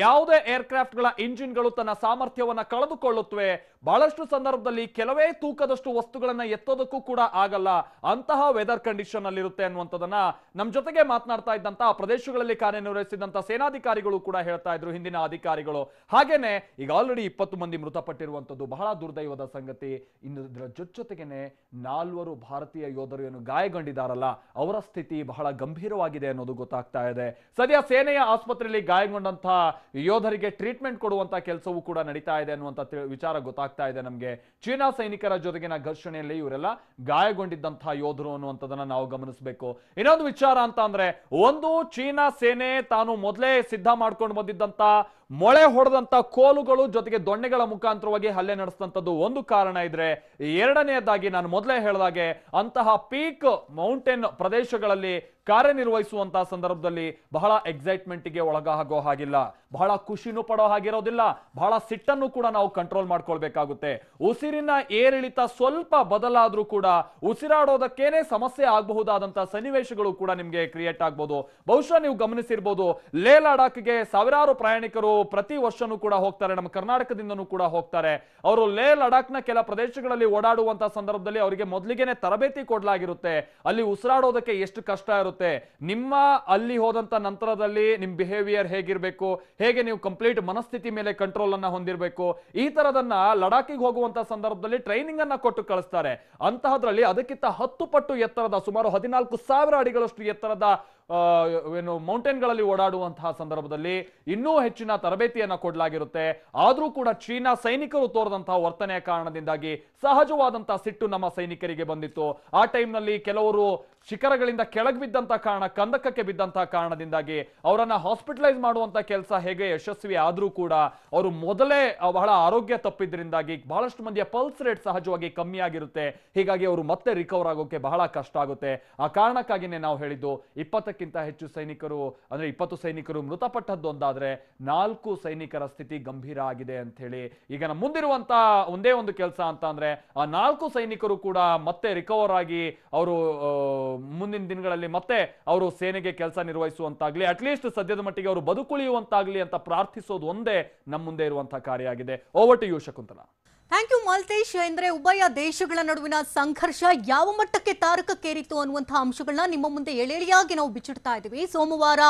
ಯಾವುದೇ ಏರ್ಕ್ರಾಫ್ಟ್ ಗಳ ಇಂಜಿನ್ಗಳು ತನ್ನ ಸಾಮರ್ಥ್ಯವನ್ನ ಕಳೆದುಕೊಳ್ಳುತ್ತವೆ. ಬಹಳಷ್ಟು ಸಂದರ್ಭದಲ್ಲಿ ಕೆಲವೇ ತೂಕದಷ್ಟು ವಸ್ತುಗಳನ್ನ ಎತ್ತೋದಕ್ಕೂ ಕೂಡ ಆಗಲ್ಲ. ಅಂತಹ ವೆದರ್ ಕಂಡೀಷನ್ ಅಲ್ಲಿ ಇರುತ್ತೆ ಅನ್ನುವಂಥದ್ದನ್ನ ನಮ್ಮ ಜೊತೆಗೆ ಮಾತನಾಡ್ತಾ ಇದ್ದಂತ ಪ್ರದೇಶಗಳಲ್ಲಿ ಕಾರ್ಯನಿರ್ವಹಿಸಿದಂತ ಸೇನಾಧಿಕಾರಿಗಳು ಕೂಡ ಹೇಳ್ತಾ ಇದ್ರು, ಹಿಂದಿನ ಅಧಿಕಾರಿಗಳು. ಹಾಗೇನೆ ಈಗ ಆಲ್ರೆಡಿ 20 ಮಂದಿ ಮೃತಪಟ್ಟಿರುವಂತದ್ದು ಬಹಳ ದುರ್ದೈವದ ಸಂಗತಿ. ಇನ್ನು ಇದರ ಜೊತೆಗೇನೆ 4 ಭಾರತೀಯ ಯೋಧರು ಏನು ಗಾಯಗೊಂಡಿದ್ದಾರಲ್ಲ ಅವರ ಸ್ಥಿತಿ ಬಹಳ ಗಂಭೀರವಾಗಿದೆ ಅನ್ನೋದು ಗೊತ್ತಾಗ್ತಾ ಇದೆ. ಸದ್ಯ ಸೇನೆಯ ಆಸ್ಪತ್ರೆಯಲ್ಲಿ ಗಾಯಗೊಂಡಂತಹ ಯೋಧರಿಗೆ ಟ್ರೀಟ್ಮೆಂಟ್ ಕೊಡುವಂತ ಕೆಲಸವೂ ಕೂಡ ನಡೀತಾ ಇದೆ ಅನ್ನುವಂತ ವಿಚಾರ ಗೊತ್ತಾಗ್ತಾ ಇದೆ ನಮ್ಗೆ. ಚೀನಾ ಸೈನಿಕರ ಜೊತೆಗಿನ ಘರ್ಷಣೆಯಲ್ಲಿ ಇವರೆಲ್ಲ ಗಾಯಗೊಂಡಿದ್ದಂತಹ ಯೋಧರು ಅನ್ನುವಂಥದ್ದನ್ನ ನಾವು ಗಮನಿಸಬೇಕು. ಇನ್ನೊಂದು ವಿಚಾರ ಅಂತ ಅಂದ್ರೆ, ಒಂದು ಚೀನಾ ಸೇನೆ ತಾನು ಮೊದಲೇ ಸಿದ್ಧ ಮಾಡ್ಕೊಂಡು ಬಂದಿದ್ದಂತ ಮೊಳೆ ಹೊಡೆದಂತ ಕೋಲುಗಳು ಜೊತೆಗೆ ದೊಣ್ಣೆಗಳ ಮುಖಾಂತರವಾಗಿ ಹಲ್ಲೆ ನಡೆಸಿದಂಥದ್ದು ಒಂದು ಕಾರಣ ಇದ್ರೆ, ಎರಡನೆಯದಾಗಿ ನಾನು ಮೊದಲೇ ಹೇಳಿದಾಗೆ ಅಂತಹ ಪೀಕ್ ಮೌಂಟೇನ್ ಪ್ರದೇಶಗಳಲ್ಲಿ ಕಾರ್ಯನಿರ್ವಹಿಸುವಂತಹ ಸಂದರ್ಭದಲ್ಲಿ ಬಹಳ ಎಕ್ಸೈಟ್ಮೆಂಟ್ಗೆ ಒಳಗಾಗೋ ಹಾಗಿಲ್ಲ, ಬಹಳ ಖುಷಿನೂ ಪಡೋ ಹಾಗಿರೋದಿಲ್ಲ, ಬಹಳ ಸಿಟ್ಟನ್ನು ಕೂಡ ನಾವು ಕಂಟ್ರೋಲ್ ಮಾಡ್ಕೊಳ್ಬೇಕಾಗುತ್ತೆ. ಉಸಿರಿನ ಏರಿಳಿತ ಸ್ವಲ್ಪ ಬದಲಾದ್ರೂ ಕೂಡ ಉಸಿರಾಡೋದಕ್ಕೇನೆ ಸಮಸ್ಯೆ ಆಗಬಹುದಾದಂತಹ ಸನ್ನಿವೇಶಗಳು ಕೂಡ ನಿಮ್ಗೆ ಕ್ರಿಯೇಟ್ ಆಗ್ಬೋದು. ಬಹುಶಃ ನೀವು ಗಮನಿಸಿರ್ಬೋದು, ಲೇ ಲಡಾಖ್ಗೆ ಸಾವಿರಾರು ಪ್ರಯಾಣಿಕರು ಪ್ರತಿ ವರ್ಷನೂ ಕೂಡ ಹೋಗ್ತಾರೆ, ನಮ್ಮ ಕರ್ನಾಟಕದಿಂದನೂ ಕೂಡ ಹೋಗ್ತಾರೆ. ಅವರು ಲೇ ಲಡಾಖ್ನ ಕೆಲ ಪ್ರದೇಶಗಳಲ್ಲಿ ಓಡಾಡುವಂತಹ ಸಂದರ್ಭದಲ್ಲಿ ಅವರಿಗೆ ಮೊದಲಿಗೆನೆ ತರಬೇತಿ ಕೊಡಲಾಗಿರುತ್ತೆ. ಅಲ್ಲಿ ಉಸಿರಾಡೋದಕ್ಕೆ ಎಷ್ಟು ಕಷ್ಟ ಇರುತ್ತೆ, ನಿಮ್ಮ ಅಲ್ಲಿ ಹೋದಂತ ನಂತರದಲ್ಲಿ ನಿಮ್ ಬಿಹೇವಿಯರ್ ಹೇಗಿರ್ಬೇಕು, ಹೇಗೆ ನೀವು ಕಂಪ್ಲೀಟ್ ಮನಸ್ಥಿತಿ ಮೇಲೆ ಕಂಟ್ರೋಲ್ ಅನ್ನ ಹೊಂದಿರಬೇಕು, ಈ ತರದನ್ನ ಲಡಾಖಿಗೆ ಹೋಗುವಂತ ಸಂದರ್ಭದಲ್ಲಿ ಟ್ರೈನಿಂಗ್ ಅನ್ನ ಕೊಟ್ಟು ಕಳಿಸ್ತಾರೆ. ಅಂತಹದ್ರಲ್ಲಿ ಅದಕ್ಕಿಂತ 10 ಪಟ್ಟು ಎತ್ತರದ ಸುಮಾರು 14,000 ಅಡಿಗಳಷ್ಟು ಎತ್ತರದ ಮೌಂಟೇನ್ಗಳಲ್ಲಿ ಓಡಾಡುವಂತಹ ಸಂದರ್ಭದಲ್ಲಿ ಇನ್ನೂ ಹೆಚ್ಚಿನ ತರಬೇತಿಯನ್ನ ಕೊಡಲಾಗಿರುತ್ತೆ. ಆದ್ರೂ ಕೂಡ ಚೀನಾ ಸೈನಿಕರು ತೋರದಂತಹ ವರ್ತನೆಯ ಕಾರಣದಿಂದಾಗಿ ಸಹಜವಾದಂತಹ ಸಿಟ್ಟು ನಮ್ಮ ಸೈನಿಕರಿಗೆ ಬಂದಿತ್ತು. ಆ ಟೈಮ್ನಲ್ಲಿ ಕೆಲವರು ಶಿಖರಗಳಿಂದ ಕೆಳಗೆ ಬಿದ್ದಂತ ಕಾರಣ, ಕಂದಕಕ್ಕೆ ಬಿದ್ದಂತಹ ಕಾರಣದಿಂದಾಗಿ ಅವರನ್ನ ಹಾಸ್ಪಿಟಲೈಸ್ ಮಾಡುವಂತ ಕೆಲಸ ಹೇಗೆ ಯಶಸ್ವಿ ಆದ್ರೂ ಕೂಡ ಅವರು ಮೊದಲೇ ಬಹಳ ಆರೋಗ್ಯ ತಪ್ಪಿದ್ರಿಂದಾಗಿ ಬಹಳಷ್ಟು ಮಂದಿಯ ಪಲ್ಸ್ ರೇಟ್ ಸಹಜವಾಗಿ ಕಮ್ಮಿ ಆಗಿರುತ್ತೆ. ಹೀಗಾಗಿ ಅವರು ಮತ್ತೆ ರಿಕವರ್ ಆಗೋಕೆ ಬಹಳ ಕಷ್ಟ ಆಗುತ್ತೆ. ಆ ಕಾರಣಕ್ಕಾಗಿನೇ ನಾವು ಹೇಳಿದ್ದು 20ಕ್ಕಿಂತ ಹೆಚ್ಚು ಸೈನಿಕರು, ಅಂದ್ರೆ 20 ಸೈನಿಕರು ಮೃತಪಟ್ಟದ್ದು ಒಂದಾದ್ರೆ 4 ಸೈನಿಕರ ಸ್ಥಿತಿ ಗಂಭೀರ ಆಗಿದೆ ಅಂತ ಹೇಳಿ. ಈಗ ನಮ್ಮ ಮುಂದಿರುವಂತ ಒಂದೇ ಒಂದು ಕೆಲಸ ಅಂತ ಅಂದ್ರೆ ಆ 4 ಸೈನಿಕರು ಕೂಡ ಮತ್ತೆ ರಿಕವರ್ ಆಗಿ ಅವರು ಮುಂದಿನ ದಿನಗಳಲ್ಲಿ ಮತ್ತೆ ಅವರು ಸೇನೆಗೆ ಕೆಲಸ ನಿರ್ವಹಿಸುವಂತಾಗ್ಲಿ, ಅಟ್ಲೀಸ್ಟ್ ಸದ್ಯದ ಮಟ್ಟಿಗೆ ಅವರು ಬದುಕುಳಿಯುವಂತಾಗ್ಲಿ ಅಂತ ಪ್ರಾರ್ಥಿಸೋದು ಒಂದೇ ನಮ್ಮ ಮುಂದೆ ಇರುವಂತಹ ಕಾರ್ಯ ಆಗಿದೆ. Over to you Shakuntala. Thank you Maltesh. ಅಂದ್ರೆ ಉಭಯ ದೇಶಗಳ ನಡುವಿನ ಸಂಘರ್ಷ ಯಾವ ಮಟ್ಟಕ್ಕೆ ತಾರಕಕ್ಕೇರಿತು ಅನ್ನುವಂತಹ ಅಂಶಗಳನ್ನ ನಿಮ್ಮ ಮುಂದೆ ಎಳೆಯಾಗಿ ನಾವು ಬಿಚ್ಚಿಡ್ತಾ ಇದ್ದೀವಿ. ಸೋಮವಾರ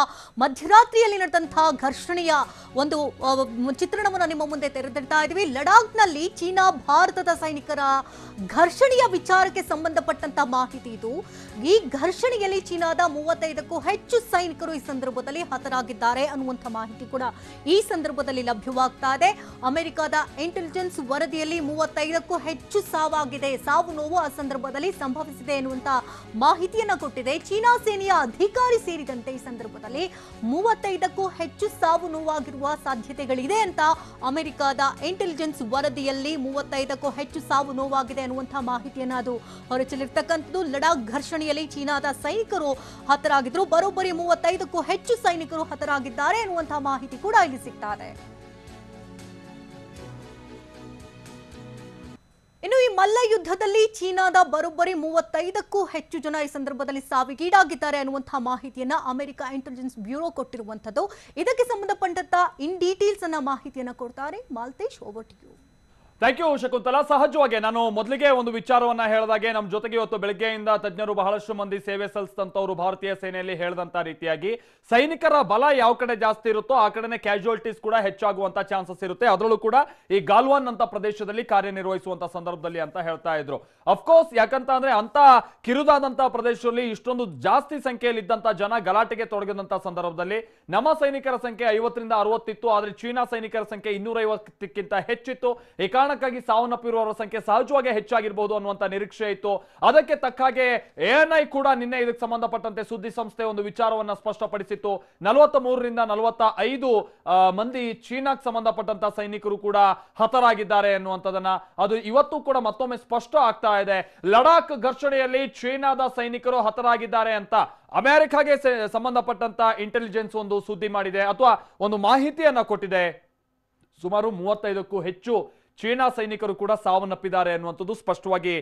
ಮಧ್ಯರಾತ್ರಿಯಲ್ಲಿ ನಡೆದಂತಹ ಘರ್ಷಣೆಯ ಒಂದು ಚಿತ್ರಣವನ್ನು ನಿಮ್ಮ ಮುಂದೆ ತೆರೆದಿಡ್ತಾ ಇದ್ದೀವಿ. ಲಡಾಖ್ನಲ್ಲಿ ಚೀನಾ ಭಾರತದ ಸೈನಿಕರ ಘರ್ಷಣೆಯ ವಿಚಾರಕ್ಕೆ ಸಂಬಂಧಪಟ್ಟಂತ ಮಾಹಿತಿ ಇದು. ಈ ಘರ್ಷಣೆಯಲ್ಲಿ ಚೀನಾದ 35ಕ್ಕೂ ಹೆಚ್ಚು ಸೈನಿಕರು ಈ ಸಂದರ್ಭದಲ್ಲಿ ಹತರಾಗಿದ್ದಾರೆ ಅನ್ನುವಂಥ ಮಾಹಿತಿ ಕೂಡ ಈ ಸಂದರ್ಭದಲ್ಲಿ ಲಭ್ಯವಾಗ್ತಾ ಇದೆ. ಅಮೆರಿಕದ ಇಂಟೆಲಿಜೆನ್ಸ್ ವರದಿಯಲ್ಲಿ 35ಕ್ಕೂ ಹೆಚ್ಚು ಸಾವಾಗಿದೆ, ಸಾವು ನೋವು ಆ ಸಂದರ್ಭದಲ್ಲಿ ಸಂಭವಿಸಿದೆ ಎನ್ನುವಂತ ಮಾಹಿತಿಯನ್ನ ಕೊಟ್ಟಿದೆ. ಚೀನಾ ಸೇನೆಯ ಅಧಿಕಾರಿ ಸೇರಿದಂತೆ ಈ ಸಂದರ್ಭದಲ್ಲಿ 35ಕ್ಕೂ ಹೆಚ್ಚು ಸಾವು ನೋವಾಗಿರುವ ಸಾಧ್ಯತೆಗಳಿದೆ ಅಂತ ಅಮೆರಿಕದ ಇಂಟೆಲಿಜೆನ್ಸ್ ವರದಿಯಲ್ಲಿ 35ಕ್ಕೂ ಹೆಚ್ಚು ಸಾವು ನೋವಾಗಿದೆ ಅನ್ನುವಂತಹ ಮಾಹಿತಿಯನ್ನ ಅದು ಹೊರಚಲಿರ್ತಕ್ಕಂಥದ್ದು. ಲಡಾಖ್ ಘರ್ಷಣೆಯಲ್ಲಿ ಚೀನಾದ ಸೈನಿಕರು ಹತರಾಗಿದ್ರು, ಬರೋಬ್ಬರಿ 35ಕ್ಕೂ ಹೆಚ್ಚು ಸೈನಿಕರು ಹತರಾಗಿದ್ದಾರೆ ಎನ್ನುವಂತಹ ಮಾಹಿತಿ ಕೂಡ ಇಲ್ಲಿ ಸಿಗ್ತಾ ಇದೆ. ಇನ್ನು ಈ ಮಲ್ಲ ಯುದ್ಧದಲ್ಲಿ ಚೀನಾದ ಬರೋಬ್ಬರಿ 35ಕ್ಕೂ ಹೆಚ್ಚು ಜನ ಈ ಸಂದರ್ಭದಲ್ಲಿ ಸಾವಿಗೀಡಾಗಿದ್ದಾರೆ ಅನ್ನುವಂತಹ ಮಾಹಿತಿಯನ್ನ ಅಮೆರಿಕ ಇಂಟೆಲಿಜೆನ್ಸ್ ಬ್ಯೂರೋ ಕೊಟ್ಟಿರುವಂತದ್ದು. ಇದಕ್ಕೆ ಸಂಬಂಧಪಟ್ಟಂತ ಇನ್ ಡೀಟೇಲ್ಸ್ ಅನ್ನ ಮಾಹಿತಿಯನ್ನ ಕೊಡ್ತಾರೆ Maltesh. Over to you. Thank you Shakuntala. ಸಹಜವಾಗಿ ನಾನು ಮೊದಲಿಗೆ ಒಂದು ವಿಚಾರವನ್ನ ಹೇಳಿದಾಗೆ ನಮ್ಮ ಜೊತೆಗೆ ಇವತ್ತು ಬೆಳಗ್ಗೆಯಿಂದ ತಜ್ಞರು ಬಹಳಷ್ಟು ಮಂದಿ ಸೇವೆ ಸಲ್ಲಿಸಿದಂತವರು ಭಾರತೀಯ ಸೇನೆಯಲ್ಲಿ ಹೇಳಿದಂತ ರೀತಿಯಾಗಿ ಸೈನಿಕರ ಬಲ ಯಾವ ಕಡೆ ಜಾಸ್ತಿ ಇರುತ್ತೋ ಆ ಕಡೆನೆ ಕ್ಯಾಶುಯಾಲಿಟೀಸ್ ಕೂಡ ಹೆಚ್ಚಾಗುವಂತ ಚಾನ್ಸಸ್ ಇರುತ್ತೆ. ಅದರಲ್ಲೂ ಕೂಡ ಈ ಗಾಲ್ವಾನ್ ಅಂತ ಪ್ರದೇಶದಲ್ಲಿ ಕಾರ್ಯನಿರ್ವಹಿಸುವಂತ ಸಂದರ್ಭದಲ್ಲಿ ಅಂತ ಹೇಳ್ತಾ ಇದ್ರು. ಅಫ್ಕೋರ್ಸ್ ಯಾಕಂತ ಅಂದ್ರೆ ಅಂತ ಕಿರುದಾದಂತಹ ಪ್ರದೇಶದಲ್ಲಿ ಇಷ್ಟೊಂದು ಜಾಸ್ತಿ ಸಂಖ್ಯೆಯಲ್ಲಿ ಇದ್ದಂತ ಜನ ಗಲಾಟೆಗೆ ತೊಡಗಿದಂತ ಸಂದರ್ಭದಲ್ಲಿ ನಮ್ಮ ಸೈನಿಕರ ಸಂಖ್ಯೆ 50ರಿಂದ 60 ಇತ್ತು, ಆದ್ರೆ ಚೀನಾ ಸೈನಿಕರ ಸಂಖ್ಯೆ 250ಕ್ಕಿಂತ ಹೆಚ್ಚಿತ್ತು. ಈ ಕಾರಣಕ್ಕಾಗಿ ಸಾವನ್ನಪ್ಪಿರುವವರ ಸಂಖ್ಯೆ ಸಹಜವಾಗಿ ಹೆಚ್ಚಾಗಿರಬಹುದು ಅನ್ನುವಂತ ನಿರೀಕ್ಷೆ ಇತ್ತು. ಅದಕ್ಕೆ ತಕ್ಕ ಹಾಗೆ ಎಎನ್ಐ ಕೂಡ ನಿನ್ನೆ ಇದಕ್ಕೆ ಸಂಬಂಧಪಟ್ಟಂತೆ ಸುದ್ದಿ ಸಂಸ್ಥೆ ಒಂದು ವಿಚಾರವನ್ನ ಸ್ಪಷ್ಟಪಡಿಸಿತ್ತು. 43ರಿಂದ 45 ಮಂದಿ ಚೀನಾಕ್ಕೆ ಸಂಬಂಧಪಟ್ಟಂತ ಸೈನಿಕರು ಕೂಡ ಹತರಾಗಿದ್ದಾರೆ ಅನ್ನುವಂಥದ್ದನ್ನ ಅದು ಇವತ್ತು ಕೂಡ ಮತ್ತೊಮ್ಮೆ ಸ್ಪಷ್ಟ ಆಗ್ತಾ ಇದೆ. ಲಡಾಖ್ ಘರ್ಷಣೆಯಲ್ಲಿ ಚೀನಾದ ಸೈನಿಕರು ಹತರಾಗಿದ್ದಾರೆ ಅಂತ ಅಮೆರಿಕಾಗೆ ಸಂಬಂಧಪಟ್ಟಂತ ಇಂಟೆಲಿಜೆನ್ಸ್ ಒಂದು ಸುದ್ದಿ ಮಾಡಿದೆ ಅಥವಾ ಒಂದು ಮಾಹಿತಿಯನ್ನ ಕೊಟ್ಟಿದೆ. ಸುಮಾರು 35ಕ್ಕೂ ಹೆಚ್ಚು ಚೀನಾ ಸೈನಿಕರು ಕೂಡ ಸಾವನ್ನಪ್ಪಿದ್ದಾರೆ ಅನ್ನುವಂಥದ್ದು ಸ್ಪಷ್ಟವಾಗಿ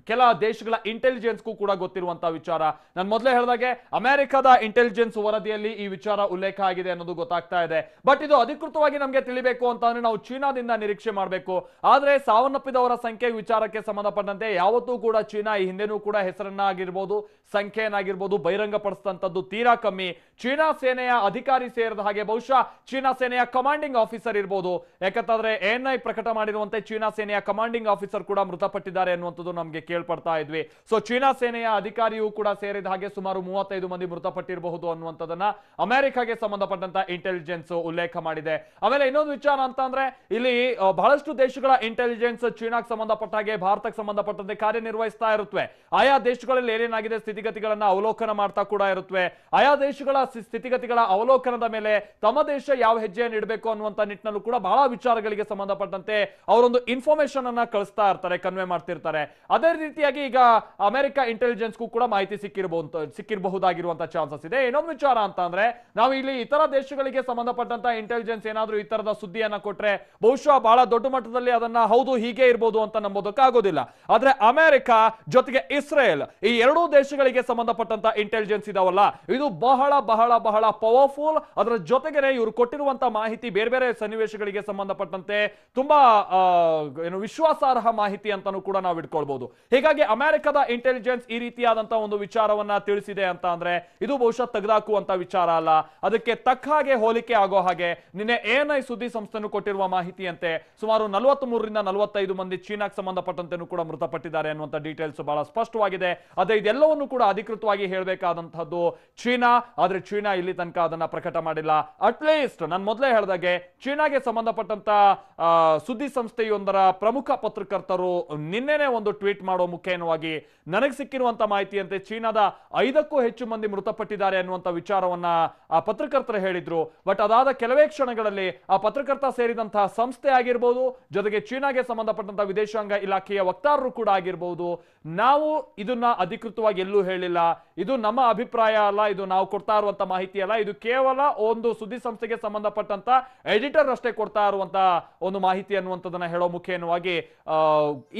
ಕೆಲ ದೇಶಗಳ ಇಂಟೆಲಿಜೆನ್ಸ್ಗೂ ಕೂಡ ಗೊತ್ತಿರುವಂತಹ ವಿಚಾರ. ನಾನು ಮೊದಲೇ ಹೇಳಿದಾಗೆ ಅಮೆರಿಕದ ಇಂಟೆಲಿಜೆನ್ಸ್ ವರದಿಯಲ್ಲಿ ಈ ವಿಚಾರ ಉಲ್ಲೇಖ ಆಗಿದೆ ಅನ್ನೋದು ಗೊತ್ತಾಗ್ತಾ ಇದೆ. ಬಟ್ ಇದು ಅಧಿಕೃತವಾಗಿ ನಮಗೆ ತಿಳಿಬೇಕು ಅಂತ ಅಂದ್ರೆ ನಾವು ಚೀನಾದಿಂದ ನಿರೀಕ್ಷೆ ಮಾಡಬೇಕು. ಆದ್ರೆ ಸಾವನ್ನಪ್ಪಿದವರ ಸಂಖ್ಯೆ ವಿಚಾರಕ್ಕೆ ಸಂಬಂಧಪಟ್ಟಂತೆ ಯಾವತ್ತೂ ಕೂಡ ಚೀನಾ ಈ ಹಿಂದೆನೂ ಕೂಡ ಹೆಸರನ್ನಾಗಿರ್ಬೋದು, ಸಂಖ್ಯೆಯನ್ನಾಗಿರ್ಬೋದು ಬಹಿರಂಗಪಡಿಸಿದಂಥದ್ದು ತೀರಾ ಕಮ್ಮಿ. ಚೀನಾ ಸೇನೆಯ ಅಧಿಕಾರಿ ಸೇರಿದ ಹಾಗೆ ಬಹುಶಃ ಚೀನಾ ಸೇನೆಯ ಕಮಾಂಡಿಂಗ್ ಆಫೀಸರ್ ಇರ್ಬೋದು. ಯಾಕಂತಂದ್ರೆ ಎಎನ್ಐ ಪ್ರಕಟ ಮಾಡಿರುವಂತೆ ಚೀನಾ ಸೇನೆಯ ಕಮಾಂಡಿಂಗ್ ಆಫೀಸರ್ ಕೂಡ ಮೃತಪಟ್ಟಿದ್ದಾರೆ ಅನ್ನುವಂಥದ್ದು ನಮಗೆ ಕೇಳ್ಪಡ್ತಾ ಇದ್ವಿ. ಸೊ ಚೀನಾ ಸೇನೆಯ ಅಧಿಕಾರಿಯೂ ಕೂಡ ಸೇರಿದ ಹಾಗೆ ಸುಮಾರು 35 ಮಂದಿ ಮೃತಪಟ್ಟಿರಬಹುದು ಅನ್ನುವಂಥದ್ದನ್ನ ಅಮೆರಿಕಾಗೆ ಸಂಬಂಧಪಟ್ಟಂತ ಇಂಟೆಲಿಜೆನ್ಸ್ ಉಲ್ಲೇಖ ಮಾಡಿದೆ. ಆಮೇಲೆ ಇನ್ನೊಂದು ವಿಚಾರ ಅಂತ ಅಂದ್ರೆ ಇಲ್ಲಿ ಬಹಳಷ್ಟು ದೇಶಗಳ ಇಂಟೆಲಿಜೆನ್ಸ್ ಚೀನಾಕ್ಕೆ ಸಂಬಂಧಪಟ್ಟ ಹಾಗೆ ಭಾರತಕ್ಕೆ ಸಂಬಂಧಪಟ್ಟಂತೆ ಕಾರ್ಯನಿರ್ವಹಿಸ್ತಾ ಇರುತ್ತವೆ. ಆಯಾ ದೇಶಗಳಲ್ಲಿ ಏನೇನಾಗಿದೆ ಸ್ಥಿತಿಗತಿಗಳನ್ನ ಅವಲೋಕನ ಮಾಡ್ತಾ ಕೂಡ ಇರುತ್ತವೆ. ಆಯಾ ದೇಶಗಳ ಸ್ಥಿತಿಗತಿಗಳ ಅವಲೋಕನದ ಮೇಲೆ ತಮ್ಮ ದೇಶ ಯಾವ ಹೆಜ್ಜೆಯನ್ನು ಇಡಬೇಕು ಅನ್ನುವಂತ ನಿಟ್ಟಿನಲ್ಲೂ ಕೂಡ ಬಹಳ ವಿಚಾರಗಳಿಗೆ ಸಂಬಂಧಪಟ್ಟಂತೆ ಅವರೊಂದು ಇನ್ಫಾರ್ಮೇಶನ್ ಅನ್ನ ಕಳಿಸ್ತಾ ಇರ್ತಾರೆ, ಕನ್ವೆ ಮಾಡ್ತಿರ್ತಾರೆ. ಅದೇ ರೀತಿಯಾಗಿ ಈಗ ಅಮೆರಿಕ ಇಂಟೆಲಿಜೆನ್ಸ್ಗೂ ಕೂಡ ಮಾಹಿತಿ ಸಿಕ್ಕಿರಬಹುದಾಗಿರುವಂತಹ ಚಾನ್ಸಸ್ ಇದೆ. ಇನ್ನೊಂದು ವಿಚಾರ ಅಂತ ಅಂದ್ರೆ ನಾವು ಇಲ್ಲಿ ಇತರ ದೇಶಗಳಿಗೆ ಸಂಬಂಧಪಟ್ಟಂತ ಇಂಟೆಲಿಜೆನ್ಸ್ ಏನಾದ್ರೂ ಈ ತರದ ಸುದ್ದಿಯನ್ನ ಕೊಟ್ರೆ ಬಹುಶಃ ಬಹಳ ದೊಡ್ಡ ಮಟ್ಟದಲ್ಲಿ ಅದನ್ನ ಹೌದು ಹೀಗೆ ಇರಬಹುದು ಅಂತ ನಂಬೋದಕ್ಕಾಗೋದಿಲ್ಲ. ಆದ್ರೆ ಅಮೆರಿಕ ಜೊತೆಗೆ ಇಸ್ರೇಲ್ ಈ ಎರಡೂ ದೇಶಗಳಿಗೆ ಸಂಬಂಧಪಟ್ಟಂತ ಇಂಟೆಲಿಜೆನ್ಸ್ ಇದಾವಲ್ಲ, ಇದು ಬಹಳ ಬಹಳ ಬಹಳ ಪವರ್ಫುಲ್. ಅದರ ಜೊತೆಗೆ ಇವರು ಕೊಟ್ಟಿರುವಂತ ಮಾಹಿತಿ ಬೇರೆ ಬೇರೆ ಸನ್ನಿವೇಶಗಳಿಗೆ ಸಂಬಂಧಪಟ್ಟಂತೆ ತುಂಬಾ ವಿಶ್ವಾಸಾರ್ಹ ಮಾಹಿತಿ ಅಂತಾನೂ ಕೂಡ ನಾವು ಇಟ್ಕೊಳ್ಬಹುದು. ಹೀಗಾಗಿ ಅಮೆರಿಕದ ಇಂಟೆಲಿಜೆನ್ಸ್ ಈ ರೀತಿಯಾದಂತಹ ಒಂದು ವಿಚಾರವನ್ನ ತಿಳಿಸಿದೆ ಅಂತ ಅಂದ್ರೆ ಇದು ಬಹುಶಃ ತೆಗೆದಾಕುವಂತ ವಿಚಾರ ಅಲ್ಲ. ಅದಕ್ಕೆ ತಕ್ಕ ಹಾಗೆ ಹೋಲಿಕೆ ಆಗೋ ಹಾಗೆ ನಿನ್ನೆ ANI ಸುದ್ದಿ ಸಂಸ್ಥೆಯನ್ನು ಕೊಟ್ಟಿರುವ ಮಾಹಿತಿಯಂತೆ ಸುಮಾರು 43 ರಿಂದ 45 ಮಂದಿ ಚೀನಾಕ್ಕೆ ಸಂಬಂಧಪಟ್ಟಂತೆನೂ ಕೂಡ ಮೃತಪಟ್ಟಿದ್ದಾರೆ ಅನ್ನುವಂತ ಡೀಟೇಲ್ಸ್ ಬಹಳ ಸ್ಪಷ್ಟವಾಗಿದೆ. ಅದೇ ಇದೆಲ್ಲವನ್ನು ಕೂಡ ಅಧಿಕೃತವಾಗಿ ಹೇಳಬೇಕಾದಂತಹದ್ದು ಚೀನಾ. ಆದ್ರೆ ಚೀನಾ ಇಲ್ಲಿ ತನಕ ಅದನ್ನ ಪ್ರಕಟ ಮಾಡಿಲ್ಲ. ಅಟ್ಲೀಸ್ಟ್ ನಾನು ಮೊದಲೇ ಹೇಳಿದಾಗೆ ಚೀನಾಗೆ ಸಂಬಂಧಪಟ್ಟಂತ ಸುದ್ದಿ ಸಂಸ್ಥೆಯೊಂದರ ಪ್ರಮುಖ ಪತ್ರಕರ್ತರು ನಿನ್ನೆನೆ ಒಂದು ಟ್ವೀಟ್ ಮಾಡೋ ಮುಖೇನವಾಗಿ ನನಗೆ ಸಿಕ್ಕಿರುವಂತ ಮಾಹಿತಿಯಂತೆ ಚೀನಾದ 5ಕ್ಕೂ ಹೆಚ್ಚು ಮಂದಿ ಮೃತಪಟ್ಟಿದ್ದಾರೆ ಅನ್ನುವಂತ ವಿಚಾರವನ್ನ ಆ ಪತ್ರಕರ್ತರು ಹೇಳಿದ್ರು. ಬಟ್ ಅದಾದ ಕೆಲವೇ ಕ್ಷಣಗಳಲ್ಲಿ ಆ ಪತ್ರಕರ್ತ ಸೇರಿದಂತಹ ಸಂಸ್ಥೆ ಆಗಿರ್ಬೋದು, ಜೊತೆಗೆ ಚೀನಾಗೆ ಸಂಬಂಧಪಟ್ಟಂತಹ ವಿದೇಶಾಂಗ ಇಲಾಖೆಯ ವಕ್ತಾರರು ಕೂಡ ಆಗಿರ್ಬೋದು, ನಾವು ಇದನ್ನ ಅಧಿಕೃತವಾಗಿ ಎಲ್ಲೂ ಹೇಳಿಲ್ಲ, ಇದು ನಮ್ಮ ಅಭಿಪ್ರಾಯ ಅಲ್ಲ, ಇದು ನಾವು ಕೊಡ್ತಾ ಇರುವಂತ ಮಾಹಿತಿ ಅಲ್ಲ, ಇದು ಕೇವಲ ಒಂದು ಸುದ್ದಿ ಸಂಸ್ಥೆಗೆ ಸಂಬಂಧಪಟ್ಟಂತ ಎಡಿಟರ್ ಅಷ್ಟೇ ಕೊಡ್ತಾ ಇರುವಂತ ಒಂದು ಮಾಹಿತಿ ಅನ್ನುವಂಥದ್ದನ್ನ ಹೇಳೋ ಮುಖೇನವಾಗಿ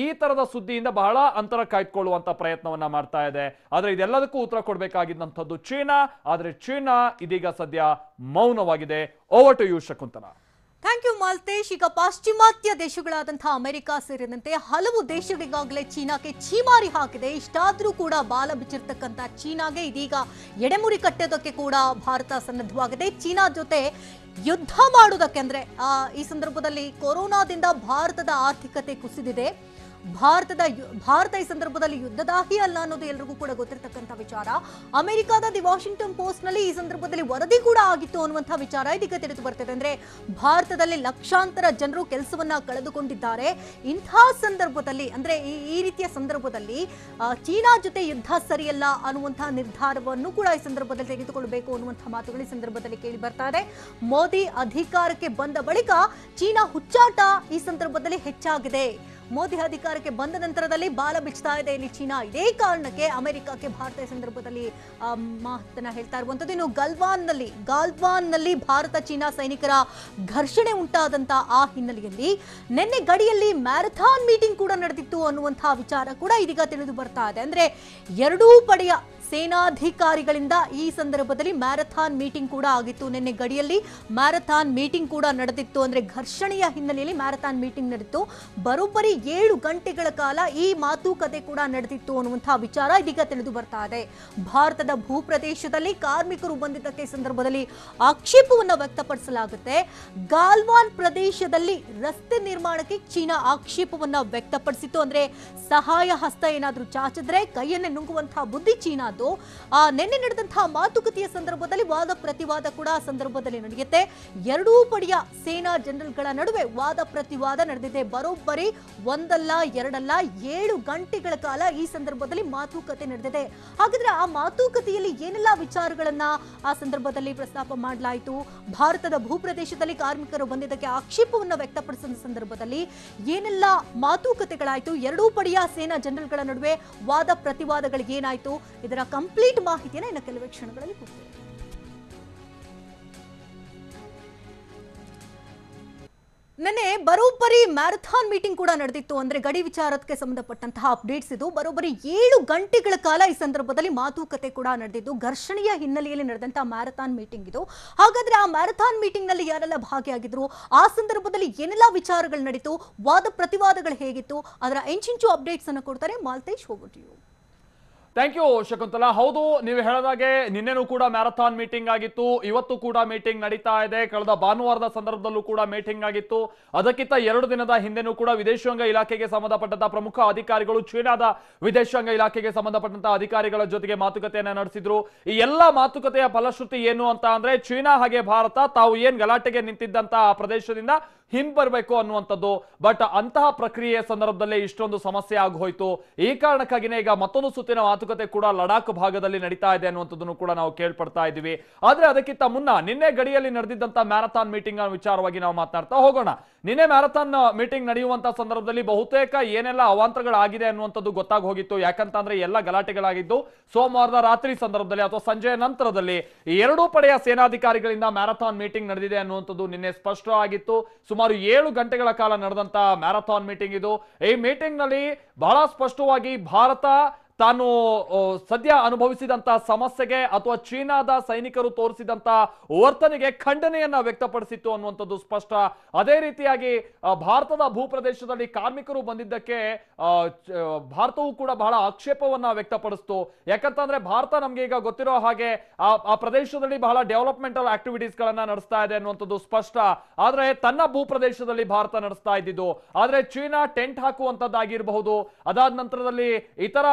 ಈ ತರದ ಸುದ್ದಿಯಿಂದ ಬಹಳ ಅಂತರ ಕಾಯ್ದುಕೊಳ್ಳುವಂತ ಪ್ರಯತ್ನವನ್ನ ಮಾಡ್ತಾ ಇದೆ. ಆದ್ರೆ ಇದೆಲ್ಲದಕ್ಕೂ ಉತ್ತರ ಕೊಡಬೇಕಾಗಿದ್ದಂಥದ್ದು ಚೀನಾ. ಆದ್ರೆ ಚೀನಾ ಇದೀಗ ಸದ್ಯ ಮೌನವಾಗಿದೆ. Over to you Shakuntala. Thank you Maltesh. ಈಗ ಪಾಶ್ಚಿಮಾತ್ಯ ದೇಶಗಳಾದಂತಹ ಅಮೆರಿಕ ಸೇರಿದಂತೆ ಹಲವು ದೇಶಗಳಿಗಾಗಲೇ ಚೀನಾಕ್ಕೆ ಛೀಮಾರಿ ಹಾಕಿದೆ. ಇಷ್ಟಾದ್ರೂ ಕೂಡ ಬಾಲ ಬಿಚ್ಚಿರ್ತಕ್ಕಂಥ ಚೀನಾಗೆ ಇದೀಗ ಎಡೆಮುರಿ ಕಟ್ಟೋದಕ್ಕೆ ಕೂಡ ಭಾರತ ಸನ್ನದ್ಧವಾಗಿದೆ. ಚೀನಾ ಜೊತೆ ಯುದ್ಧ ಮಾಡೋದಕ್ಕೆ ಅಂದ್ರೆ ಈ ಸಂದರ್ಭದಲ್ಲಿ ಕೊರೋನಾದಿಂದ ಭಾರತದ ಆರ್ಥಿಕತೆ ಕುಸಿದಿದೆ. ಭಾರತ ಈ ಸಂದರ್ಭದಲ್ಲಿ ಯುದ್ಧದಾಹಿ ಅಲ್ಲ ಅನ್ನೋದು ಎಲ್ರಿಗೂ ಕೂಡ ಗೊತ್ತಿರತಕ್ಕಂಥ ವಿಚಾರ. ಅಮೆರಿಕದ ದಿ ವಾಷಿಂಗ್ಟನ್ ಪೋಸ್ಟ್ ನಲ್ಲಿ ಈ ಸಂದರ್ಭದಲ್ಲಿ ವರದಿ ಕೂಡ ಆಗಿತ್ತು ಅನ್ನುವಂತಹ ವಿಚಾರ ಇದೀಗ ತಿಳಿದು ಬರ್ತಿದೆ. ಅಂದ್ರೆ ಭಾರತದಲ್ಲಿ ಲಕ್ಷಾಂತರ ಜನರು ಕೆಲಸವನ್ನ ಕಳೆದುಕೊಂಡಿದ್ದಾರೆ. ಇಂಥ ಸಂದರ್ಭದಲ್ಲಿ ಅಂದ್ರೆ ಈ ರೀತಿಯ ಸಂದರ್ಭದಲ್ಲಿ ಚೀನಾ ಜೊತೆ ಯುದ್ಧ ಸರಿಯಲ್ಲ ಅನ್ನುವಂತಹ ನಿರ್ಧಾರವನ್ನು ಕೂಡ ಈ ಸಂದರ್ಭದಲ್ಲಿ ತೆಗೆದುಕೊಳ್ಳಬೇಕು ಅನ್ನುವಂತಹ ಮಾತುಗಳು ಈ ಸಂದರ್ಭದಲ್ಲಿ ಕೇಳಿ ಬರ್ತಾ ಇದೆ. ಮೋದಿ ಅಧಿಕಾರಕ್ಕೆ ಬಂದ ಬಳಿಕ ಚೀನಾ ಹುಚ್ಚಾಟ ಈ ಸಂದರ್ಭದಲ್ಲಿ ಹೆಚ್ಚಾಗಿದೆ. ಮೋದಿ ಅಧಿಕಾರಕ್ಕೆ ಬಂದ ನಂತರದಲ್ಲಿ ಬಾಲ ಬಿಚ್ತಾ ಇದೆ ಇಲ್ಲಿ ಚೀನಾ. ಇದೇ ಕಾರಣಕ್ಕೆ ಅಮೆರಿಕಕ್ಕೆ ಭಾರತ ಈ ಸಂದರ್ಭದಲ್ಲಿ ಮಾತನ್ನ ಹೇಳ್ತಾ ಇರುವಂತದ್ದು. ಇನ್ನು ಗಾಲ್ವಾನ್ನಲ್ಲಿ ಭಾರತ ಚೀನಾ ಸೈನಿಕರ ಘರ್ಷಣೆ ಉಂಟಾದಂತ ಆ ಹಿನ್ನೆಲೆಯಲ್ಲಿ ನಿನ್ನೆ ಗಡಿಯಲ್ಲಿ ಮ್ಯಾರಥಾನ್ ಮೀಟಿಂಗ್ ಕೂಡ ನಡೆದಿತ್ತು ಅನ್ನುವಂತಹ ವಿಚಾರ ಕೂಡ ಇದೀಗ ತಿಳಿದು ಬರ್ತಾ ಇದೆ. ಅಂದ್ರೆ ಎರಡೂ ಪಡೆಯ ಸೇನಾಧಿಕಾರಿಗಳಿಂದ ಈ ಸಂದರ್ಭದಲ್ಲಿ ಮ್ಯಾರಥಾನ್ ಮೀಟಿಂಗ್ ಕೂಡ ಆಗಿತ್ತು. ನಿನ್ನೆ ಗಡಿಯಲ್ಲಿ ಮ್ಯಾರಥಾನ್ ಮೀಟಿಂಗ್ ಕೂಡ ನಡೆದಿತ್ತು. ಅಂದ್ರೆ ಘರ್ಷಣೆಯ ಹಿನ್ನೆಲೆಯಲ್ಲಿ ಮ್ಯಾರಥಾನ್ ಮೀಟಿಂಗ್ ನಡೆದಿತ್ತು. ಬರೋಬ್ಬರಿ 7 ಗಂಟೆಗಳ ಕಾಲ ಈ ಮಾತುಕತೆ ಕೂಡ ನಡೆದಿತ್ತು ಅನ್ನುವಂತಹ ವಿಚಾರ ಇದೀಗ ತಿಳಿದು ಬರ್ತಾ ಇದೆ. ಭಾರತದ ಭೂಪ್ರದೇಶದಲ್ಲಿ ಕಾರ್ಮಿಕರು ಬಂದಿದ್ದಕ್ಕೆ ಸಂದರ್ಭದಲ್ಲಿ ಆಕ್ಷೇಪವನ್ನು ವ್ಯಕ್ತಪಡಿಸಲಾಗುತ್ತೆ. ಗಾಲ್ವಾನ್ ಪ್ರದೇಶದಲ್ಲಿ ರಸ್ತೆ ನಿರ್ಮಾಣಕ್ಕೆ ಚೀನಾ ಆಕ್ಷೇಪವನ್ನ ವ್ಯಕ್ತಪಡಿಸಿತ್ತು. ಅಂದ್ರೆ ಸಹಾಯ ಹಸ್ತ ಏನಾದ್ರೂ ಚಾಚಿದ್ರೆ ಕೈಯನ್ನೇ ನುಂಗುವಂತಹ ಬುದ್ಧಿ ಚೀನಾದ್ದು. ನಿನ್ನೆ ನಡೆದಂತಹ ಮಾತುಕತೆಯ ಸಂದರ್ಭದಲ್ಲಿ ವಾದ ಪ್ರತಿವಾದ ಕೂಡ ಸಂದರ್ಭದಲ್ಲಿ ನಡೆಯುತ್ತೆ. ಎರಡೂ ಪಡೆಯ ಸೇನಾ ಜನರಲ್ಗಳ ನಡುವೆ ವಾದ ಪ್ರತಿವಾದ ನಡೆದಿದೆ. ಬರೋಬ್ಬರಿ ಒಂದಲ್ಲ ಎರಡಲ್ಲ 7 ಗಂಟೆಗಳ ಕಾಲ ಈ ಸಂದರ್ಭದಲ್ಲಿ ಮಾತುಕತೆ ನಡೆದಿದೆ. ಹಾಗಾದ್ರೆ ಆ ಮಾತುಕತೆಯಲ್ಲಿ ಏನೆಲ್ಲ ವಿಚಾರಗಳನ್ನ ಆ ಸಂದರ್ಭದಲ್ಲಿ ಪ್ರಸ್ತಾಪ ಮಾಡಲಾಯಿತು? ಭಾರತದ ಭೂಪ್ರದೇಶದಲ್ಲಿ ಕಾರ್ಮಿಕರು ಬಂದಿದ್ದಕ್ಕೆ ಆಕ್ಷೇಪವನ್ನು ವ್ಯಕ್ತಪಡಿಸಿದ ಸಂದರ್ಭದಲ್ಲಿ ಏನೆಲ್ಲ ಮಾತುಕತೆಗಳಾಯಿತು? ಎರಡೂ ಪಡೆಯ ಸೇನಾ ಜನರಲ್ಗಳ ನಡುವೆ ವಾದ ಪ್ರತಿವಾದಗಳಿಗೆ ಏನಾಯಿತು? ಇದರ ಕಂಪ್ಲೀಟ್ ಮಾಹಿತಿಯನ್ನು ಇನ್ನು ಕೆಲವೇ ಕ್ಷಣಗಳಲ್ಲಿ ಕೊಡ್ತೇವೆ. ನೆನ್ನೆ ಬರೋಬ್ಬರಿ ಮ್ಯಾರಥಾನ್ ಮೀಟಿಂಗ್ ಕೂಡ ನಡೆದಿತ್ತು. ಅಂದ್ರೆ ಗಡಿ ವಿಚಾರಕ್ಕೆ ಸಂಬಂಧಪಟ್ಟಂತಹ ಅಪ್ಡೇಟ್ಸ್ ಇದು. ಬರೋಬ್ಬರಿ 7 ಗಂಟೆಗಳ ಕಾಲ ಈ ಸಂದರ್ಭದಲ್ಲಿ ಮಾತುಕತೆ ಕೂಡ ನಡೆದಿದ್ದು. ಘರ್ಷಣೆಯ ಹಿನ್ನೆಲೆಯಲ್ಲಿ ನಡೆದಂತಹ ಮ್ಯಾರಥಾನ್ ಮೀಟಿಂಗ್ ಇದು. ಹಾಗಾದ್ರೆ ಆ ಮ್ಯಾರಥಾನ್ ಮೀಟಿಂಗ್ ನಲ್ಲಿ ಯಾರೆಲ್ಲ ಭಾಗಿಯಾಗಿದ್ರು, ಆ ಸಂದರ್ಭದಲ್ಲಿ ಏನೆಲ್ಲ ವಿಚಾರಗಳು ನಡೀತು, ವಾದ ಪ್ರತಿವಾದಗಳು ಹೇಗಿತ್ತು, ಅದರ ಇಂಚಿಂಚು ಅಪ್ಡೇಟ್ಸ್ ಅನ್ನು ಕೊಡ್ತಾರೆ Maltesh. Over to you. Thank you Shakuntala. ಹೌದು, ನೀವು ಹೇಳಿದಾಗೆ ನಿನ್ನೆನೂ ಕೂಡ ಮ್ಯಾರಥಾನ್ ಮೀಟಿಂಗ್ ಆಗಿತ್ತು, ಇವತ್ತು ಕೂಡ ಮೀಟಿಂಗ್ ನಡೀತಾ ಇದೆ. ಕಳೆದ ಭಾನುವಾರದ ಸಂದರ್ಭದಲ್ಲೂ ಕೂಡ ಮೀಟಿಂಗ್ ಆಗಿತ್ತು. ಅದಕ್ಕಿಂತ 2 ದಿನದ ಹಿಂದೆನೂ ಕೂಡ ವಿದೇಶಾಂಗ ಇಲಾಖೆಗೆ ಸಂಬಂಧಪಟ್ಟಂತಹ ಪ್ರಮುಖ ಅಧಿಕಾರಿಗಳು ಚೀನಾದ ವಿದೇಶಾಂಗ ಇಲಾಖೆಗೆ ಸಂಬಂಧಪಟ್ಟಂತಹ ಅಧಿಕಾರಿಗಳ ಜೊತೆಗೆ ಮಾತುಕತೆಯನ್ನ ನಡೆಸಿದ್ರು. ಈ ಎಲ್ಲ ಮಾತುಕತೆಯ ಫಲಶ್ರುತಿ ಏನು ಅಂತ ಅಂದ್ರೆ ಚೀನಾ ಹಾಗೆ ಭಾರತ ತಾವು ಏನ್ ಗಲಾಟೆಗೆ ನಿಂತಿದ್ದಂತಹ ಪ್ರದೇಶದಿಂದ ಹಿಂಬರ್ಬೇಕು ಅನ್ನುವಂಥದ್ದು. ಬಟ್ ಅಂತಹ ಪ್ರಕ್ರಿಯೆಯ ಸಂದರ್ಭದಲ್ಲೇ ಇಷ್ಟೊಂದು ಸಮಸ್ಯೆ ಆಗೋಯ್ತು. ಈ ಕಾರಣಕ್ಕಾಗಿನೇ ಈಗ ಮತ್ತೊಂದು ಸುತ್ತಿನ ಮಾತುಕತೆ ಕೂಡ ಲಡಾಖ್ ಭಾಗದಲ್ಲಿ ನಡೀತಾ ಇದೆ ಅನ್ನುವಂಥದ್ದನ್ನು ಕೂಡ ನಾವು ಕೇಳ್ಪಡ್ತಾ ಇದ್ದೀವಿ. ಆದ್ರೆ ಅದಕ್ಕಿಂತ ಮುನ್ನ ನಿನ್ನೆ ಗಡಿಯಲ್ಲಿ ನಡೆದಿದ್ದಂತ ಮ್ಯಾರಥಾನ್ ಮೀಟಿಂಗ್ ವಿಚಾರವಾಗಿ ನಾವು ಮಾತನಾಡ್ತಾ ಹೋಗೋಣ. ನಿನ್ನೆ ಮ್ಯಾರಥಾನ್ ಮೀಟಿಂಗ್ ನಡೆಯುವಂತ ಸಂದರ್ಭದಲ್ಲಿ ಬಹುತೇಕ ಏನೆಲ್ಲ ಅವಾಂತರಗಳಾಗಿದೆ ಅನ್ನುವಂಥದ್ದು ಗೊತ್ತಾಗಿ ಹೋಗಿತ್ತು. ಯಾಕಂತಂದ್ರೆ ಎಲ್ಲ ಗಲಾಟೆಗಳಾಗಿದ್ದು ಸೋಮವಾರದ ರಾತ್ರಿ ಸಂದರ್ಭದಲ್ಲಿ ಅಥವಾ ಸಂಜೆಯ ನಂತರದಲ್ಲಿ ಎರಡೂ ಪಡೆಯ ಸೇನಾಧಿಕಾರಿಗಳಿಂದ ಮ್ಯಾರಥಾನ್ ಮೀಟಿಂಗ್ ನಡೆದಿದೆ ಅನ್ನುವಂಥದ್ದು ನಿನ್ನೆ ಸ್ಪಷ್ಟ ಆಗಿತ್ತು. ಸುಮಾರು 7 ಗಂಟೆಗಳ ಕಾಲ ನಡೆದಂತ ಮ್ಯಾರಥಾನ್ ಮೀಟಿಂಗ್ ಇದು. ಈ ಮೀಟಿಂಗ್ ನಲ್ಲಿ ಬಹಳ ಸ್ಪಷ್ಟವಾಗಿ ಭಾರತ ತಾನು ಸದ್ಯ ಅನುಭವಿಸಿದಂತ ಸಮಸ್ಯೆಗೆ ಅಥವಾ ಚೀನಾದ ಸೈನಿಕರು ತೋರಿಸಿದಂತ ವರ್ತನೆಗೆ ಖಂಡನೆಯನ್ನ ವ್ಯಕ್ತಪಡಿಸಿತ್ತು ಅನ್ನುವಂಥದ್ದು ಸ್ಪಷ್ಟ. ಅದೇ ರೀತಿಯಾಗಿ ಭಾರತದ ಭೂಪ್ರದೇಶದಲ್ಲಿ ಕಾರ್ಮಿಕರು ಬಂದಿದ್ದಕ್ಕೆ ಭಾರತವು ಕೂಡ ಬಹಳ ಆಕ್ಷೇಪವನ್ನ ವ್ಯಕ್ತಪಡಿಸ್ತು. ಯಾಕಂತಂದ್ರೆ ಭಾರತ ನಮ್ಗೆ ಈಗ ಗೊತ್ತಿರೋ ಹಾಗೆ ಆ ಪ್ರದೇಶದಲ್ಲಿ ಬಹಳ ಡೆವಲಪ್ಮೆಂಟಲ್ ಆಕ್ಟಿವಿಟೀಸ್ ಗಳನ್ನ ನಡೆಸ್ತಾ ಇದೆ ಅನ್ನುವಂಥದ್ದು ಸ್ಪಷ್ಟ. ಆದ್ರೆ ತನ್ನ ಭೂಪ್ರದೇಶದಲ್ಲಿ ಭಾರತ ನಡೆಸ್ತಾ ಇದ್ದಿದ್ದು, ಆದ್ರೆ ಚೀನಾ ಟೆಂಟ್ ಹಾಕುವಂತದ್ದಾಗಿರಬಹುದು, ಅದಾದ ನಂತರದಲ್ಲಿ ಇತರ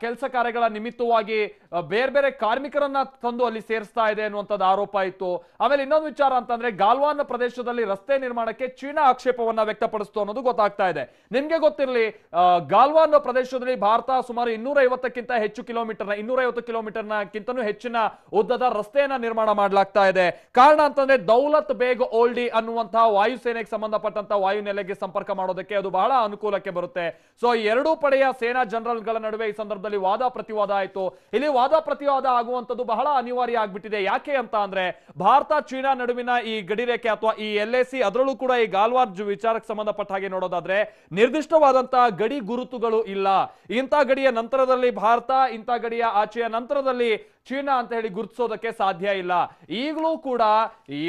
ಕೆಲಸ ಕಾರ್ಯಗಳ ನಿಮಿತ್ತವಾಗಿ ಬೇರೆ ಬೇರೆ ಕಾರ್ಮಿಕರನ್ನ ತಂದು ಅಲ್ಲಿ ಸೇರಿಸ್ತಾ ಇದೆ ಅನ್ನುವಂಥದ್ದು ಆರೋಪ ಇತ್ತು. ಆಮೇಲೆ ಇನ್ನೊಂದು ವಿಚಾರ ಅಂತಂದ್ರೆ ಗಾಲ್ವಾನ್ ಪ್ರದೇಶದಲ್ಲಿ ರಸ್ತೆ ನಿರ್ಮಾಣಕ್ಕೆ ಚೀನಾ ಆಕ್ಷೇಪವನ್ನ ವ್ಯಕ್ತಪಡಿಸ್ತು ಅನ್ನೋದು ಗೊತ್ತಾಗ್ತಾ ಇದೆ. ನಿಮ್ಗೆ ಗೊತ್ತಿರಲಿ, ಗಾಲ್ವಾನ್ ಪ್ರದೇಶದಲ್ಲಿ ಭಾರತ ಸುಮಾರು 250ಕ್ಕಿಂತ ಹೆಚ್ಚು ಕಿಲೋಮೀಟರ್ನ 250 ಕಿಲೋಮೀಟರ್ನಕ್ಕಿಂತನೂ ಹೆಚ್ಚಿನ ಉದ್ದದ ರಸ್ತೆಯನ್ನ ನಿರ್ಮಾಣ ಮಾಡಲಾಗ್ತಾ ಇದೆ. ಕಾರಣ ಅಂತಂದ್ರೆ ದೌಲತ್ ಬೇಗ್ ಓಲ್ಡಿ ಅನ್ನುವಂತಹ ವಾಯುಸೇನೆಗೆ ಸಂಬಂಧಪಟ್ಟಂತ ವಾಯುನೆಲೆಗೆ ಸಂಪರ್ಕ ಮಾಡೋದಕ್ಕೆ ಅದು ಬಹಳ ಅನುಕೂಲಕ್ಕೆ ಬರುತ್ತೆ. ಸೊ ಎರಡೂ ಪಡೆಯ ಸೇನಾ ಜನರಲ್ ಗಳ ನಡುವೆ ಈ ಸಂದರ್ಭದಲ್ಲಿ ವಾದ ಪ್ರತಿವಾದ ಆಯಿತು. ಇಲ್ಲಿ ವಾದ ಪ್ರತಿವಾದ ಆಗುವಂತದ್ದು ಬಹಳ ಅನಿವಾರ್ಯ ಆಗ್ಬಿಟ್ಟಿದೆ. ಯಾಕೆ ಅಂತ ಅಂದ್ರೆ ಭಾರತ ಚೀನಾ ನಡುವಿನ ಈ ಗಡಿರೇಖೆ ಅಥವಾ ಈ LAC, ಅದರಲ್ಲೂ ಕೂಡ ಈ ಗಾಲ್ವಾನ್ ವಿಚಾರಕ್ಕೆ ಸಂಬಂಧಪಟ್ಟ ಹಾಗೆ ನೋಡೋದಾದ್ರೆ ನಿರ್ದಿಷ್ಟವಾದಂತಹ ಗಡಿ ಗುರುತುಗಳು ಇಲ್ಲ. ಇಂಥ ಗಡಿಯ ನಂತರದಲ್ಲಿ ಭಾರತ, ಇಂಥ ಗಡಿಯ ಆಚೆಯ ನಂತರದಲ್ಲಿ ಚೀನಾ ಅಂತ ಹೇಳಿ ಗುರುತಿಸೋದಕ್ಕೆ ಸಾಧ್ಯ ಇಲ್ಲ. ಈಗಲೂ ಕೂಡ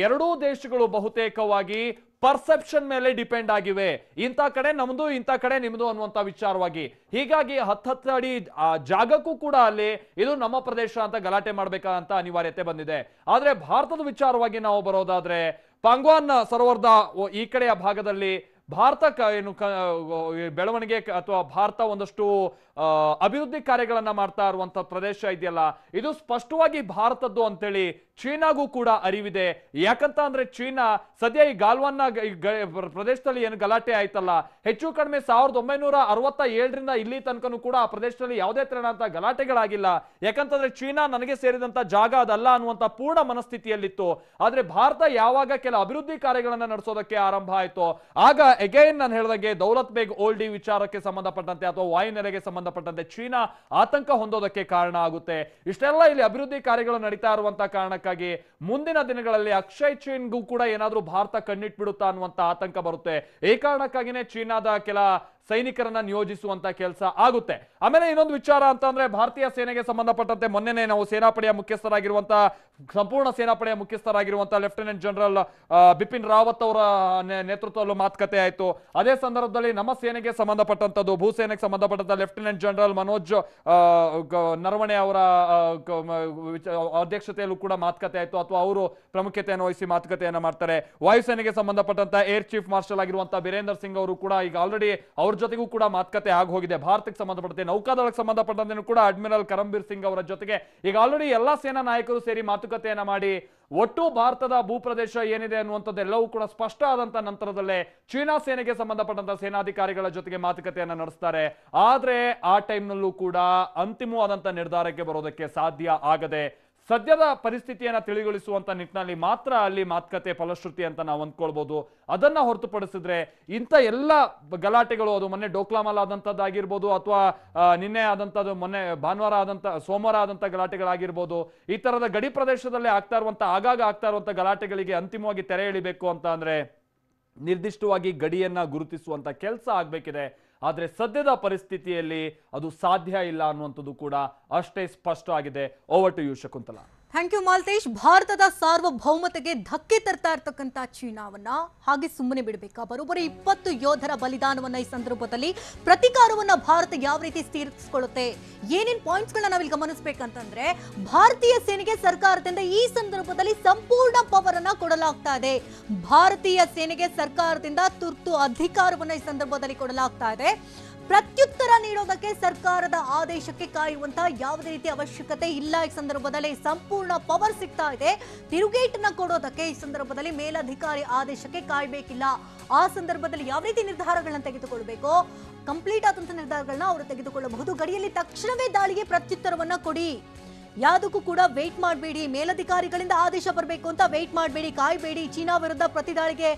ಎರಡೂ ದೇಶಗಳು ಬಹುತೇಕವಾಗಿ ಪರ್ಸೆಪ್ಷನ್ ಮೇಲೆ ಡಿಪೆಂಡ್ ಆಗಿವೆ. ಇಂಥ ಕಡೆ ನಮ್ದು, ಇಂಥ ಕಡೆ ನಿಮ್ದು ಅನ್ನುವಂತ ವಿಚಾರವಾಗಿ. ಹೀಗಾಗಿ 10 ಅಡಿ ಜಾಗಕ್ಕೂ ಕೂಡ ಅಲ್ಲಿ ಇದು ನಮ್ಮ ಪ್ರದೇಶ ಅಂತ ಗಲಾಟೆ ಮಾಡ್ಬೇಕಂತ ಅನಿವಾರ್ಯತೆ ಬಂದಿದೆ. ಆದ್ರೆ ಭಾರತದ ವಿಚಾರವಾಗಿ ನಾವು ಬರೋದಾದ್ರೆ ಪಾಂಗ್ವಾನ್ ಸರೋವರದ ಈ ಕಡೆಯ ಭಾಗದಲ್ಲಿ ಭಾರತ ಏನು ಬೆಳವಣಿಗೆ ಅಥವಾ ಭಾರತ ಒಂದಷ್ಟು ಅಭಿವೃದ್ಧಿ ಕಾರ್ಯಗಳನ್ನ ಮಾಡ್ತಾ ಇರುವಂತ ಪ್ರದೇಶ ಇದೆಯಲ್ಲ, ಇದು ಸ್ಪಷ್ಟವಾಗಿ ಭಾರತದ್ದು ಅಂತೇಳಿ ಚೀನಾಗೂ ಕೂಡ ಅರಿವಿದೆ. ಯಾಕಂತ ಅಂದ್ರೆ ಚೀನಾ ಸದ್ಯ ಈ ಗಾಲ್ವಾನ್ನ ಪ್ರದೇಶದಲ್ಲಿ ಏನು ಗಲಾಟೆ ಆಯ್ತಲ್ಲ, ಹೆಚ್ಚು ಕಡಿಮೆ 1967ರಿಂದ ಇಲ್ಲಿ ತನಕನೂ ಕೂಡ ಆ ಪ್ರದೇಶದಲ್ಲಿ ಯಾವುದೇ ತೆರನಾದಂತ ಗಲಾಟೆಗಳಾಗಿಲ್ಲ. ಯಾಕಂತಂದ್ರೆ ಚೀನಾ ನನಗೆ ಸೇರಿದಂತ ಜಾಗ ಅದಲ್ಲ ಅನ್ನುವಂತ ಪೂರ್ಣ ಮನಸ್ಥಿತಿಯಲ್ಲಿತ್ತು. ಆದ್ರೆ ಭಾರತ ಯಾವಾಗ ಕೆಲ ಅಭಿವೃದ್ಧಿ ಕಾರ್ಯಗಳನ್ನ ನಡೆಸೋದಕ್ಕೆ ಆರಂಭ ಆಯ್ತು, ಆಗ ಅಗೈನ್ ನಾನು ಹೇಳಿದಾಗೆ ದೌಲತ್ ಬೇಗ್ ಓಲ್ಡಿ ವಿಚಾರಕ್ಕೆ ಸಂಬಂಧಪಟ್ಟಂತೆ ಅಥವಾ ವಾಯುನೆಲೆಗೆ ಸಂಬಂಧಪಟ್ಟಂತೆ ಚೀನಾ ಆತಂಕ ಹೊಂದೋದಕ್ಕೆ ಕಾರಣ ಆಗುತ್ತೆ. ಇಷ್ಟೆಲ್ಲ ಇಲ್ಲಿ ಅಭಿವೃದ್ಧಿ ಕಾರ್ಯಗಳು ನಡೀತಾ ಇರುವಂತಹ ಕಾರಣಕ್ಕಾಗಿ ಮುಂದಿನ ದಿನಗಳಲ್ಲಿ ಅಕ್ಷಯ್ ಚೀನ್ಗೂ ಕೂಡ ಏನಾದ್ರೂ ಭಾರತ ಕಣ್ಣಿಟ್ಬಿಡುತ್ತಾ ಅನ್ನುವಂತ ಆತಂಕ ಬರುತ್ತೆ. ಈ ಕಾರಣಕ್ಕಾಗಿನೇ ಚೀನಾದ ಕೆಲ ಸೈನಿಕರನ್ನ ನಿಯೋಜಿಸುವಂತ ಕೆಲಸ ಆಗುತ್ತೆ. ಆಮೇಲೆ ಇನ್ನೊಂದು ವಿಚಾರ ಅಂತ ಅಂದ್ರೆ ಭಾರತೀಯ ಸೇನೆಗೆ ಸಂಬಂಧಪಟ್ಟಂತೆ ಮೊನ್ನೆನೆ ನಾವು ಸೇನಾಪಡೆಯ ಮುಖ್ಯಸ್ಥರಾಗಿರುವಂತಹ ಸಂಪೂರ್ಣ ಸೇನಾಪಡೆಯ ಮುಖ್ಯಸ್ಥರಾಗಿರುವಂತಹ ಲೆಫ್ಟಿನೆಂಟ್ ಜನರಲ್ ಬಿಪಿನ್ ರಾವತ್ ಅವರ ನೇತೃತ್ವದಲ್ಲೂ ಮಾತುಕತೆ ಆಯಿತು. ಅದೇ ಸಂದರ್ಭದಲ್ಲಿ ನಮ್ಮ ಸೇನೆಗೆ ಸಂಬಂಧಪಟ್ಟಂತದ್ದು ಭೂಸೇನೆಗೆ ಸಂಬಂಧಪಟ್ಟಂತ ಲೆಫ್ಟಿನೆಂಟ್ ಜನರಲ್ ಮನೋಜ್ ನರವಣೆ ಅವರ ಅಧ್ಯಕ್ಷತೆಯಲ್ಲೂ ಕೂಡ ಮಾತುಕತೆ ಆಯಿತು, ಅಥವಾ ಅವರು ಪ್ರಾಮುಖ್ಯತೆಯನ್ನು ವಹಿಸಿ ಮಾತುಕತೆಯನ್ನ ಮಾಡ್ತಾರೆ. ವಾಯುಸೇನೆಗೆ ಸಂಬಂಧಪಟ್ಟಂತ ಏರ್ ಚೀಫ್ ಮಾರ್ಷಲ್ ಆಗಿರುವಂತಹ ಬೀರೇಂದರ್ ಸಿಂಗ್ ಅವರು ಕೂಡ ಈಗ ಆಲ್ರೆಡಿ ಅವ್ರ ಜೊತೆಗೂ ಕೂಡ ಮಾತುಕತೆ ಆಗಿ ಹೋಗಿದೆ. ಭಾರತಕ್ಕೆ ಸಂಬಂಧಪಟ್ಟಂತೆ ನೌಕಾದಳಕ್ಕೆ ಸಂಬಂಧಪಟ್ಟಂತೆ ಕೂಡ ಅಡ್ಮಿರಲ್ ಕರಂಬೀರ್ ಸಿಂಗ್ ಅವರ ಜೊತೆಗೆ ಈಗ ಆಲ್ರೆಡಿ ಎಲ್ಲಾ ಸೇನಾ ನಾಯಕರು ಸೇರಿ ಮಾತುಕತೆಯನ್ನ ಮಾಡಿ ಒಟ್ಟು ಭಾರತದ ಭೂಪ್ರದೇಶ ಏನಿದೆ ಅನ್ನುವಂಥದ್ದೆಲ್ಲವೂ ಕೂಡ ಸ್ಪಷ್ಟ ಆದಂತ ನಂತರದಲ್ಲೇ ಚೀನಾ ಸೇನೆಗೆ ಸಂಬಂಧಪಟ್ಟಂತ ಸೇನಾಧಿಕಾರಿಗಳ ಜೊತೆಗೆ ಮಾತುಕತೆಯನ್ನ ನಡೆಸ್ತಾರೆ. ಆದ್ರೆ ಆ ಟೈಮ್ನಲ್ಲೂ ಕೂಡ ಅಂತಿಮವಾದಂತ ನಿರ್ಧಾರಕ್ಕೆ ಬರೋದಕ್ಕೆ ಸಾಧ್ಯ ಆಗದೆ ಸದ್ಯದ ಪರಿಸ್ಥಿತಿಯನ್ನ ತಿಳಿಗೊಳಿಸುವಂತ ನಿಟ್ಟಿನಲ್ಲಿ ಮಾತ್ರ ಅಲ್ಲಿ ಮಾತುಕತೆ ಫಲಶ್ರುತಿ ಅಂತ ನಾವು ಅಂದ್ಕೊಳ್ಬಹುದು. ಅದನ್ನ ಹೊರತುಪಡಿಸಿದ್ರೆ ಇಂಥ ಎಲ್ಲ ಗಲಾಟೆಗಳು, ಅದು ಮೊನ್ನೆ ಡೋಕ್ಲಾಮಲ್ ಆದಂತದ್ದಾಗಿರ್ಬೋದು ಅಥವಾ ನಿನ್ನೆ ಆದಂತದ್ದು, ಮೊನ್ನೆ ಭಾನುವಾರ ಸೋಮವಾರ ಆದಂತ ಗಲಾಟೆಗಳಾಗಿರ್ಬೋದು, ಈ ತರದ ಗಡಿ ಪ್ರದೇಶದಲ್ಲೇ ಆಗಾಗ ಆಗ್ತಾ ಇರುವಂತ ಗಲಾಟೆಗಳಿಗೆ ಅಂತಿಮವಾಗಿ ತೆರೆ ಎಳಿಬೇಕು ಅಂತ ಅಂದ್ರೆ ನಿರ್ದಿಷ್ಟವಾಗಿ ಗಡಿಯನ್ನ ಗುರುತಿಸುವಂತ ಕೆಲಸ ಆಗ್ಬೇಕಿದೆ. ಆದ್ರೆ ಸದ್ಯದ ಪರಿಸ್ಥಿತಿಯಲ್ಲಿ ಅದು ಸಾಧ್ಯ ಇಲ್ಲ ಅನ್ನುವಂಥದ್ದು ಕೂಡ ಅಷ್ಟೇ ಸ್ಪಷ್ಟ ಆಗಿದೆ. Over to you Shakuntala. Thank you Maltesh. ಭಾರತದ ಸಾರ್ವಭೌಮತೆಗೆ ಧಕ್ಕೆ ತರ್ತಾ ಇರ್ತಕ್ಕಂಥ ಚೀನಾವನ್ನ ಹಾಗೆ ಸುಮ್ಮನೆ ಬಿಡಬೇಕಾ? ಬರೋಬ್ಬರಿ 20 ಯೋಧರ ಬಲಿದಾನವನ್ನ ಈ ಸಂದರ್ಭದಲ್ಲಿ ಪ್ರತಿಕಾರವನ್ನ ಭಾರತ ಯಾವ ರೀತಿ ತೀರಿಸಿಕೊಳ್ಳುತ್ತೆ, ಏನೇನ್ ಪಾಯಿಂಟ್ಸ್ ಗಳನ್ನ ನಾವಿಲ್ಲಿ ಗಮನಿಸಬೇಕಂತಂದ್ರೆ, ಭಾರತೀಯ ಸೇನೆಗೆ ಸರ್ಕಾರದಿಂದ ಈ ಸಂದರ್ಭದಲ್ಲಿ ಸಂಪೂರ್ಣ ಪವರ್ ಅನ್ನ ಕೊಡಲಾಗ್ತಾ ಇದೆ. ಭಾರತೀಯ ಸೇನೆಗೆ ಸರ್ಕಾರದಿಂದ ತುರ್ತು ಅಧಿಕಾರವನ್ನ ಈ ಸಂದರ್ಭದಲ್ಲಿ ಕೊಡಲಾಗ್ತಾ ಇದೆ. ಪ್ರತ್ಯುತ್ತರ ನೀಡೋದಕ್ಕೆ ಸರ್ಕಾರದ ಆದೇಶಕ್ಕೆ ಕಾಯುವಂತಹ ಯಾವುದೇ ರೀತಿ ಅವಶ್ಯಕತೆ ಇಲ್ಲ. ಈ ಸಂದರ್ಭದಲ್ಲಿ ಸಂಪೂರ್ಣ ಪವರ್ ಸಿಗ್ತಾ ಇದೆ. ತಿರುಗೇಟನ್ನ ಕೊಡೋದಕ್ಕೆ ಈ ಸಂದರ್ಭದಲ್ಲಿ ಮೇಲಧಿಕಾರಿ ಆದೇಶಕ್ಕೆ ಕಾಯಬೇಕಿಲ್ಲ. ಆ ಸಂದರ್ಭದಲ್ಲಿ ಯಾವ ರೀತಿ ನಿರ್ಧಾರಗಳನ್ನ ತೆಗೆದುಕೊಳ್ಬೇಕೋ ಕಂಪ್ಲೀಟ್ ಆದಂತಹ ನಿರ್ಧಾರಗಳನ್ನ ಅವರು ತೆಗೆದುಕೊಳ್ಳಬಹುದು. ಗಡಿಯಲ್ಲಿ ತಕ್ಷಣವೇ ದಾಳಿಗೆ ಪ್ರತ್ಯುತ್ತರವನ್ನ ಕೊಡಿ. ಯಾವುದಕ್ಕೂ ಕೂಡ ವೇಟ್ ಮಾಡಬೇಡಿ, ಮೇಲಧಿಕಾರಿಗಳಿಂದ ಆದೇಶ ಬರಬೇಕು ಅಂತ ವೇಟ್ ಮಾಡಬೇಡಿ, ಕಾಯಬೇಡಿ, ಚೀನಾ ವಿರುದ್ಧ ಪ್ರತಿದಾಳಿಗೆ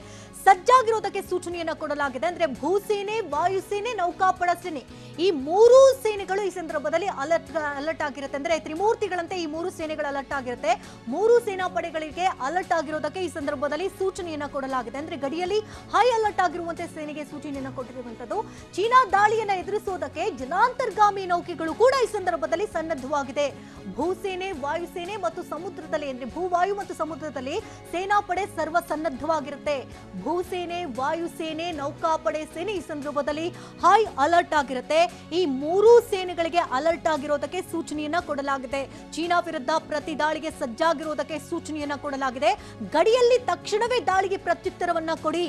ಸಜ್ಜಾಗಿರೋದಕ್ಕೆ ಸೂಚನೆಯನ್ನ ಕೊಡಲಾಗಿದೆ. ಅಂದ್ರೆ ಭೂಸೇನೆ, ವಾಯುಸೇನೆ, ನೌಕಾಪಡ ಸೇನೆ ಈ ಮೂರು ಸೇನೆಗಳು ಈ ಸಂದರ್ಭದಲ್ಲಿ ಅಲರ್ಟ್ ಆಗಿರುತ್ತೆ. ಅಂದ್ರೆ ತ್ರಿಮೂರ್ತಿಗಳಂತೆ ಈ ಮೂರು ಸೇನೆಗಳು ಅಲರ್ಟ್ ಆಗಿರುತ್ತೆ. ಮೂರು ಸೇನಾ ಪಡೆಗಳಿಗೆ ಅಲರ್ಟ್ ಆಗಿರೋದಕ್ಕೆ ಈ ಸಂದರ್ಭದಲ್ಲಿ ಸೂಚನೆಯನ್ನ ಕೊಡಲಾಗಿದೆ. ಅಂದ್ರೆ ಗಡಿಯಲ್ಲಿ ಹೈ ಅಲರ್ಟ್ ಆಗಿರುವಂತೆ ಸೇನೆಗೆ ಸೂಚನೆಯನ್ನ ಕೊಟ್ಟಿರುವಂತದ್ದು. ಚೀನಾ ದಾಳಿಯನ್ನ ಎದುರಿಸುವುದಕ್ಕೆ ಜಲಾಂತರ್ಗಾಮಿ ನೌಕೆಗಳು ಕೂಡ ಈ ಸಂದರ್ಭದಲ್ಲಿ ಸನ್ನದ್ಧವಾಗಿದೆ. ಭೂಸೇನೆ, ವಾಯುಸೇನೆ ಮತ್ತು ಸಮುದ್ರದಲ್ಲಿ ಅಂದ್ರೆ ಭೂವಾಯು ಮತ್ತು ಸಮುದ್ರದಲ್ಲಿ ಸೇನಾಪಡೆ ಸರ್ವ ಸನ್ನದ್ಧವಾಗಿರುತ್ತೆ. ಭೂಸೇನೆ, ವಾಯುಸೇನೆ, ನೌಕಾಪಡೆ ಸೇನೆ ಈ ಸಂದರ್ಭದಲ್ಲಿ ಹೈ ಅಲರ್ಟ್ ಆಗಿರುತ್ತೆ. ಈ ಮೂರು ಸೇನೆಗಳಿಗೆ ಅಲರ್ಟ್ ಆಗಿರೋದಕ್ಕೆ ಸೂಚನೆಯನ್ನ ಕೊಡಲಾಗಿದೆ. ಚೀನಾ ವಿರುದ್ಧ ಪ್ರತಿ ದಾಳಿಗೆ ಸಜ್ಜಾಗಿರೋದಕ್ಕೆ ಸೂಚನೆಯನ್ನ ಕೊಡಲಾಗಿದೆ. ಗಡಿಯಲ್ಲಿ ತಕ್ಷಣವೇ ದಾಳಿಗೆ ಪ್ರತ್ಯುತ್ತರವನ್ನ ಕೊಡಿ.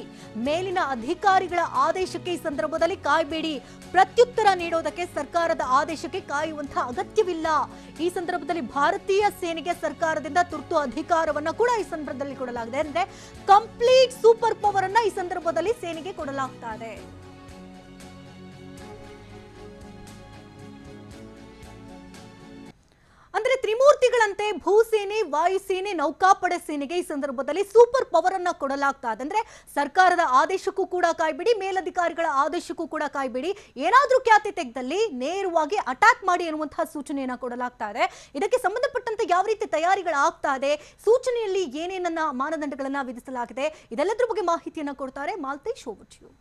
ಮೇಲಿನ ಅಧಿಕಾರಿಗಳ ಆದೇಶಕ್ಕೆ ಈ ಸಂದರ್ಭದಲ್ಲಿ ಕಾಯಬೇಡಿ. ಪ್ರತ್ಯುತ್ತರ ನೀಡೋದಕ್ಕೆ ಸರ್ಕಾರದ ಆದೇಶಕ್ಕೆ ಕಾಯುವಂತಹ ಅಗತ್ಯವಿಲ್ಲ. ಈ ಸಂದರ್ಭದಲ್ಲಿ ಭಾರತೀಯ ಸೇನೆಗೆ ಸರ್ಕಾರದಿಂದ ತುರ್ತು ಅಧಿಕಾರವನ್ನ ಕೂಡ ಈ ಸಂದರ್ಭದಲ್ಲಿ ಕೊಡಲಾಗಿದೆ. ಅಂದ್ರೆ ಕಂಪ್ಲೀಟ್ ಸೂಪರ್ ಪವರ್ ಅನ್ನ ಈ ಸಂದರ್ಭದಲ್ಲಿ ಸೇನೆಗೆ ಕೊಡಲಾಗ್ತಾ ಇದೆ. ಅಂದ್ರೆ ತ್ರಿಮೂರ್ತಿಗಳಂತೆ ಭೂಸೇನೆ, ವಾಯುಸೇನೆ, ನೌಕಾಪಡೆ ಸೇನೆಗೆ ಈ ಸಂದರ್ಭದಲ್ಲಿ ಸೂಪರ್ ಪವರ್ ಅನ್ನ ಕೊಡಲಾಗ್ತಾ ಇದೆ. ಅಂದ್ರೆ ಸರ್ಕಾರದ ಆದೇಶಕ್ಕೂ ಕೂಡ ಕಾಯ್ಬೇಡಿ, ಮೇಲಧಿಕಾರಿಗಳ ಆದೇಶಕ್ಕೂ ಕೂಡ ಕಾಯ್ಬೇಡಿ. ಏನಾದ್ರೂ ಖ್ಯಾತಿ ತೆಗೆದಲ್ಲಿ ನೇರವಾಗಿ ಅಟ್ಯಾಕ್ ಮಾಡಿ ಅನ್ನುವಂತಹ ಸೂಚನೆಯನ್ನ ಕೊಡಲಾಗ್ತಾ ಇದೆ. ಇದಕ್ಕೆ ಸಂಬಂಧಪಟ್ಟಂತೆ ಯಾವ ರೀತಿ ತಯಾರಿಗಳಾಗ್ತಾ ಇದೆ, ಸೂಚನೆಯಲ್ಲಿ ಏನೇನನ್ನ ಮಾನದಂಡಗಳನ್ನ ವಿಧಿಸಲಾಗಿದೆ, ಇದೆಲ್ಲದರ ಬಗ್ಗೆ ಮಾಹಿತಿಯನ್ನ ಕೊಡ್ತಾರೆ Maltesh. Over to you.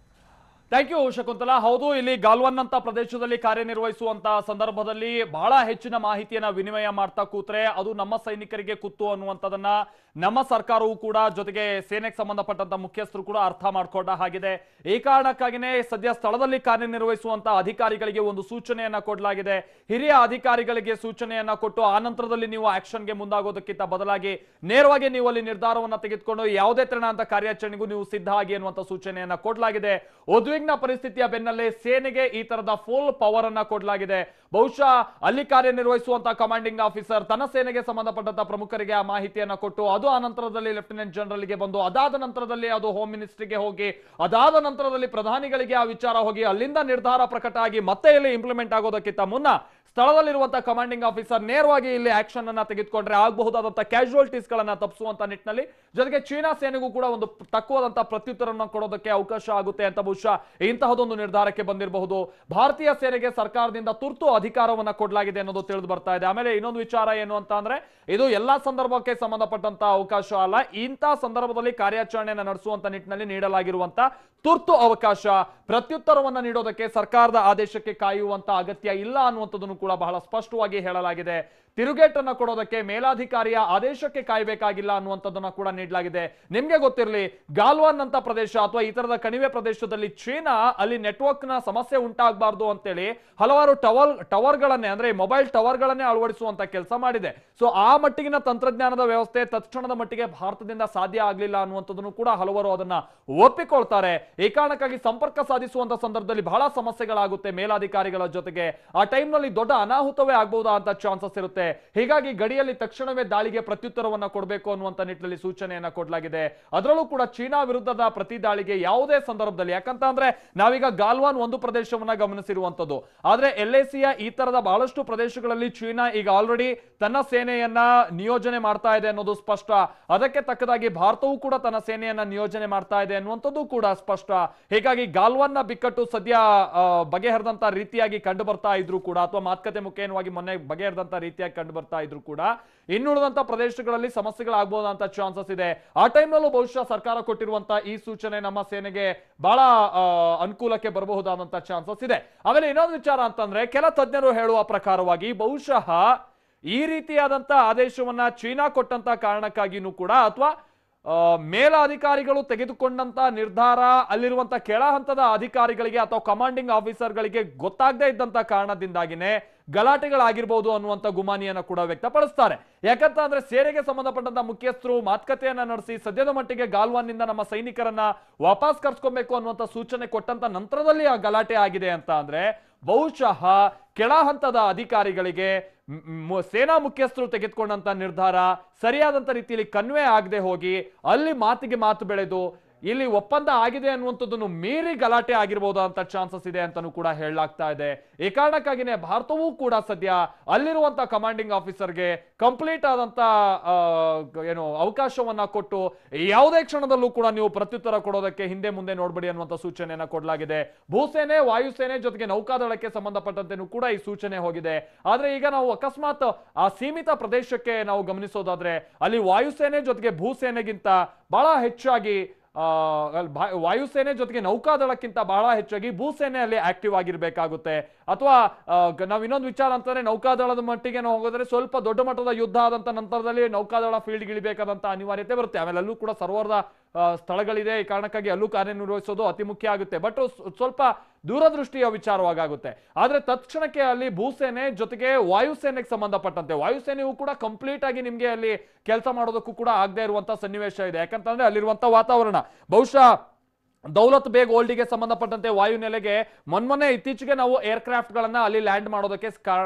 Thank you Shakuntala. ಹೌದು, ಇಲ್ಲಿ ಗಾಲ್ವನ್ ಅಂತ ಪ್ರದೇಶದಲ್ಲಿ ಕಾರ್ಯನಿರ್ವಹಿಸುವಂತಹ ಸಂದರ್ಭದಲ್ಲಿ ಬಹಳ ಹೆಚ್ಚಿನ ಮಾಹಿತಿಯನ್ನ ವಿನಿಮಯ ಮಾಡ್ತಾ ಕೂತ್ರೆ ಅದು ನಮ್ಮ ಸೈನಿಕರಿಗೆ ಕುತ್ತು ಅನ್ನುವಂಥದ್ದನ್ನ ನಮ್ಮ ಸರ್ಕಾರವೂ ಕೂಡ ಜೊತೆಗೆ ಸೇನೆಗೆ ಸಂಬಂಧಪಟ್ಟಂತ ಮುಖ್ಯಸ್ಥರು ಕೂಡ ಅರ್ಥ ಮಾಡ್ಕೊಂಡ ಹಾಗಿದೆ. ಈ ಕಾರಣಕ್ಕಾಗಿನೇ ಸದ್ಯ ಸ್ಥಳದಲ್ಲಿ ಕಾರ್ಯನಿರ್ವಹಿಸುವಂತಹ ಅಧಿಕಾರಿಗಳಿಗೆ ಒಂದು ಸೂಚನೆಯನ್ನ ಕೊಡಲಾಗಿದೆ. ಹಿರಿಯ ಅಧಿಕಾರಿಗಳಿಗೆ ಸೂಚನೆಯನ್ನ ಕೊಟ್ಟು ಆ ನಂತರದಲ್ಲಿ ನೀವು ಆಕ್ಷನ್ಗೆ ಮುಂದಾಗೋದಕ್ಕಿಂತ ಬದಲಾಗಿ ನೇರವಾಗಿ ನೀವು ಅಲ್ಲಿ ನಿರ್ಧಾರವನ್ನ ತೆಗೆದುಕೊಂಡು ಯಾವುದೇ ತೆರನಾದಂತ ಕಾರ್ಯಾಚರಣೆಗೂ ನೀವು ಸಿದ್ಧ ಆಗಿ ಅನ್ನುವಂಥ ಸೂಚನೆಯನ್ನ ಕೊಡಲಾಗಿದೆ. ಉದ್ವಿಗ್ನ ಪರಿಸ್ಥಿತಿಯ ಬೆನ್ನಲ್ಲೇ ಸೇನೆಗೆ ಈ ತರದ ಫುಲ್ ಪವರ್ ಅನ್ನ ಕೊಡಲಾಗಿದೆ. ಬಹುಶಃ ಅಲ್ಲಿ ಕಾರ್ಯನಿರ್ವಹಿಸುವಂತಹ ಕಮಾಂಡಿಂಗ್ ಆಫೀಸರ್ ತನ್ನ ಸೇನೆಗೆ ಸಂಬಂಧಪಟ್ಟಂತ ಪ್ರಮುಖರಿಗೆ ಆ ಮಾಹಿತಿಯನ್ನ ಕೊಟ್ಟು ಅದು ಆ ನಂತರದಲ್ಲಿ ಲೆಫ್ಟಿನೆಂಟ್ ಜನರಲ್ಗೆ ಬಂದು ಅದಾದ ನಂತರದಲ್ಲಿ ಅದು ಹೋಮ್ ಮಿನಿಸ್ಟ್ರಿಗೆ ಹೋಗಿ ಅದಾದ ನಂತರದಲ್ಲಿ ಪ್ರಧಾನಿಗಳಿಗೆ ಆ ವಿಚಾರ ಹೋಗಿ ಅಲ್ಲಿಂದ ನಿರ್ಧಾರ ಪ್ರಕಟ ಆಗಿ ಮತ್ತೆ ಇಲ್ಲಿ ಇಂಪ್ಲಿಮೆಂಟ್ ಆಗೋದಕ್ಕಿಂತ ಮುನ್ನ ಸ್ಥಳದಲ್ಲಿರುವಂತಹ ಕಮಾಂಡಿಂಗ್ ಆಫೀಸರ್ ನೇರವಾಗಿ ಇಲ್ಲಿ ಆಕ್ಷನ್ ಅನ್ನ ತೆಗೆದುಕೊಂಡ್ರೆ ಆಗಬಹುದಾದಂತಹ ಕ್ಯಾಶುಯಾಲಿಟೀಸ್ ಗಳನ್ನ ತಪ್ಪಿಸುವಂತ ನಿಟ್ಟಿನಲ್ಲಿ ಜೊತೆಗೆ ಚೀನಾ ಸೇನೆಗೂ ಕೂಡ ಒಂದು ತಕ್ಕವಾದಂತಹ ಪ್ರತ್ಯುತ್ತರವನ್ನು ಕೊಡೋದಕ್ಕೆ ಅವಕಾಶ ಆಗುತ್ತೆ ಅಂತ ಬಹುಶಃ ಇಂತಹದೊಂದು ನಿರ್ಧಾರಕ್ಕೆ ಬಂದಿರಬಹುದು. ಭಾರತೀಯ ಸೇನೆಗೆ ಸರ್ಕಾರದಿಂದ ತುರ್ತು ಅಧಿಕಾರವನ್ನ ಕೊಡಲಾಗಿದೆ ಅನ್ನೋದು ತಿಳಿದು ಬರ್ತಾ ಇದೆ. ಆಮೇಲೆ ಇನ್ನೊಂದು ವಿಚಾರ ಏನು ಅಂತ ಅಂದ್ರೆ ಇದು ಎಲ್ಲಾ ಸಂದರ್ಭಕ್ಕೆ ಸಂಬಂಧಪಟ್ಟಂತ ಅವಕಾಶ ಅಲ್ಲ. ಇಂತಹ ಸಂದರ್ಭದಲ್ಲಿ ಕಾರ್ಯಾಚರಣೆಯನ್ನು ನಡೆಸುವಂತ ನಿಟ್ಟಿನಲ್ಲಿ ನೀಡಲಾಗಿರುವಂತ ತುರ್ತು ಅವಕಾಶ, ಪ್ರತ್ಯುತ್ತರವನ್ನ ನೀಡೋದಕ್ಕೆ ಸರ್ಕಾರದ ಆದೇಶಕ್ಕೆ ಕಾಯುವಂತ ಅಗತ್ಯ ಇಲ್ಲ ಅನ್ನುವಂಥದ್ದನ್ನು ಕೂಡ ಬಹಳ ಸ್ಪಷ್ಟವಾಗಿ ಹೇಳಲಾಗಿದೆ. ತಿರುಗೇಟನ್ನ ಕೊಡೋದಕ್ಕೆ ಮೇಲಾಧಿಕಾರಿಯ ಆದೇಶಕ್ಕೆ ಕಾಯಬೇಕಾಗಿಲ್ಲ ಅನ್ನುವಂಥದ್ದನ್ನ ಕೂಡ ನೀಡಲಾಗಿದೆ. ನಿಮ್ಗೆ ಗೊತ್ತಿರಲಿ, ಗಾಲ್ವಾನ್ ಅಂತ ಪ್ರದೇಶ ಅಥವಾ ಈ ತರದ ಕಣಿವೆ ಪ್ರದೇಶದಲ್ಲಿ ಚೀನಾ ಅಲ್ಲಿ ನೆಟ್ವರ್ಕ್ ನ ಸಮಸ್ಯೆ ಉಂಟಾಗಬಾರ್ದು ಅಂತೇಳಿ ಹಲವಾರು ಟವರ್ಗಳನ್ನೇ ಅಂದ್ರೆ ಮೊಬೈಲ್ ಟವರ್ಗಳನ್ನೇ ಅಳವಡಿಸುವಂತ ಕೆಲಸ ಮಾಡಿದೆ. ಸೊ ಆ ಮಟ್ಟಿಗಿನ ತಂತ್ರಜ್ಞಾನದ ವ್ಯವಸ್ಥೆ ತಕ್ಷಣದ ಮಟ್ಟಿಗೆ ಭಾರತದಿಂದ ಸಾಧ್ಯ ಆಗ್ಲಿಲ್ಲ ಅನ್ನುವಂಥದ್ದನ್ನು ಕೂಡ ಹಲವರು ಅದನ್ನ ಒಪ್ಪಿಕೊಳ್ತಾರೆ. ಈ ಕಾರಣಕ್ಕಾಗಿ ಸಂಪರ್ಕ ಸಾಧಿಸುವಂತ ಸಂದರ್ಭದಲ್ಲಿ ಬಹಳ ಸಮಸ್ಯೆಗಳಾಗುತ್ತೆ ಮೇಲಾಧಿಕಾರಿಗಳ ಜೊತೆಗೆ. ಆ ಟೈಮ್ ನಲ್ಲಿ ದೊಡ್ಡ ಅನಾಹುತವೇ ಆಗಬಹುದಾದಂತ ಚಾನ್ಸಸ್ ಇರುತ್ತೆ. ಹೀಗಾಗಿ ಗಡಿಯಲ್ಲಿ ತಕ್ಷಣವೇ ದಾಳಿಗೆ ಪ್ರತ್ಯುತ್ತರವನ್ನ ಕೊಡಬೇಕು ಅನ್ನುವಂತ ನಿಟ್ಟಿನಲ್ಲಿ ಸೂಚನೆಯನ್ನ ಕೊಡಲಾಗಿದೆ. ಅದರಲ್ಲೂ ಕೂಡ ಚೀನಾ ವಿರುದ್ಧದ ಪ್ರತಿ ದಾಳಿಗೆ ಯಾವುದೇ ಸಂದರ್ಭದಲ್ಲಿ, ಯಾಕಂತ ಅಂದ್ರೆ ನಾವೀಗ ಗಾಲ್ವಾನ್ ಒಂದು ಪ್ರದೇಶವನ್ನ ಗಮನಿಸಿರುವಂತದ್ದು, ಆದ್ರೆ LACಯ ಈ ತರದ ಬಹಳಷ್ಟು ಪ್ರದೇಶಗಳಲ್ಲಿ ಚೀನಾ ಈಗ ಆಲ್ರೆಡಿ ತನ್ನ ಸೇನೆಯನ್ನ ನಿಯೋಜನೆ ಮಾಡ್ತಾ ಇದೆ ಅನ್ನೋದು ಸ್ಪಷ್ಟ. ಅದಕ್ಕೆ ತಕ್ಕದಾಗಿ ಭಾರತವೂ ಕೂಡ ತನ್ನ ಸೇನೆಯನ್ನ ನಿಯೋಜನೆ ಮಾಡ್ತಾ ಇದೆ ಅನ್ನುವಂಥದ್ದು ಕೂಡ ಸ್ಪಷ್ಟ. ಹೀಗಾಗಿ ಗಾಲ್ವಾನ್ ನ ಬಿಕ್ಕಟ್ಟು ಸದ್ಯ ಬಗೆಹರಿದಂತ ರೀತಿಯಾಗಿ ಕಂಡು ಬರ್ತಾ ಇದ್ರು ಕೂಡ, ಅಥವಾ ಮಾತುಕತೆ ಮುಖೇನವಾಗಿ ಮೊನ್ನೆ ಬಗೆಹರಿದಂತ ರೀತಿಯಾಗಿ ಕಂಡು ಬರ್ತಾ ಇದ್ರು ಕೂಡ, ಇನ್ನುಳಿದಂತ ಪ್ರದೇಶಗಳಲ್ಲಿ ಸಮಸ್ಯೆಗಳಾಗಬಹುದಂತ ಚಾನ್ಸಸ್ ಇದೆ. ಆ ಟೈಮ್ ನಲ್ಲೂ ಬಹುಶಃ ಸರ್ಕಾರ ಕೊಟ್ಟಿರುವಂತ ಈ ಸೂಚನೆ ನಮ್ಮ ಸೇನೆಗೆ ಬಹಳ ಅನುಕೂಲಕ್ಕೆ ಬರಬಹುದಾದಂತ ಚಾನ್ಸಸ್ ಇದೆ. ಆಮೇಲೆ ಇನ್ನೊಂದು ವಿಚಾರ ಅಂತಂದ್ರೆ, ಕೆಲ ತಜ್ಞರು ಹೇಳುವ ಪ್ರಕಾರವಾಗಿ ಬಹುಶಃ ಈ ರೀತಿಯಾದಂತ ಆದೇಶವನ್ನ ಚೀನಾ ಕೊಟ್ಟಂತ ಕಾರಣಕ್ಕಾಗಿನೂ ಕೂಡ ಅಥವಾ ಮೇಲಾಧಿಕಾರಿಗಳು ತೆಗೆದುಕೊಂಡಂತ ನಿರ್ಧಾರ ಅಲ್ಲಿರುವಂತ ಕೆಳ ಹಂತದ ಅಧಿಕಾರಿಗಳಿಗೆ ಅಥವಾ ಕಮಾಂಡಿಂಗ್ ಆಫೀಸರ್ಗಳಿಗೆ ಗೊತ್ತಾಗದೇ ಇದ್ದಂತ ಕಾರಣದಿಂದಾಗಿನೇ ಗಲಾಟೆಗಳಾಗಿರ್ಬೋದು ಅನ್ನುವಂತ ಗುಮಾನಿಯನ್ನ ಕೂಡ ವ್ಯಕ್ತಪಡಿಸ್ತಾರೆ. ಯಾಕಂತ ಅಂದ್ರೆ ಸೇನೆಗೆ ಸಂಬಂಧಪಟ್ಟಂತ ಮುಖ್ಯಸ್ಥರು ಮಾತುಕತೆಯನ್ನ ನಡೆಸಿ ಸದ್ಯದ ಮಟ್ಟಿಗೆ ಗಾಲ್ವಾನ್ನಿಂದ ನಮ್ಮ ಸೈನಿಕರನ್ನ ವಾಪಸ್ ಕರ್ಸ್ಕೊಬೇಕು ಅನ್ನುವಂತ ಸೂಚನೆ ಕೊಟ್ಟಂತ ನಂತರದಲ್ಲಿ ಆ ಗಲಾಟೆ ಆಗಿದೆ ಅಂತ ಅಂದ್ರೆ ಬಹುಶಃ ಕೆಳ ಹಂತದ ಅಧಿಕಾರಿಗಳಿಗೆ ಸೇನಾ ಮುಖ್ಯಸ್ಥರು ತೆಗೆದುಕೊಂಡಂತ ನಿರ್ಧಾರ ಸರಿಯಾದಂತ ರೀತಿಯಲ್ಲಿ ಕನ್ವೆ ಆಗದೆ ಹೋಗಿ ಅಲ್ಲಿ ಮಾತಿಗೆ ಮಾತು ಬೆಳೆದು ಇಲ್ಲಿ ಒಪ್ಪಂದ ಆಗಿದೆ ಅನ್ನುವಂಥದ್ದನ್ನು ಮೀರಿ ಗಲಾಟೆ ಆಗಿರಬಹುದಂತ ಚಾನ್ಸಸ್ ಇದೆ ಅಂತಾನೂ ಕೂಡ ಹೇಳಲಾಗ್ತಾ ಇದೆ. ಈ ಕಾರಣಕ್ಕಾಗಿನೇ ಭಾರತವೂ ಕೂಡ ಸದ್ಯ ಅಲ್ಲಿರುವಂತ ಕಮಾಂಡಿಂಗ್ ಆಫೀಸರ್ಗೆ ಕಂಪ್ಲೀಟ್ ಆದಂತ ಅವಕಾಶವನ್ನ ಕೊಟ್ಟು ಯಾವುದೇ ಕ್ಷಣದಲ್ಲೂ ಕೂಡ ನೀವು ಪ್ರತ್ಯುತ್ತರ ಕೊಡೋದಕ್ಕೆ ಹಿಂದೆ ಮುಂದೆ ನೋಡ್ಬೇಡಿ ಅನ್ನುವಂತ ಸೂಚನೆಯನ್ನ ಕೊಡಲಾಗಿದೆ. ಭೂಸೇನೆ, ವಾಯುಸೇನೆ ಜೊತೆಗೆ ನೌಕಾದಳಕ್ಕೆ ಸಂಬಂಧಪಟ್ಟಂತೆನೂ ಕೂಡ ಈ ಸೂಚನೆ ಹೋಗಿದೆ. ಆದ್ರೆ ಈಗ ನಾವು ಅಕಸ್ಮಾತ್ ಆ ಸೀಮಿತ ಪ್ರದೇಶಕ್ಕೆ ನಾವು ಗಮನಿಸೋದಾದ್ರೆ ಅಲ್ಲಿ ವಾಯುಸೇನೆ ಜೊತೆಗೆ ಭೂಸೇನೆಗಿಂತ ಬಹಳ ಹೆಚ್ಚಾಗಿ ವಾಯುಸೇನೆ ಜೊತೆಗೆ ನೌಕಾದಳಕ್ಕಿಂತ ಬಹಳ ಹೆಚ್ಚಾಗಿ ಭೂಸೇನೆಯಲ್ಲಿ ಆಕ್ಟಿವ್ ಆಗಿರ್ಬೇಕಾಗುತ್ತೆ. ಅಥವಾ ನಾವ್ ಇನ್ನೊಂದು ವಿಚಾರ ಅಂತಂದ್ರೆ ನೌಕಾದಳದ ಮಟ್ಟಿಗೆ ನಾವು ಹೋಗೋದ್ರೆ ಸ್ವಲ್ಪ ದೊಡ್ಡ ಮಟ್ಟದ ಯುದ್ಧ ಆದಂತ ನಂತರದಲ್ಲಿ ನೌಕಾದಳ ಫೀಲ್ಡ್ ಇಳಿಬೇಕಾದಂತ ಅನಿವಾರ್ಯತೆ ಬರುತ್ತೆ. ಆಮೇಲೆ ಅಲ್ಲೂ ಕೂಡ ಸರ್ವರ್ದ ಸ್ಥಳಗಳಿದೆ. ಈ ಕಾರಣಕ್ಕಾಗಿ ಅಲ್ಲೂ ಕಾರ್ಯನಿರ್ವಹಿಸೋದು ಅತಿ ಮುಖ್ಯ ಆಗುತ್ತೆ. ಬಟ್ ಸ್ವಲ್ಪ ದೂರದೃಷ್ಟಿಯ ವಿಚಾರವಾಗುತ್ತೆ. ಆದ್ರೆ ತತ್ಕ್ಷಣಕ್ಕೆ ಅಲ್ಲಿ ಭೂಸೇನೆ ಜೊತೆಗೆ ವಾಯುಸೇನೆಗೆ ಸಂಬಂಧಪಟ್ಟಂತೆ ವಾಯುಸೇನೆಯೂ ಕೂಡ ಕಂಪ್ಲೀಟ್ ಆಗಿ ನಿಮ್ಗೆ ಅಲ್ಲಿ ಕೆಲಸ ಮಾಡೋದಕ್ಕೂ ಕೂಡ ಆಗದೆ ಇರುವಂತ ಸನ್ನಿವೇಶ ಇದೆ. ಯಾಕಂತಂದ್ರೆ ಅಲ್ಲಿರುವಂತ ವಾತಾವರಣ ಬಹುಶಃ ದೌಲತ್ ಬೇಗ್ ಓಲ್ಡಿಗೆ ಸಂಬಂಧಪಟ್ಟಂತೆ ವಾಯುನೆಲೆಗೆ ಮೊನ್ನೆ ಇತ್ತೀಚೆಗೆ ನಾವು ಏರ್ಕ್ರಾಫ್ಟ್ ಗಳನ್ನ ಅಲ್ಲಿ ಲ್ಯಾಂಡ್ ಮಾಡೋದಕ್ಕೆ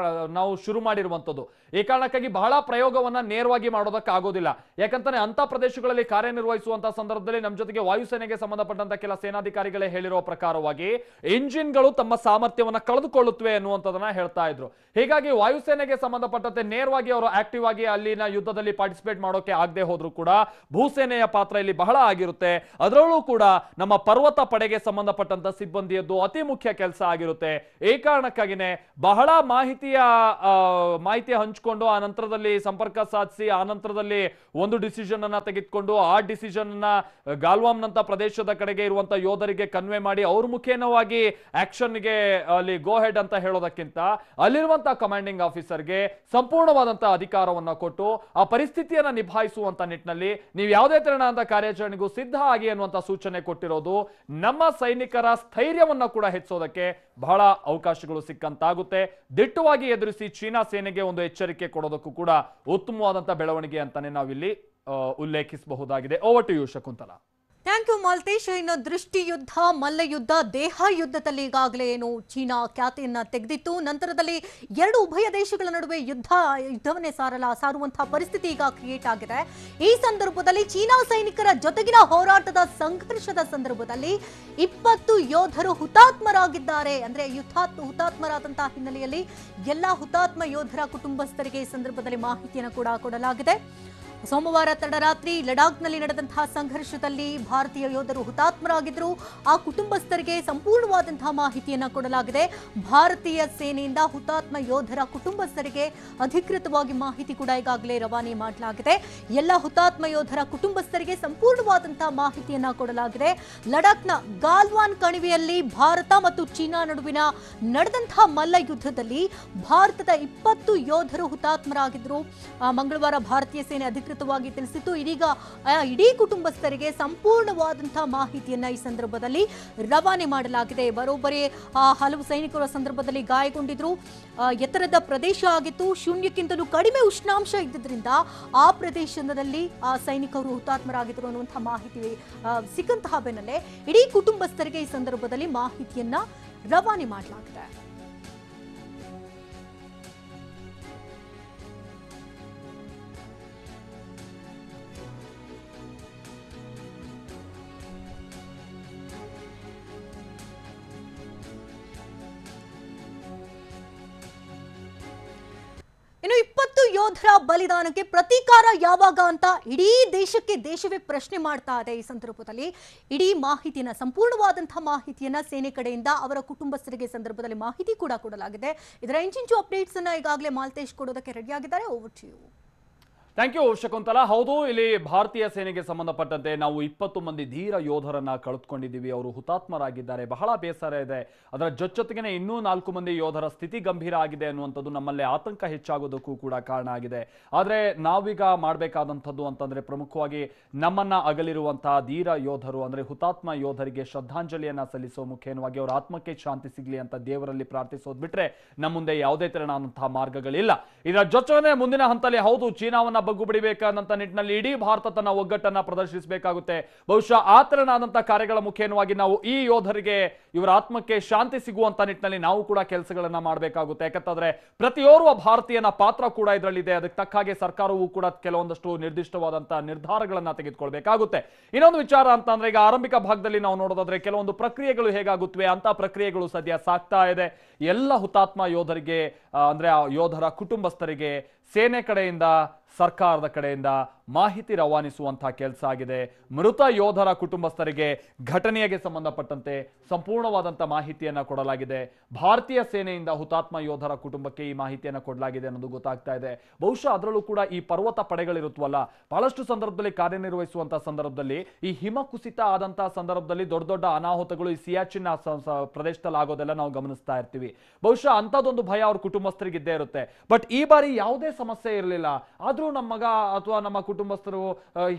ನಾವು ಶುರು ಮಾಡಿರುವಂತದ್ದು. ಈ ಕಾರಣಕ್ಕಾಗಿ ಬಹಳ ಪ್ರಯೋಗವನ್ನ ನೇರವಾಗಿ ಮಾಡೋದಕ್ಕೆ ಆಗೋದಿಲ್ಲ. ಯಾಕಂತಾನೆ ಅಂತ ಪ್ರದೇಶಗಳಲ್ಲಿ ಕಾರ್ಯನಿರ್ವಹಿಸುವಂತಹ ಸಂದರ್ಭದಲ್ಲಿ ನಮ್ಮ ಜೊತೆಗೆ ವಾಯುಸೇನೆಗೆ ಸಂಬಂಧಪಟ್ಟಂತ ಕೆಲ ಸೇನಾಧಿಕಾರಿಗಳೇ ಹೇಳಿರುವ ಪ್ರಕಾರವಾಗಿ ಇಂಜಿನ್ಗಳು ತಮ್ಮ ಸಾಮರ್ಥ್ಯವನ್ನ ಕಳೆದುಕೊಳ್ಳುತ್ತವೆ ಅನ್ನುವಂಥದ್ದನ್ನ ಹೇಳ್ತಾ ಇದ್ರು. ಹೀಗಾಗಿ ವಾಯುಸೇನೆಗೆ ಸಂಬಂಧಪಟ್ಟಂತೆ ನೇರವಾಗಿ ಅವರು ಆಕ್ಟಿವ್ ಆಗಿ ಅಲ್ಲಿನ ಯುದ್ಧದಲ್ಲಿ ಪಾರ್ಟಿಸಿಪೇಟ್ ಮಾಡೋಕೆ ಆಗದೆ ಹೋದ್ರು ಕೂಡ ಭೂಸೇನೆಯ ಪಾತ್ರ ಇಲ್ಲಿ ಬಹಳ ಆಗಿರುತ್ತೆ. ಅದರಲ್ಲೂ ಕೂಡ ನಮ್ಮ ಪರ್ವತ ಪಡೆಗೆ ಸಂಬಂಧಪಟ್ಟಂತ ಸಿಬ್ಬಂದಿಯದ್ದು ಅತಿ ಮುಖ್ಯ ಕೆಲಸ ಆಗಿರುತ್ತೆ. ಈ ಕಾರಣಕ್ಕಾಗಿನೇ ಬಹಳ ಮಾಹಿತಿ ಹಂಚಿಕೊಂಡು ಆ ನಂತರದಲ್ಲಿ ಸಂಪರ್ಕ ಸಾಧಿಸಿ ಆ ನಂತರದಲ್ಲಿ ಒಂದು ಡಿಸಿಷನ್ ಅನ್ನ ತೆಗೆದುಕೊಂಡು ಆ ಡಿಸಿಷನ್ ಅನ್ನ ಗಾಲ್ವಾಮ್ ನಂತ ಪ್ರದೇಶದ ಕಡೆಗೆ ಇರುವಂತ ಯೋಧರಿಗೆ ಕನ್ವೆ ಮಾಡಿ ಅವ್ರ ಮುಖೇನವಾಗಿ ಆಕ್ಷನ್ಗೆ ಅಲ್ಲಿ ಗೋ ಹೆಡ್ ಅಂತ ಹೇಳೋದಕ್ಕಿಂತ ಅಲ್ಲಿರುವಂತಹ ಕಮಾಂಡಿಂಗ್ ಆಫೀಸರ್ಗೆ ಸಂಪೂರ್ಣವಾದಂತಹ ಅಧಿಕಾರವನ್ನ ಕೊಟ್ಟು ಆ ಪರಿಸ್ಥಿತಿಯನ್ನ ನಿಭಾಯಿಸುವಂತ ನಿಟ್ಟಿನಲ್ಲಿ ನೀವು ಯಾವುದೇ ತೆರನಾದ ಕಾರ್ಯಾಚರಣೆಗೂ ಸಿದ್ಧ ಆಗಿ ಅನ್ನುವಂತ ಸೂಚನೆ ಕೊಟ್ಟಿರೋದು ನಮ್ಮ ಸೈನಿಕರ ಸ್ಥೈರ್ಯವನ್ನ ಕೂಡ ಹೆಚ್ಚೋದಕ್ಕೆ ಬಹಳ ಅವಕಾಶಗಳು ಸಿಕ್ಕಂತಾಗುತ್ತೆ. ದಿಟ್ಟವಾಗಿ ಎದುರಿಸಿ ಚೀನಾ ಸೇನೆಗೆ ಒಂದು ಎಚ್ಚರಿಕೆ ಕೊಡೋದಕ್ಕೂ ಕೂಡ ಉತ್ತಮವಾದಂತಹ ಬೆಳವಣಿಗೆ ಅಂತಾನೆ ನಾವಿಲ್ಲಿ ಉಲ್ಲೇಖಿಸಬಹುದಾಗಿದೆ. Over to you Shakuntala. Thank you Maltesh. ಇನ್ನು ದೃಷ್ಟಿ ಯುದ್ಧ, ಮಲ್ಲ ಯುದ್ಧ, ದೇಹ ಯುದ್ಧದಲ್ಲಿ ಈಗಾಗಲೇ ಏನು ಚೀನಾ ಖ್ಯಾತಿಯನ್ನ ತೆಗೆದಿತ್ತು. ನಂತರದಲ್ಲಿ ಎರಡು ಉಭಯ ದೇಶಗಳ ನಡುವೆ ಯುದ್ಧವನ್ನೇ ಸಾರುವಂತಹ ಪರಿಸ್ಥಿತಿ ಈಗ ಕ್ರಿಯೇಟ್ ಆಗಿದೆ. ಈ ಸಂದರ್ಭದಲ್ಲಿ ಚೀನಾ ಸೈನಿಕರ ಜೊತೆಗಿನ ಹೋರಾಟದ ಸಂಘರ್ಷದ ಸಂದರ್ಭದಲ್ಲಿ 20 ಯೋಧರು ಹುತಾತ್ಮರಾಗಿದ್ದಾರೆ. ಅಂದ್ರೆ ಹುತಾತ್ಮರಾದಂತಹ ಹಿನ್ನೆಲೆಯಲ್ಲಿ ಎಲ್ಲಾ ಹುತಾತ್ಮ ಯೋಧರ ಕುಟುಂಬಸ್ಥರಿಗೆ ಈ ಸಂದರ್ಭದಲ್ಲಿ ಮಾಹಿತಿಯನ್ನು ಕೂಡ ಕೊಡಲಾಗಿದೆ. ಸೋಮವಾರ ತಡರಾತ್ರಿ ಲಡಾಖ್ನಲ್ಲಿ ನಡೆದಂತಹ ಸಂಘರ್ಷದಲ್ಲಿ ಭಾರತೀಯ ಯೋಧರು ಹುತಾತ್ಮರಾಗಿದ್ದರು. ಆ ಕುಟುಂಬಸ್ಥರಿಗೆ ಸಂಪೂರ್ಣವಾದಂತಹ ಮಾಹಿತಿಯನ್ನು ಕೊಡಲಾಗಿದೆ. ಭಾರತೀಯ ಸೇನೆಯಿಂದ ಹುತಾತ್ಮ ಯೋಧರ ಕುಟುಂಬಸ್ಥರಿಗೆ ಅಧಿಕೃತವಾಗಿ ಮಾಹಿತಿ ಕೂಡ ಈಗಾಗಲೇ ರವಾನೆ ಮಾಡಲಾಗಿದೆ. ಎಲ್ಲ ಹುತಾತ್ಮ ಯೋಧರ ಕುಟುಂಬಸ್ಥರಿಗೆ ಸಂಪೂರ್ಣವಾದಂತಹ ಮಾಹಿತಿಯನ್ನ ಕೊಡಲಾಗಿದೆ. ಲಡಾಖ್ನ ಗಾಲ್ವಾನ್ ಕಣಿವೆಯಲ್ಲಿ ಭಾರತ ಮತ್ತು ಚೀನಾ ನಡುವಿನ ನಡೆದಂತಹ ಮಲ್ಲ ಯುದ್ಧದಲ್ಲಿ ಭಾರತದ 20 ಯೋಧರು ಹುತಾತ್ಮರಾಗಿದ್ದರು. ಮಂಗಳವಾರ ಭಾರತೀಯ ಸೇನೆ ಅಧಿಕೃತವಾಗಿ ತಿಳಿಸಿತ್ತು. ಇದೀಗ ಇಡೀ ಕುಟುಂಬಸ್ಥರಿಗೆ ಸಂಪೂರ್ಣವಾದಂತಹ ಮಾಹಿತಿಯನ್ನ ಈ ಸಂದರ್ಭದಲ್ಲಿ ರವಾನೆ ಮಾಡಲಾಗಿದೆ. ಬರೋಬ್ಬರಿ ಹಲವು ಸೈನಿಕರ ಸಂದರ್ಭದಲ್ಲಿ ಗಾಯಗೊಂಡಿದ್ರು. ಎತ್ತರದ ಪ್ರದೇಶ ಆಗಿತ್ತು. ಶೂನ್ಯಕ್ಕಿಂತಲೂ ಕಡಿಮೆ ಉಷ್ಣಾಂಶ ಇದ್ದಿದ್ರಿಂದ ಆ ಪ್ರದೇಶದಲ್ಲಿ ಸೈನಿಕರು ಹುತಾತ್ಮರಾಗಿದ್ರು ಅನ್ನುವಂತಹ ಮಾಹಿತಿ ಸಿಕ್ಕಂತಹ ಬೆನ್ನಲ್ಲೇ ಇಡೀ ಕುಟುಂಬಸ್ಥರಿಗೆ ಈ ಸಂದರ್ಭದಲ್ಲಿ ಮಾಹಿತಿಯನ್ನ ರವಾನೆ ಮಾಡಲಾಗಿದೆ. ಇನ್ನು 20 ಯೋಧರ ಬಲಿದಾನಕ್ಕೆ ಪ್ರತೀಕಾರ ಯಾವಾಗ ಅಂತ ಇಡೀ ದೇಶವೇ ಪ್ರಶ್ನೆ ಮಾಡ್ತಾ ಇದೆ. ಈ ಸಂದರ್ಭದಲ್ಲಿ ಇಡೀ ಮಾಹಿತಿಯನ್ನ, ಸಂಪೂರ್ಣವಾದಂತಹ ಮಾಹಿತಿಯನ್ನ ಸೇನೆ ಕಡೆಯಿಂದ ಅವರ ಕುಟುಂಬಸ್ಥರಿಗೆ ಸಂದರ್ಭದಲ್ಲಿ ಮಾಹಿತಿ ಕೂಡ ಕೊಡಲಾಗಿದೆ. ಇದರ ಇಂಚಿಂಚು ಅಪ್ಡೇಟ್ಸ್ ಅನ್ನ ಈಗಾಗಲೇ ಮಾಲ್ತೇಶ್ ಕೊಡೋದಕ್ಕೆ ರೆಡಿ ಆಗಿದ್ದಾರೆ. Over to you. Thank you Shakuntala. ಹೌದು, ಇಲ್ಲಿ ಭಾರತೀಯ ಸೇನೆಗೆ ಸಂಬಂಧಪಟ್ಟಂತೆ ನಾವು 20 ಮಂದಿ ಧೀರ ಯೋಧರನ್ನ ಕಳೆದುಕೊಂಡಿದ್ದೀವಿ. ಅವರು ಹುತಾತ್ಮರಾಗಿದ್ದಾರೆ. ಬಹಳ ಬೇಸರ ಇದೆ. ಅದರ ಜೊತೆಗೇನೆ ಇನ್ನೂ 4 ಮಂದಿ ಯೋಧರ ಸ್ಥಿತಿ ಗಂಭೀರ ಆಗಿದೆ ಅನ್ನುವಂಥದ್ದು ನಮ್ಮಲ್ಲಿ ಆತಂಕ ಹೆಚ್ಚಾಗೋದಕ್ಕೂ ಕೂಡ ಕಾರಣ ಆಗಿದೆ. ಆದರೆ ನಾವೀಗ ಮಾಡಬೇಕಾದಂಥದ್ದು ಅಂತಂದ್ರೆ ಪ್ರಮುಖವಾಗಿ ನಮ್ಮನ್ನ ಅಗಲಿರುವಂತಹ ಧೀರ ಯೋಧರು ಅಂದ್ರೆ ಹುತಾತ್ಮ ಯೋಧರಿಗೆ ಶ್ರದ್ಧಾಂಜಲಿಯನ್ನ ಸಲ್ಲಿಸೋ ಮುಖೇನವಾಗಿ ಅವರ ಆತ್ಮಕ್ಕೆ ಶಾಂತಿ ಸಿಗ್ಲಿ ಅಂತ ದೇವರಲ್ಲಿ ಪ್ರಾರ್ಥಿಸೋದು ಬಿಟ್ರೆ ನಮ್ಮ ಮುಂದೆ ಯಾವುದೇ ತೆರನಾದಂತಹ ಮಾರ್ಗಗಳಿಲ್ಲ. ಇದರ ಜೊತೆಗೆ ಮುಂದಿನ ಹಂತದಲ್ಲಿ ಹೌದು ಚೀನಾವನ್ನ ಬಗ್ಗು ಬಿಡಬೇಕಾದಂತ ನಿಟ್ಟಿನಲ್ಲಿ ಇಡೀ ಭಾರತ ತನ್ನ ಒಗ್ಗಟ್ಟನ್ನ ಪ್ರದರ್ಶಿಸಬೇಕಾಗುತ್ತೆ. ಬಹುಶಃ ಆ ತೆರನಾದಂತಹ ಕಾರ್ಯಗಳ ಮುಖೇನವಾಗಿ ನಾವು ಈ ಯೋಧರಿಗೆ ಇವರ ಆತ್ಮಕ್ಕೆ ಶಾಂತಿ ಸಿಗುವಂತ ನಿಟ್ಟಿನಲ್ಲಿ ನಾವು ಕೂಡ ಕೆಲಸಗಳನ್ನ ಮಾಡಬೇಕಾಗುತ್ತೆ. ಯಾಕಂತಂದ್ರೆ ಪ್ರತಿಯೋರ್ವ ಭಾರತೀಯನ ಪಾತ್ರ ಕೂಡ ಇದರಲ್ಲಿದೆ. ಅದಕ್ಕೆ ತಕ್ಕ ಹಾಗೆ ಸರ್ಕಾರವೂ ಕೂಡ ಕೆಲವೊಂದಷ್ಟು ನಿರ್ದಿಷ್ಟವಾದಂತಹ ನಿರ್ಧಾರಗಳನ್ನ ತೆಗೆದುಕೊಳ್ಬೇಕಾಗುತ್ತೆ. ಇನ್ನೊಂದು ವಿಚಾರ ಅಂತ ಅಂದ್ರೆ, ಈಗ ಆರಂಭಿಕ ಭಾಗದಲ್ಲಿ ನಾವು ನೋಡೋದಾದ್ರೆ ಕೆಲವೊಂದು ಪ್ರಕ್ರಿಯೆಗಳು ಹೇಗಾಗುತ್ತವೆ ಅಂತ ಪ್ರಕ್ರಿಯೆಗಳು ಸದ್ಯ ಸಾಗ್ತಾ ಇದೆ. ಎಲ್ಲ ಹುತಾತ್ಮ ಯೋಧರಿಗೆ ಅಂದ್ರೆ ಆ ಯೋಧರ ಕುಟುಂಬಸ್ಥರಿಗೆ ಸೇನೆ ಕಡೆಯಿಂದ ಸರ್ಕಾರದ ಕಡೆಯಿಂದ ಮಾಹಿತಿ ರವಾನಿಸುವಂತಹ ಕೆಲಸ ಆಗಿದೆ. ಮೃತ ಯೋಧರ ಕುಟುಂಬಸ್ಥರಿಗೆ ಘಟನೆಗೆ ಸಂಬಂಧಪಟ್ಟಂತೆ ಸಂಪೂರ್ಣವಾದಂತಹ ಮಾಹಿತಿಯನ್ನ ಕೊಡಲಾಗಿದೆ. ಭಾರತೀಯ ಸೇನೆಯಿಂದ ಹುತಾತ್ಮ ಯೋಧರ ಕುಟುಂಬಕ್ಕೆ ಈ ಮಾಹಿತಿಯನ್ನು ಕೊಡಲಾಗಿದೆ ಅನ್ನೋದು ಗೊತ್ತಾಗ್ತಾ ಇದೆ. ಬಹುಶಃ ಅದರಲ್ಲೂ ಕೂಡ ಈ ಪರ್ವತ ಪಡೆಗಳಿರುತ್ತವಲ್ಲ, ಬಹಳಷ್ಟು ಸಂದರ್ಭದಲ್ಲಿ ಕಾರ್ಯನಿರ್ವಹಿಸುವಂತಹ ಸಂದರ್ಭದಲ್ಲಿ ಈ ಹಿಮ ಕುಸಿತ ಆದಂತಹ ಸಂದರ್ಭದಲ್ಲಿ ದೊಡ್ಡ ದೊಡ್ಡ ಅನಾಹುತಗಳು ಈ ಸಿಯಾಚಿನ್ ಪ್ರದೇಶದಲ್ಲಿ ಆಗೋದೆಲ್ಲ ನಾವು ಗಮನಿಸ್ತಾ ಇರ್ತೀವಿ. ಬಹುಶಃ ಅಂತದೊಂದು ಭಯ ಅವ್ರ ಕುಟುಂಬಸ್ಥರಿಗೆ ಇದ್ದೇ ಇರುತ್ತೆ. ಬಟ್ ಈ ಬಾರಿ ಯಾವುದೇ ಸಮಸ್ಯೆ ಇರಲಿಲ್ಲ. ಆದ್ರೂ ನಮ್ಮ ಮಗ ಅಥವಾ ನಮ್ಮ ಕುಟುಂಬಸ್ಥರು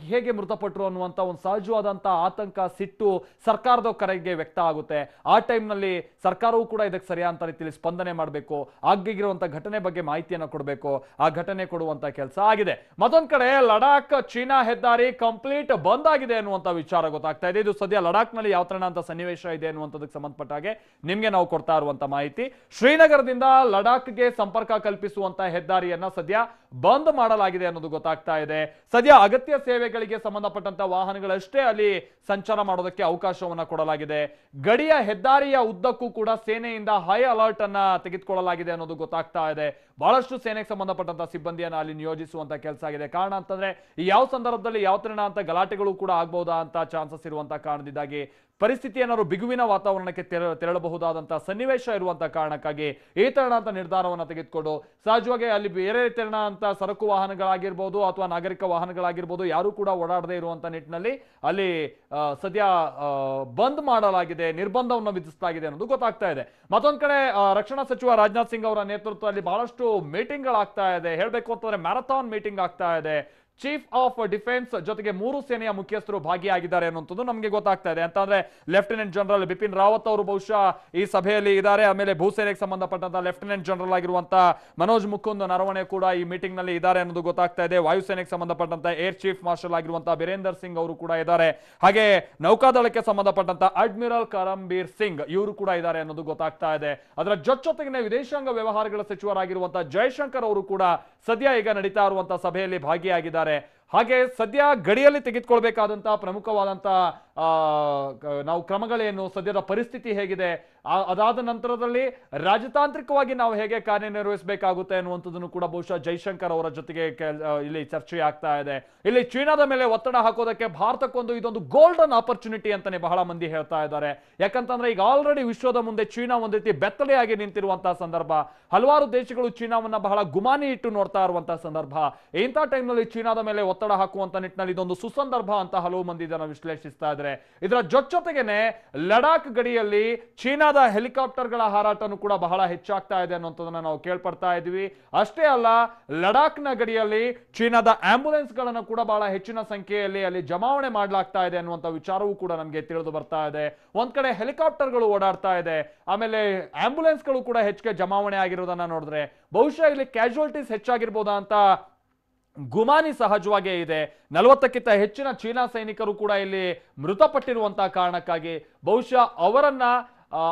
ಹೇಗೆ ಮೃತಪಟ್ಟರು ಅನ್ನುವಂತ ಒಂದು ಸಹಜವಾದಂತಹ ಆತಂಕ, ಸಿಟ್ಟು ಸರ್ಕಾರದ ಕರೆಗೆ ವ್ಯಕ್ತ ಆಗುತ್ತೆ. ಆ ಟೈಮ್ನಲ್ಲಿ ಸರ್ಕಾರವೂ ಕೂಡ ಇದಕ್ಕೆ ಸರಿಯಾದ ರೀತಿಯಲ್ಲಿ ಸ್ಪಂದನೆ ಮಾಡಬೇಕು. ಆಗಿರುವಂತಹ ಘಟನೆ ಬಗ್ಗೆ ಮಾಹಿತಿಯನ್ನು ಕೊಡಬೇಕು. ಆ ಘಟನೆ ಕೊಡುವಂತ ಕೆಲಸ ಆಗಿದೆ. ಮತ್ತೊಂದ್ ಕಡೆ ಲಡಾಖ್ ಚೀನಾ ಹೆದ್ದಾರಿ ಕಂಪ್ಲೀಟ್ ಬಂದ್ ಆಗಿದೆ ಅನ್ನುವಂತ ವಿಚಾರ ಗೊತ್ತಾಗ್ತಾ ಇದೆ. ಇದು ಸದ್ಯ ಲಡಾಖ್ ನಲ್ಲಿ ಯಾವ ತರನಾದಂತ ಸನ್ನಿವೇಶ ಇದೆ ಅನ್ನುವಂಥದಕ್ಕೆ ಸಂಬಂಧಪಟ್ಟ ಹಾಗೆ ನಿಮ್ಗೆ ನಾವು ಕೊಡ್ತಾ ಇರುವಂತ ಮಾಹಿತಿ, ಶ್ರೀನಗರದಿಂದ ಲಡಾಖ್ಗೆ ಸಂಪರ್ಕ ಕಲ್ಪಿಸುವಂತ ಹೆದ್ದಾರಿಯನ್ನ ಸದ್ಯ ಬಂದ್ ಮಾಡಲಾಗಿದೆ ಅನ್ನೋದು ಗೊತ್ತಾಗ್ತಾ ಇದೆ. ಸದ್ಯ ಅಗತ್ಯ ಸೇವೆಗಳಿಗೆ ಸಂಬಂಧಪಟ್ಟಂತ ವಾಹನಗಳಷ್ಟೇ ಅಲ್ಲಿ ಸಂಚಾರ ಮಾಡೋದಕ್ಕೆ ಅವಕಾಶವನ್ನ ಕೊಡಲಾಗಿದೆ. ಗಡಿಯ ಹೆದ್ದಾರಿಯ ಉದ್ದಕ್ಕೂ ಕೂಡ ಸೇನೆಯಿಂದ ಹೈ ಅಲರ್ಟ್ ಅನ್ನ ತೆಗೆದುಕೊಳ್ಳಲಾಗಿದೆ ಅನ್ನೋದು ಗೊತ್ತಾಗ್ತಾ ಇದೆ. ಬಹಳಷ್ಟು ಸೇನೆಗೆ ಸಂಬಂಧಪಟ್ಟಂತ ಸಿಬ್ಬಂದಿಯನ್ನ ಅಲ್ಲಿ ನಿಯೋಜಿಸುವಂತ ಕೆಲಸ ಆಗಿದೆ. ಕಾರಣ ಅಂತಂದ್ರೆ ಯಾವ ಸಂದರ್ಭದಲ್ಲಿ ಯಾವ ತರ ಅಂತ ಗಲಾಟೆಗಳು ಕೂಡ ಆಗಬಹುದಾ ಅಂತ ಚಾನ್ಸಸ್ ಇರುವಂತ ಕಾರಣದಿಂದಾಗಿ ಪರಿಸ್ಥಿತಿ ಏನಾದ್ರು ಬಿಗುವಿನ ವಾತಾವರಣಕ್ಕೆ ತೆರಳಬಹುದಾದಂತಹ ಸನ್ನಿವೇಶ ಇರುವಂತಹ ಕಾರಣಕ್ಕಾಗಿ ಈ ತೆರನಾದಂತ ನಿರ್ಧಾರವನ್ನು ತೆಗೆದುಕೊಂಡು ಸಹಜವಾಗಿ ಅಲ್ಲಿ ಬೇರೆ ತೆರನಾದಂತ ಸರಕು ವಾಹನಗಳಾಗಿರ್ಬೋದು ಅಥವಾ ನಾಗರಿಕ ವಾಹನಗಳಾಗಿರ್ಬೋದು ಯಾರು ಕೂಡ ಓಡಾಡದೇ ಇರುವಂತ ನಿಟ್ಟಿನಲ್ಲಿ ಅಲ್ಲಿ ಸದ್ಯ ಬಂದ್ ಮಾಡಲಾಗಿದೆ, ನಿರ್ಬಂಧವನ್ನು ವಿಧಿಸಲಾಗಿದೆ ಅನ್ನೋದು ಗೊತ್ತಾಗ್ತಾ ಇದೆ. ಮತ್ತೊಂದ್ ಕಡೆ ರಕ್ಷಣಾ ಸಚಿವ ರಾಜನಾಥ್ ಸಿಂಗ್ ಅವರ ನೇತೃತ್ವದಲ್ಲಿ ಬಹಳಷ್ಟು ಮೀಟಿಂಗ್ಗಳಾಗ್ತಾ ಇದೆ. ಹೇಳ್ಬೇಕು ಅಂತಂದ್ರೆ ಮ್ಯಾರಥಾನ್ ಮೀಟಿಂಗ್ ಆಗ್ತಾ ಇದೆ. ಚೀಫ್ ಆಫ್ ಡಿಫೆನ್ಸ್ ಜೊತೆಗೆ 3 ಸೇನೆಯ ಮುಖ್ಯಸ್ಥರು ಭಾಗಿಯಾಗಿದ್ದಾರೆ ಅನ್ನುವಂಥದ್ದು ನಮಗೆ ಗೊತ್ತಾಗ್ತಾ ಇದೆ. ಅಂತಂದ್ರೆ ಲೆಫ್ಟಿನೆಂಟ್ ಜನರಲ್ ಬಿಪಿನ್ ರಾವತ್ ಅವರು ಬಹುಶಃ ಈ ಸಭೆಯಲ್ಲಿ ಇದ್ದಾರೆ. ಆಮೇಲೆ ಭೂಸೇನೆಗೆ ಸಂಬಂಧಪಟ್ಟಂತ ಲೆಫ್ಟಿನೆಂಟ್ ಜನರಲ್ ಆಗಿರುವಂತ ಮನೋಜ್ ಮುಕುಂದ್ ನರವಣೆ ಕೂಡ ಈ ಮೀಟಿಂಗ್ ನಲ್ಲಿ ಇದ್ದಾರೆ ಅನ್ನೋದು ಗೊತ್ತಾಗ್ತಾ ಇದೆ. ವಾಯುಸೇನೆಗೆ ಸಂಬಂಧಪಟ್ಟಂತ ಏರ್ ಚೀಫ್ ಮಾರ್ಷಲ್ ಆಗಿರುವಂತಹ ಬೀರೇಂದರ್ ಸಿಂಗ್ ಅವರು ಕೂಡ ಇದ್ದಾರೆ. ಹಾಗೆ ನೌಕಾದಳಕ್ಕೆ ಸಂಬಂಧಪಟ್ಟಂತ ಅಡ್ಮಿರಲ್ ಕರಂಬೀರ್ ಸಿಂಗ್ ಇವರು ಕೂಡ ಇದ್ದಾರೆ ಅನ್ನೋದು ಗೊತ್ತಾಗ್ತಾ ಇದೆ. ಅದರ ಜೊತೆಗೆ ವಿದೇಶಾಂಗ ವ್ಯವಹಾರಗಳ ಸಚಿವರಾಗಿರುವಂತಹ ಜಯಶಂಕರ್ ಅವರು ಕೂಡ ಸದ್ಯ ಈಗ ನಡೀತಾ ಇರುವಂತಹ ಸಭೆಯಲ್ಲಿ ಭಾಗಿಯಾಗಿದ್ದಾರೆ. ಹಾಗೆ ಸದ್ಯ ಗಡಿಯಲ್ಲಿ ತೆಗೆದುಕೊಳ್ಬೇಕಾದಂತಹ ಪ್ರಮುಖವಾದಂತಹ ನಾವು ಕ್ರಮಗಳೇನು, ಸದ್ಯದ ಪರಿಸ್ಥಿತಿ ಹೇಗಿದೆ, ಅದಾದ ನಂತರದಲ್ಲಿ ರಾಜತಾಂತ್ರಿಕವಾಗಿ ನಾವು ಹೇಗೆ ಕಾರ್ಯನಿರ್ವಹಿಸಬೇಕಾಗುತ್ತೆ ಅನ್ನುವಂಥದ್ದನ್ನು ಕೂಡ ಬಹುಶಃ ಜೈಶಂಕರ್ ಅವರ ಜೊತೆಗೆ ಇಲ್ಲಿ ಚರ್ಚೆ ಆಗ್ತಾ ಇದೆ. ಇಲ್ಲಿ ಚೀನಾದ ಮೇಲೆ ಒತ್ತಡ ಹಾಕೋದಕ್ಕೆ ಭಾರತಕ್ಕೊಂದು ಇದೊಂದು ಗೋಲ್ಡನ್ ಆಪರ್ಚುನಿಟಿ ಅಂತಾನೆ ಬಹಳ ಮಂದಿ ಹೇಳ್ತಾ ಇದ್ದಾರೆ. ಯಾಕಂತಂದ್ರೆ ಈಗ ಆಲ್ರೆಡಿ ವಿಶ್ವದ ಮುಂದೆ ಚೀನಾ ಒಂದ್ ರೀತಿ ಬೆತ್ತಲೆಯಾಗಿ ನಿಂತಿರುವಂತಹ ಸಂದರ್ಭ, ಹಲವಾರು ದೇಶಗಳು ಚೀನಾವನ್ನ ಬಹಳ ಗುಮಾನಿ ಇಟ್ಟು ನೋಡ್ತಾ ಇರುವಂತಹ ಸಂದರ್ಭ. ಇಂಥ ಟೈಮ್ನಲ್ಲಿ ಚೀನಾದ ಮೇಲೆ ಒತ್ತಡ ಹಾಕುವಂತ ನಿಟ್ಟಿನಲ್ಲಿ ಇದೊಂದು ಸುಸಂದರ್ಭ ಅಂತ ಹಲವು ಮಂದಿ ಇದನ್ನು ವಿಶ್ಲೇಷಿಸ್ತಾ ಇದ್ದಾರೆ. ಇದರ ಜೊತೆಗೇನೆ ಲಡಾಖ್ ಗಡಿಯಲ್ಲಿ ಚೀನಾದ ಹೆಲಿಕಾಪ್ಟರ್ಗಳ ಹಾರಾಟನೂ ಕೂಡ ಬಹಳ ಹೆಚ್ಚಾಗ್ತಾ ಇದೆ ಅನ್ನೋದನ್ನ ನಾವು ಕೇಳ್ಪಡ್ತಾ ಇದ್ವಿ. ಅಷ್ಟೇ ಅಲ್ಲ, ಲಡಾಖ್ನ ಗಡಿಯಲ್ಲಿ ಚೀನಾದ ಆಂಬ್ಯುಲೆನ್ಸ್ ಗಳನ್ನು ಕೂಡ ಬಹಳ ಹೆಚ್ಚಿನ ಸಂಖ್ಯೆಯಲ್ಲಿ ಅಲ್ಲಿ ಜಮಾವಣೆ ಮಾಡಲಾಗ್ತಾ ಇದೆ ಅನ್ನುವಂಥ ವಿಚಾರವೂ ಕೂಡ ನಮಗೆ ತಿಳಿದು ಬರ್ತಾ ಇದೆ. ಒಂದ್ ಕಡೆ ಹೆಲಿಕಾಪ್ಟರ್ಗಳು ಓಡಾಡ್ತಾ ಇದೆ, ಆಮೇಲೆ ಆಂಬ್ಯುಲೆನ್ಸ್ಗಳು ಕೂಡ ಹೆಚ್ಚಿಗೆ ಜಮಾವಣೆ ಆಗಿರೋದನ್ನ ನೋಡಿದ್ರೆ ಬಹುಶಃ ಇಲ್ಲಿ ಕ್ಯಾಶುಯಾಲಿಟೀಸ್ ಹೆಚ್ಚಾಗಿರ್ಬೋದಾ ಅಂತ ಗುಮಾನಿ ಸಹಜವಾಗೇ ಇದೆ. 40ಕ್ಕಿಂತ ಹೆಚ್ಚಿನ ಚೀನಾ ಸೈನಿಕರು ಕೂಡ ಇಲ್ಲಿ ಮೃತಪಟ್ಟಿರುವಂತಹ ಕಾರಣಕ್ಕಾಗಿ ಬಹುಶಃ ಅವರನ್ನ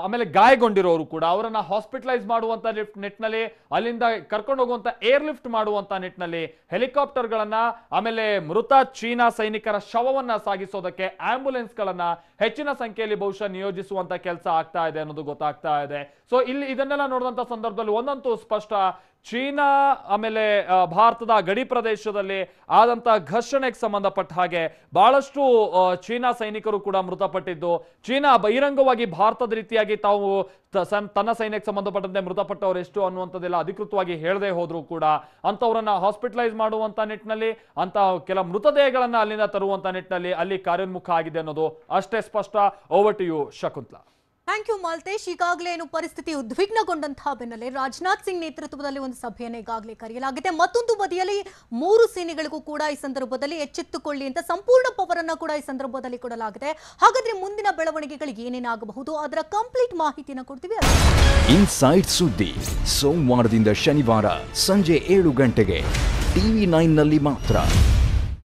ಆಮೇಲೆ ಗಾಯಗೊಂಡಿರೋರು ಕೂಡ ಅವರನ್ನ ಹಾಸ್ಪಿಟಲೈಸ್ ಮಾಡುವಂತ ನಿಟ್ಟಿನಲ್ಲಿ, ಅಲ್ಲಿಂದ ಕರ್ಕೊಂಡು ಹೋಗುವಂತ ಏರ್ ಲಿಫ್ಟ್ ಮಾಡುವಂತ ನಿಟ್ಟಿನಲ್ಲಿ ಹೆಲಿಕಾಪ್ಟರ್ಗಳನ್ನ, ಆಮೇಲೆ ಮೃತ ಚೀನಾ ಸೈನಿಕರ ಶವವನ್ನ ಸಾಗಿಸೋದಕ್ಕೆ ಆಂಬ್ಯುಲೆನ್ಸ್ ಗಳನ್ನ ಹೆಚ್ಚಿನ ಸಂಖ್ಯೆಯಲ್ಲಿ ಬಹುಶಃ ನಿಯೋಜಿಸುವಂತ ಕೆಲಸ ಆಗ್ತಾ ಇದೆ ಅನ್ನೋದು ಗೊತ್ತಾಗ್ತಾ ಇದೆ. ಸೊ ಇಲ್ಲಿ ಇದನ್ನೆಲ್ಲ ನೋಡಿದಂತ ಸಂದರ್ಭದಲ್ಲಿ ಒಂದಂತೂ ಸ್ಪಷ್ಟ, ಚೀನಾ ಆಮೇಲೆ ಭಾರತದ ಗಡಿ ಪ್ರದೇಶದಲ್ಲಿ ಆದಂತಹ ಘರ್ಷಣೆಗೆ ಸಂಬಂಧಪಟ್ಟ ಹಾಗೆ ಬಹಳಷ್ಟು ಚೀನಾ ಸೈನಿಕರು ಕೂಡ ಮೃತಪಟ್ಟಿದ್ದು, ಚೀನಾ ಬಹಿರಂಗವಾಗಿ ಭಾರತದ ರೀತಿಯಾಗಿ ತಾವು ತನ್ನ ಸೈನ್ಯಕ್ಕೆ ಸಂಬಂಧಪಟ್ಟಂತೆ ಮೃತಪಟ್ಟವರು ಎಷ್ಟು ಅನ್ನುವಂಥದ್ದೆಲ್ಲ ಅಧಿಕೃತವಾಗಿ ಹೇಳದೆ ಹೋದ್ರು ಕೂಡ ಅಂತವರನ್ನ ಹಾಸ್ಪಿಟಲೈಸ್ ಮಾಡುವಂತ ನಿಟ್ಟಿನಲ್ಲಿ, ಅಂತ ಕೆಲ ಮೃತದೇಹಗಳನ್ನ ಅಲ್ಲಿಂದ ತರುವಂತ ನಿಟ್ಟಿನಲ್ಲಿ ಅಲ್ಲಿ ಕಾರ್ಯೋನ್ಮುಖ ಆಗಿದೆ ಅನ್ನೋದು ಅಷ್ಟೇ ಸ್ಪಷ್ಟ. Over to you Shakuntala. Thank you Maltesh. ಈಗಾಗಲೇ ಏನು ಪರಿಸ್ಥಿತಿ ಉದ್ವಿಗ್ನಗೊಂಡಂತಹ ಬೆನ್ನಲ್ಲೇ ರಾಜನಾಥ್ ಸಿಂಗ್ ನೇತೃತ್ವದಲ್ಲಿ ಒಂದು ಸಭೆಯನ್ನು ಈಗಾಗಲೇ ಕರೆಯಲಾಗಿದೆ. ಮತ್ತೊಂದು ಬದಿಯಲ್ಲಿ 3 ಸೇನೆಗಳಿಗೂ ಕೂಡ ಈ ಸಂದರ್ಭದಲ್ಲಿ ಎಚ್ಚೆತ್ತುಕೊಳ್ಳಿ ಅಂತ ಸಂಪೂರ್ಣ ಪವರ್ ಅನ್ನ ಕೂಡ ಈ ಸಂದರ್ಭದಲ್ಲಿ ಕೊಡಲಾಗಿದೆ. ಹಾಗಾದ್ರೆ ಮುಂದಿನ ಬೆಳವಣಿಗೆಗಳು ಏನೇನಾಗಬಹುದು ಅದರ ಕಂಪ್ಲೀಟ್ ಮಾಹಿತಿಯನ್ನು ಕೊಡ್ತೀವಿ. ಇನ್ಸೈಡ್ ಸುದ್ದಿ ಸೋಮವಾರದಿಂದ ಶನಿವಾರ ಸಂಜೆ 7 ಗಂಟೆಗೆ. TV9 ನಲ್ಲಿ ಮಾತ್ರ.